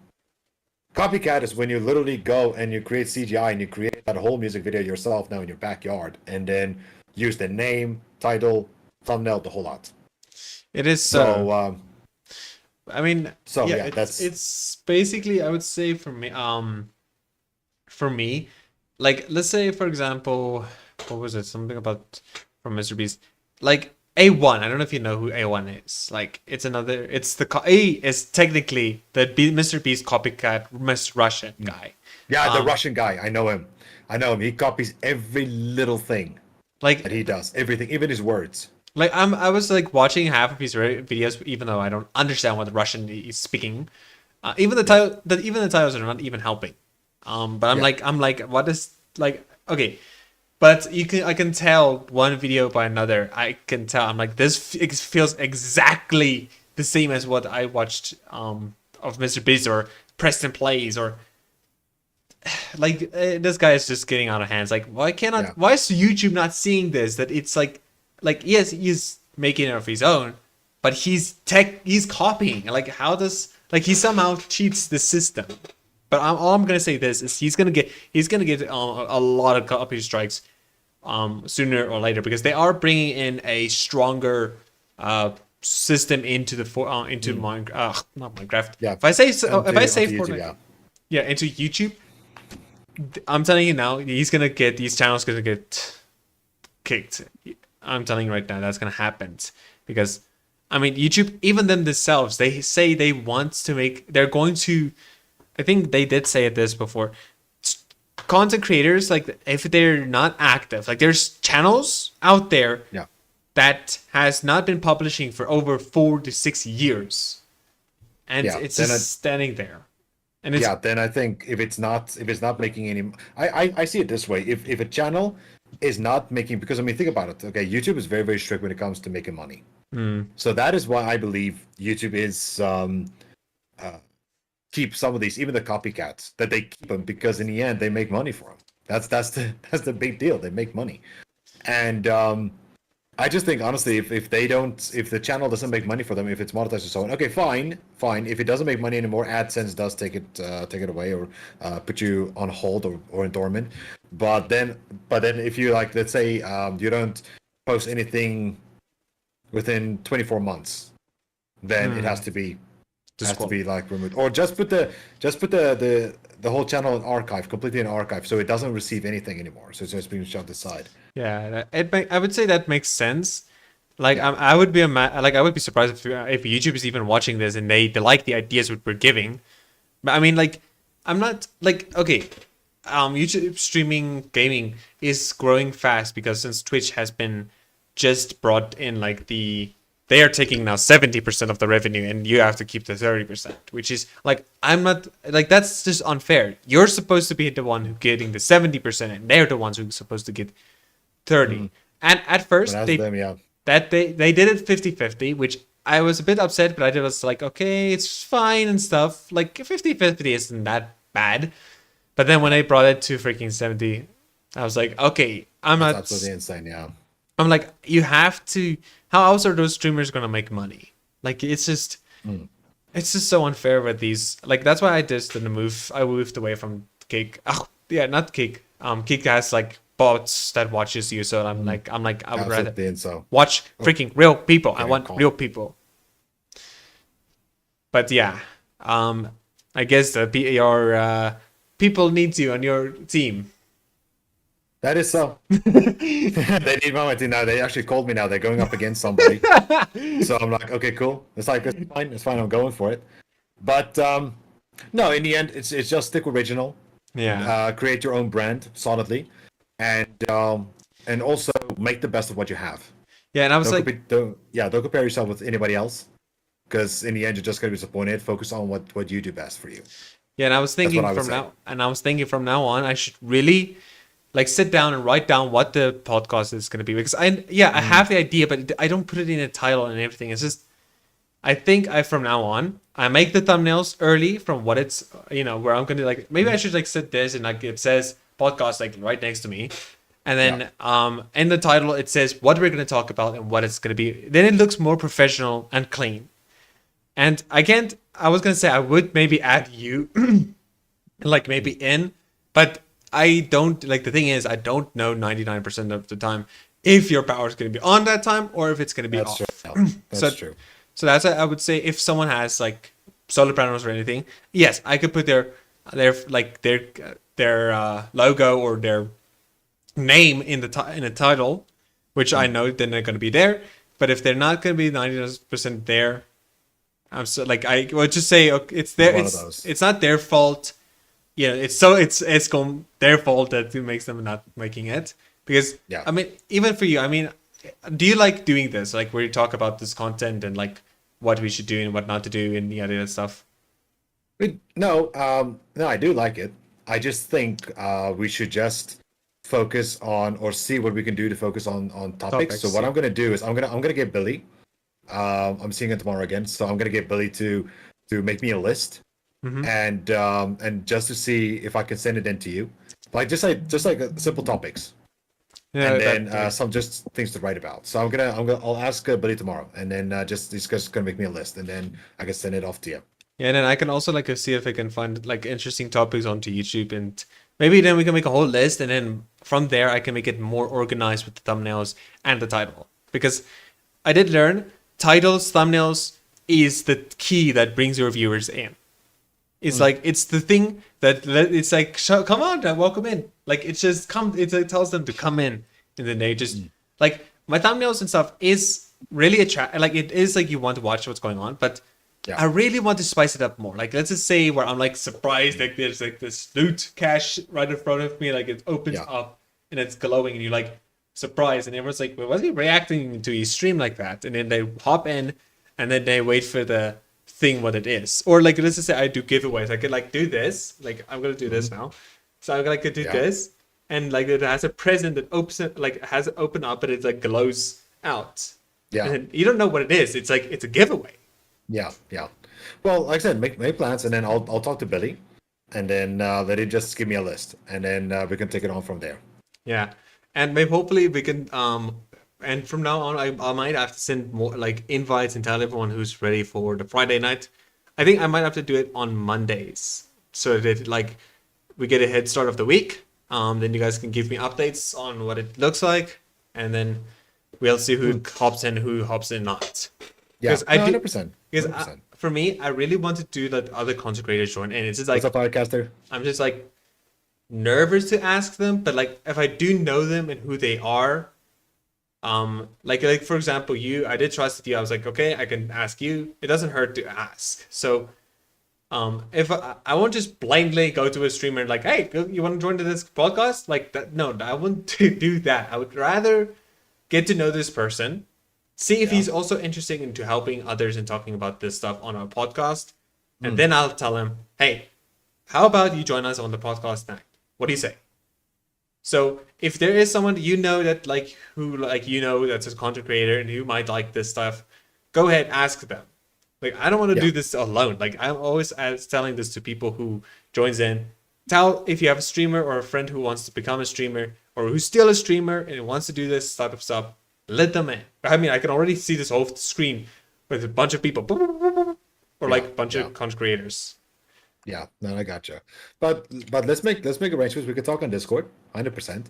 Speaker 13: Copycat is when you literally go and you create CGI and you create that whole music video yourself now in your backyard, and then use the name, title, thumbnail, the whole lot.
Speaker 1: It is
Speaker 13: so.
Speaker 1: I mean,
Speaker 13: so
Speaker 1: yeah, it's basically, I would say for me, like let's say for example, what was it? Something about from Mr. Beast, like A1. I don't know if you know who A1 is. Like it's A is technically the Mr. Beast copycat, Russian guy.
Speaker 13: Yeah, the Russian guy. I know him. He copies every little thing.
Speaker 1: Like
Speaker 13: that he does everything, even his words.
Speaker 1: Like I was like watching half of his videos, even though I don't understand what the Russian he's speaking. Even the titles are not even helping. But I'm like, what is like? Okay, but I can tell one video by another. I can tell. I'm like, this feels exactly the same as what I watched of Mr. Beast or Preston Plays or. Like this guy is just getting out of hands. Like why is YouTube not seeing this? That it's like yes, he's making it of his own, but he's copying. Like how does he somehow cheats the system? But all I'm gonna say this is he's gonna get a lot of copy strikes sooner or later, because they are bringing in a stronger system into Minecraft. Not Minecraft. Yeah. If I say Fortnite, into YouTube. I'm telling you now, these channels gonna get kicked. I'm telling you right now, that's gonna happen, because I mean YouTube, even them themselves, they say they want to they're going to, I think they did say this before, content creators, like if they're not active, like there's channels out there that has not been publishing for over 4 to 6 years, and it's just standing there. And
Speaker 13: then I think if it's not making any, I see it this way. If a channel is not making, because I mean think about it. Okay, YouTube is very, very strict when it comes to making money. keep some of these, even the copycats, that they keep them because in the end they make money for them. That's the big deal. They make money, and I just think honestly, if the channel doesn't make money for them, if it's monetized and so on, okay, fine. If it doesn't make money anymore, AdSense does take it away or put you on hold or in dormant. But then if you like, let's say you don't post anything within 24 months, then it has to be like removed, or just put the whole channel in archive, completely in archive, so it doesn't receive anything anymore. So it's just being shoved aside.
Speaker 1: Yeah, I would say that makes sense. Like I would be I would be surprised if YouTube is even watching this and they like the ideas we're giving. But I mean, like, I'm not like, okay, YouTube streaming gaming is growing fast because since Twitch has been just brought in, like they are taking now 70% of the revenue and you have to keep the 30%, which is like, I'm not like, that's just unfair. You're supposed to be the one who's getting the 70% and they're the ones who's supposed to get 30. And at first they did it 50-50, which I was a bit upset, but I was like, okay, it's fine and stuff. Like 50-50 isn't that bad. But then when I brought it to freaking 70, I was like, okay,
Speaker 13: That's absolutely insane, yeah.
Speaker 1: I'm like, you have to. How else are those streamers gonna make money? Like, it's just so unfair with these. Like, that's why I just didn't move. I moved away from Kick. Oh, yeah, not Kick. Kick has like bots that watches you, so I'm like, I would rather watch freaking real people. I want real people. But yeah, I guess your people need you on your team.
Speaker 13: That is so. They need my team now. They actually called me now. They're going up against somebody. So I'm like, okay, cool. It's like, it's fine. It's fine. I'm going for it. But no, in the end, it's just stick original.
Speaker 1: Yeah.
Speaker 13: Create your own brand solidly, and also make the best of what you have.
Speaker 1: Yeah, and I was
Speaker 13: don't compare yourself with anybody else, because in the end, you're just gonna be disappointed. Focus on what you do best for you.
Speaker 1: Yeah, and I was thinking from now on, I should really like sit down and write down what the podcast is going to be, because I have the idea, but I don't put it in a title and everything. It's just, I think from now on, I make the thumbnails early from what it's, where I'm going to like, maybe I should like sit this and like it says podcast like right next to me. And then in the title, it says what we're going to talk about and what it's going to be. Then it looks more professional and clean. And I was going to say I would maybe add you like maybe in, but I don't, like, the thing is, I don't know 99% of the time if your power is going to be on that time or if it's going to be off.
Speaker 13: That's true.
Speaker 1: So that's, I would say, if someone has like Solarplanos or anything, yes, I could put their logo or their name in the title, which I know then they're going to be there. But if they're not going to be 99% there, I'm so like, I would just say, okay, it's their, it's not their fault. Yeah, it's their fault that it makes them not making it. Because I mean, even for you, I mean, do you like doing this? Like where you talk about this content and like what we should do and what not to do and the other stuff?
Speaker 13: No, I do like it. I just think we should just focus on or see what we can do to focus on topics. So what I'm gonna do is I'm gonna get Billy. I'm seeing it tomorrow again, so I'm gonna get Billy to make me a list. And just to see if I can send it in to you, like just like simple topics, and then some just things to write about. So I'll ask Billy tomorrow, and then he's just gonna make me a list, and then I can send it off to you.
Speaker 1: Yeah, and then I can also like see if I can find like interesting topics onto YouTube, and maybe then we can make a whole list, and then from there I can make it more organized with the thumbnails and the title, because I did learn titles, thumbnails is the key that brings your viewers in. It's like, it's the thing that it's like, come on, welcome in. Like, it's just it tells them to come in. And then they just, like, my thumbnails and stuff is really like, it is like you want to watch what's going on, but I really want to spice it up more. Like, let's just say where I'm like surprised, like there's like this loot cache right in front of me, like it opens up and it's glowing and you're like surprised. And everyone's like, well, why is he reacting to his stream like that? And then they hop in and then they wait for the thing what it is. Or like, let's just say I do giveaways. I could like do this, like I'm gonna do this now, so I'm gonna do this, and like it has a present that opens it, like has it open up and it like glows out, and you don't know what it is. It's like it's a giveaway.
Speaker 13: Yeah Well, like I said, make plans, and then I'll talk to Billy, and then let him just give me a list, and then we can take it on from there.
Speaker 1: Yeah, and maybe hopefully we can and from now on I might have to send more like invites and tell everyone who's ready for the Friday night. I think I might have to do it on Mondays so that like we get a head start of the week. Then you guys can give me updates on what it looks like, and then we'll see who hops in, who hops in not.
Speaker 13: Yeah,
Speaker 1: Because I do-
Speaker 13: 100%.
Speaker 1: Because
Speaker 13: 100%.
Speaker 1: for me, I really want to do that other content creators join, and it's just like
Speaker 13: What's up, podcaster?
Speaker 1: I'm just like nervous to ask them, but like if I do know them and who they are, like for example, you, I did trust you. I was like, okay, I can ask you. It doesn't hurt to ask. So, if I won't just blindly go to a streamer and like, hey, you want to join this podcast? Like that? No, I wouldn't do that. I would rather get to know this person, see if he's also interested into helping others and talking about this stuff on our podcast, and then I'll tell him, hey, how about you join us on the podcast night? What do you say? So if there is someone you know that like who like you know that's a content creator and who might like this stuff, go ahead, ask them. Like I don't want to do this alone. Like I'm always telling this to people who joins in. Tell if you have a streamer or a friend who wants to become a streamer or who's still a streamer and wants to do this type of stuff, let them in. I mean, I can already see this whole screen with a bunch of people or like a bunch of content creators.
Speaker 13: Yeah, no, I gotcha. But let's make arrangements. We could talk on Discord, 100%,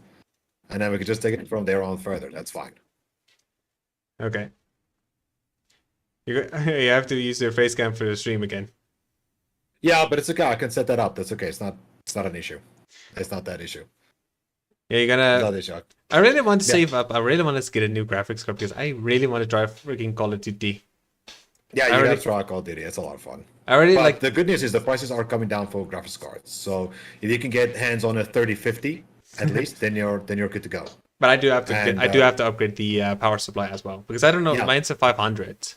Speaker 13: and then we could just take it from there on further. That's fine.
Speaker 1: Okay. You have to use your face cam for the stream again.
Speaker 13: Yeah, but it's okay. I can set that up. That's okay. It's not an issue. It's not that issue.
Speaker 1: Yeah, you're
Speaker 13: Not
Speaker 1: gonna.
Speaker 13: an issue.
Speaker 1: I really want to save up. I really want to get a new graphics card because I really want to try freaking Call of Duty.
Speaker 13: Yeah,
Speaker 1: I
Speaker 13: you
Speaker 1: already-
Speaker 13: have to try Call of Duty. It's a lot of fun.
Speaker 1: I already
Speaker 13: But
Speaker 1: like.
Speaker 13: the good news is the prices are coming down for graphics cards. So if you can get hands on a 3050 at least, then you're good to go.
Speaker 1: But I do have to.
Speaker 13: And,
Speaker 1: I do have to upgrade the power supply as well because I don't know.
Speaker 13: Yeah.
Speaker 1: Mine's a 500.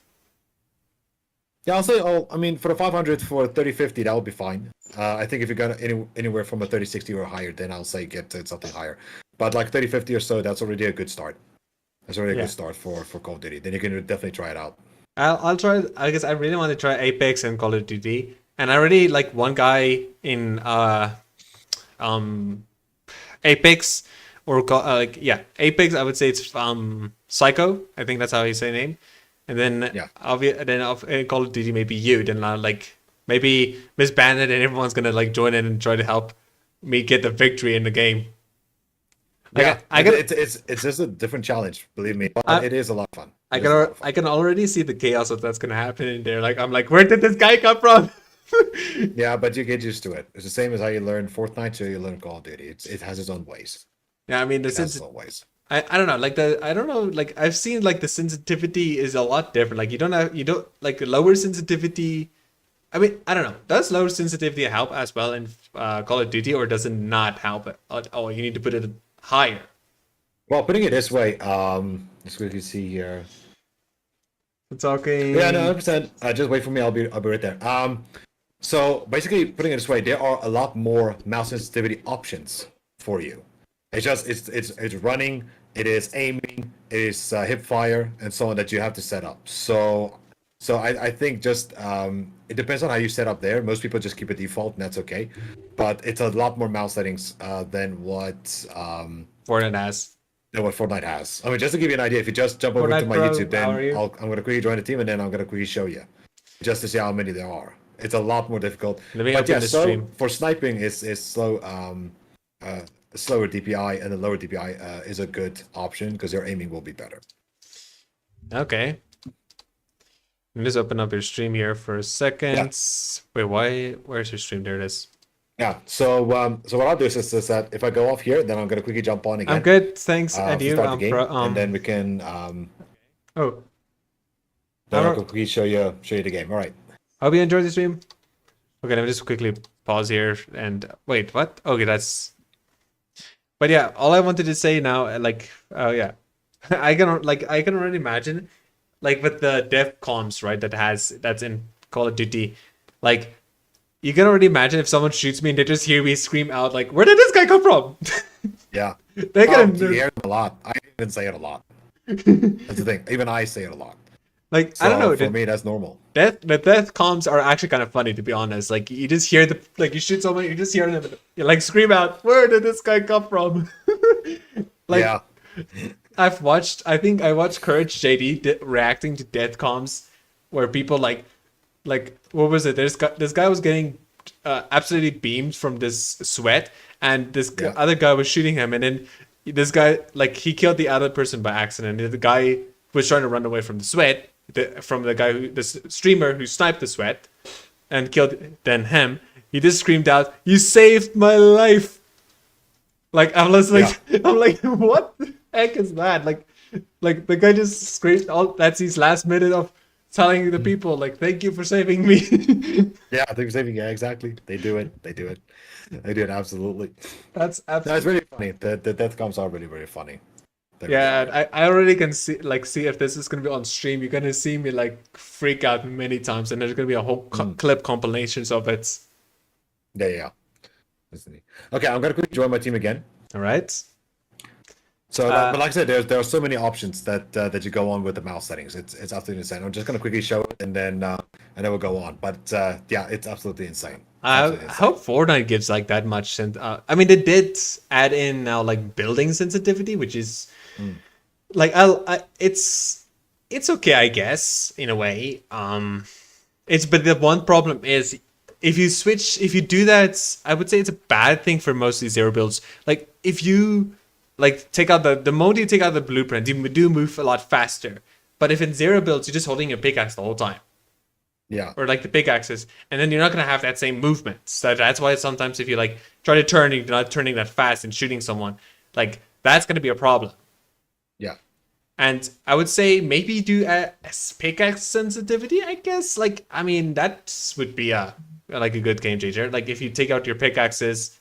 Speaker 13: Yeah, I'll say. Oh, I mean, for the 500 for 3050, that would be fine. I think if you got anywhere from a 3060 or higher, then I'll say get something higher. But like 3050 or so, that's already a good start. That's already a
Speaker 1: Yeah.
Speaker 13: good start for Call of Duty. Then you can definitely try it out.
Speaker 1: I'll try. I guess I really want to try Apex and Call of Duty, and I already like one guy in Apex or Apex. I would say it's Psycho. I think that's how you say name. And then in Call of Duty maybe you. Then like maybe Miss Bandit and everyone's gonna like join in and try to help me get the victory in the game. Like,
Speaker 13: Yeah,
Speaker 1: I got.
Speaker 13: it's just a different challenge, believe me. But it is a lot of fun.
Speaker 1: I can already see the chaos of that's gonna happen in there. Like I'm like, where did this guy come from?
Speaker 13: Yeah, but you get used to it. It's the same as how you learn Fortnite, so you learn Call of Duty. It has its own ways.
Speaker 1: Yeah, I mean
Speaker 13: It has its own ways.
Speaker 1: I don't know, like I've seen like the sensitivity is a lot different. Like you don't like lower sensitivity. I mean, I don't know. Does lower sensitivity help as well in Call of Duty, or does it not help at all? You need to put it higher.
Speaker 13: Well, putting it this way, let's quickly see here.
Speaker 1: We're talking.
Speaker 13: Yeah, no, 100%. Just wait for me. I'll be right there. So basically, putting it this way, there are a lot more mouse sensitivity options for you. It's just it's running, it is aiming, it is hip fire, and so on that you have to set up. So I think just it depends on how you set up there. Most people just keep it default, and that's okay. But it's a lot more mouse settings than what
Speaker 1: Fortnite has.
Speaker 13: Than what Fortnite has. I mean, just to give you an idea, if you just jump over
Speaker 1: Fortnite
Speaker 13: to my
Speaker 1: Pro,
Speaker 13: YouTube,
Speaker 1: how are you?
Speaker 13: then I'm going to quickly join the team, and then I'm going to quickly show you, just to see how many there are. It's a lot more difficult.
Speaker 1: Let me
Speaker 13: But
Speaker 1: open
Speaker 13: yeah,
Speaker 1: the
Speaker 13: so
Speaker 1: stream.
Speaker 13: for sniping, is slow, slower DPI, and the lower DPI is a good option because your aiming will be better.
Speaker 1: Okay. Let me just open up your stream here for a second. Wait, where's your stream? There it is.
Speaker 13: Yeah. So what I'll do is that if I go off here, then I'm going to quickly jump on again.
Speaker 1: I'm good, thanks. And
Speaker 13: to
Speaker 1: you?
Speaker 13: start the
Speaker 1: I'm
Speaker 13: game,
Speaker 1: pro-
Speaker 13: and then we can
Speaker 1: Oh.
Speaker 13: then I'll
Speaker 1: Alright.
Speaker 13: quickly show you the game. All right.
Speaker 1: Hope you enjoyed the stream. Okay, let me just quickly pause here and wait, what? Okay, that's. But yeah, all I wanted to say now, like, oh yeah, I can already imagine, like with the dev comms, right? That's in Call of Duty, like, you can already imagine if someone shoots me and they just hear me scream out, like, where did this guy come from?
Speaker 13: Yeah.
Speaker 1: They're gonna.
Speaker 13: You hear it a lot. I even say it a lot. That's the thing. Even I say it a lot.
Speaker 1: Like
Speaker 13: So
Speaker 1: I don't know.
Speaker 13: for me, that's normal.
Speaker 1: The death comms are actually kind of funny, to be honest. Like you just hear you shoot someone, you just hear them you like scream out, "Where did this guy come from?" Like
Speaker 13: yeah.
Speaker 1: I think I watched Courage JD reacting to death comms, where people like what was it? This guy was getting absolutely beamed from this sweat, and this other guy was shooting him, and then this guy like he killed the other person by accident. And the guy was trying to run away from the sweat. From the guy the streamer who sniped the sweat and killed then him, he just screamed out, "You saved my life!" Like I'm like, what the heck is that? Like the guy just screamed. That's his last minute of telling the people like, "Thank you for saving me."
Speaker 13: Yeah, I think saving. Yeah, exactly. They do it. They do it absolutely.
Speaker 1: That's absolutely.
Speaker 13: That's really funny. The death comms are really really funny.
Speaker 1: I already can see if this is gonna be on stream, you're gonna see me like freak out many times, and there's gonna be a whole clip compilations of it.
Speaker 13: Yeah. Okay, I'm gonna quickly join my team again.
Speaker 1: All right.
Speaker 13: So, but like I said, there are so many options that you go on with the mouse settings. It's absolutely insane. I'm just gonna quickly show it, and then we'll go on. But yeah, it's absolutely insane.
Speaker 1: I hope Fortnite gives like that much. And I mean, they did add in now like building sensitivity, which is like it's okay, I guess, in a way. But the one problem is if you do that, I would say it's a bad thing for mostly zero builds. Like if you like take out the moment you take out the blueprint, you do move a lot faster. But if in zero builds, you're just holding your pickaxe the whole time.
Speaker 13: Yeah.
Speaker 1: Or like the pickaxes, and then you're not gonna have that same movement. So that's why sometimes if you like try to turn, you're not turning that fast and shooting someone, like that's gonna be a problem.
Speaker 13: Yeah.
Speaker 1: And I would say maybe do a pickaxe sensitivity, I guess. Like, I mean, that would be a good game changer. Like if you take out your pickaxes,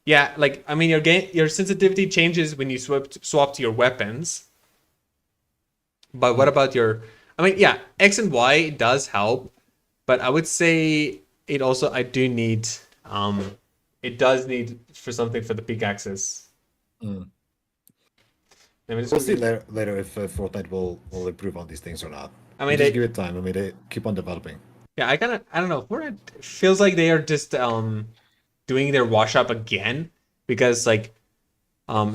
Speaker 1: yeah, like I mean your sensitivity changes when you swap to your weapons. But what about your X and Y does help, but I would say it also it does need for something for the pickaxes.
Speaker 13: We'll see later if Fortnite will improve on these things or not.
Speaker 1: I mean,
Speaker 13: just give it time. I mean, they keep on developing.
Speaker 1: Yeah, I don't know. Fortnite feels like they are just doing their wash up again, because like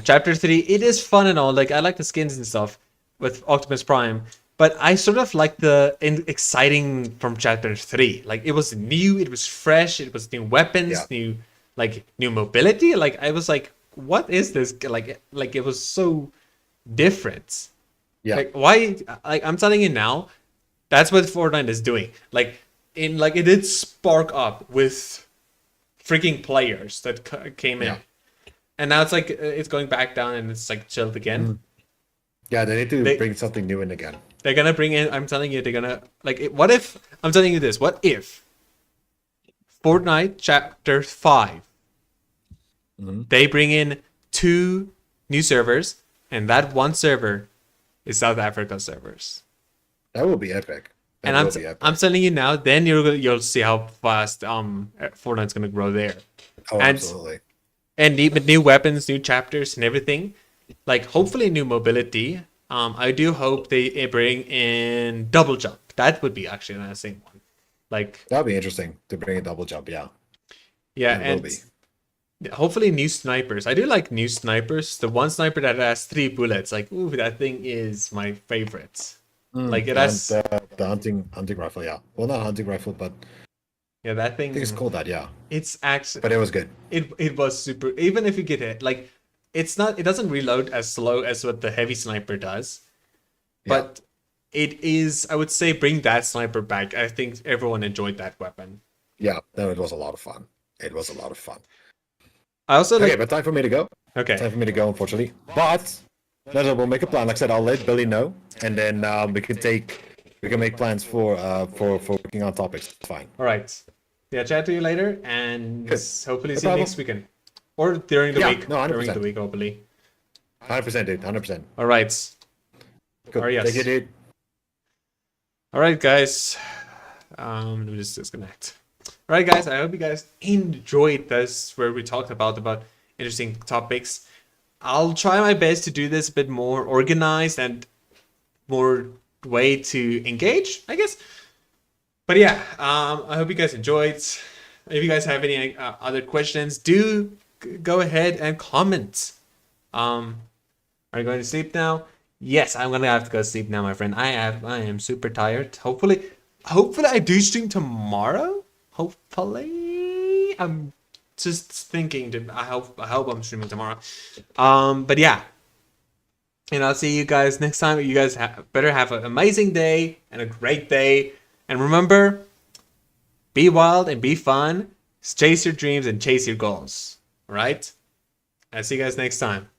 Speaker 1: chapter 3, it is fun and all. Like I like the skins and stuff with Optimus Prime, but I sort of like the exciting from chapter 3. Like it was new, it was fresh, it was new weapons, new mobility. Like I was like, what is this? Like it was so different.
Speaker 13: Yeah.
Speaker 1: Like why? Like I'm telling you now, that's what Fortnite is doing. Like it did spark up with freaking players that came in, and now it's like it's going back down and it's like chilled again.
Speaker 13: Yeah, they need to bring something new in again.
Speaker 1: They're gonna bring in. I'm telling you, they're gonna what if? I'm telling you this. What if Fortnite Chapter 5? They bring in 2 new servers, and that one server is South Africa servers.
Speaker 13: That will be epic.
Speaker 1: And I'm telling you now, then you'll see how fast Fortnite's gonna grow there.
Speaker 13: Oh, absolutely.
Speaker 1: And new weapons, new chapters, and everything. Like hopefully new mobility. I do hope they bring in double jump. That would be actually an insane one. Like
Speaker 13: that'd be interesting to bring a double jump. Yeah.
Speaker 1: Yeah, and hopefully new snipers. I do like new snipers. The one sniper that has 3 bullets, like ooh, that thing is my favorite. Like it has
Speaker 13: the hunting rifle. Yeah. Well, not hunting rifle, but
Speaker 1: yeah, that thing.
Speaker 13: I think it's called that. Yeah.
Speaker 1: It's actually.
Speaker 13: But it was good.
Speaker 1: It was super. Even if you get hit, like. It doesn't reload as slow as what the heavy sniper does, but it is, I would say, bring that sniper back. I think everyone enjoyed that weapon.
Speaker 13: Yeah, no, it was a lot of fun. It was a lot of fun.
Speaker 1: I also
Speaker 13: okay, but time for me to go.
Speaker 1: Okay.
Speaker 13: Time for me to go, unfortunately. But we'll make a plan. Like I said, I'll let Billy know, and then we can make plans for working on topics. It's fine.
Speaker 1: All right. Yeah, chat to you later, and hopefully see you next weekend. Or during the week.
Speaker 13: No, 100%.
Speaker 1: During the week, hopefully.
Speaker 13: 100%, dude. 100%.
Speaker 1: All right.
Speaker 13: Cool.
Speaker 1: All right, yes.
Speaker 13: Thank you, dude.
Speaker 1: All right, guys. Let me just disconnect. All right, guys. I hope you guys enjoyed this, where we talked about interesting topics. I'll try my best to do this a bit more organized and more way to engage, I guess. But yeah, I hope you guys enjoyed. If you guys have any other questions, do go ahead and comment. Are you going to sleep now? Yes, I'm gonna have to go to sleep now, my friend. I am super tired. Hopefully I do stream tomorrow. Hopefully, I'm just thinking that I hope I'm streaming tomorrow. But yeah, and I'll see you guys next time. You guys better have an amazing day and a great day. And remember, be wild and be fun. Chase your dreams and chase your goals. All right? I'll see you guys next time.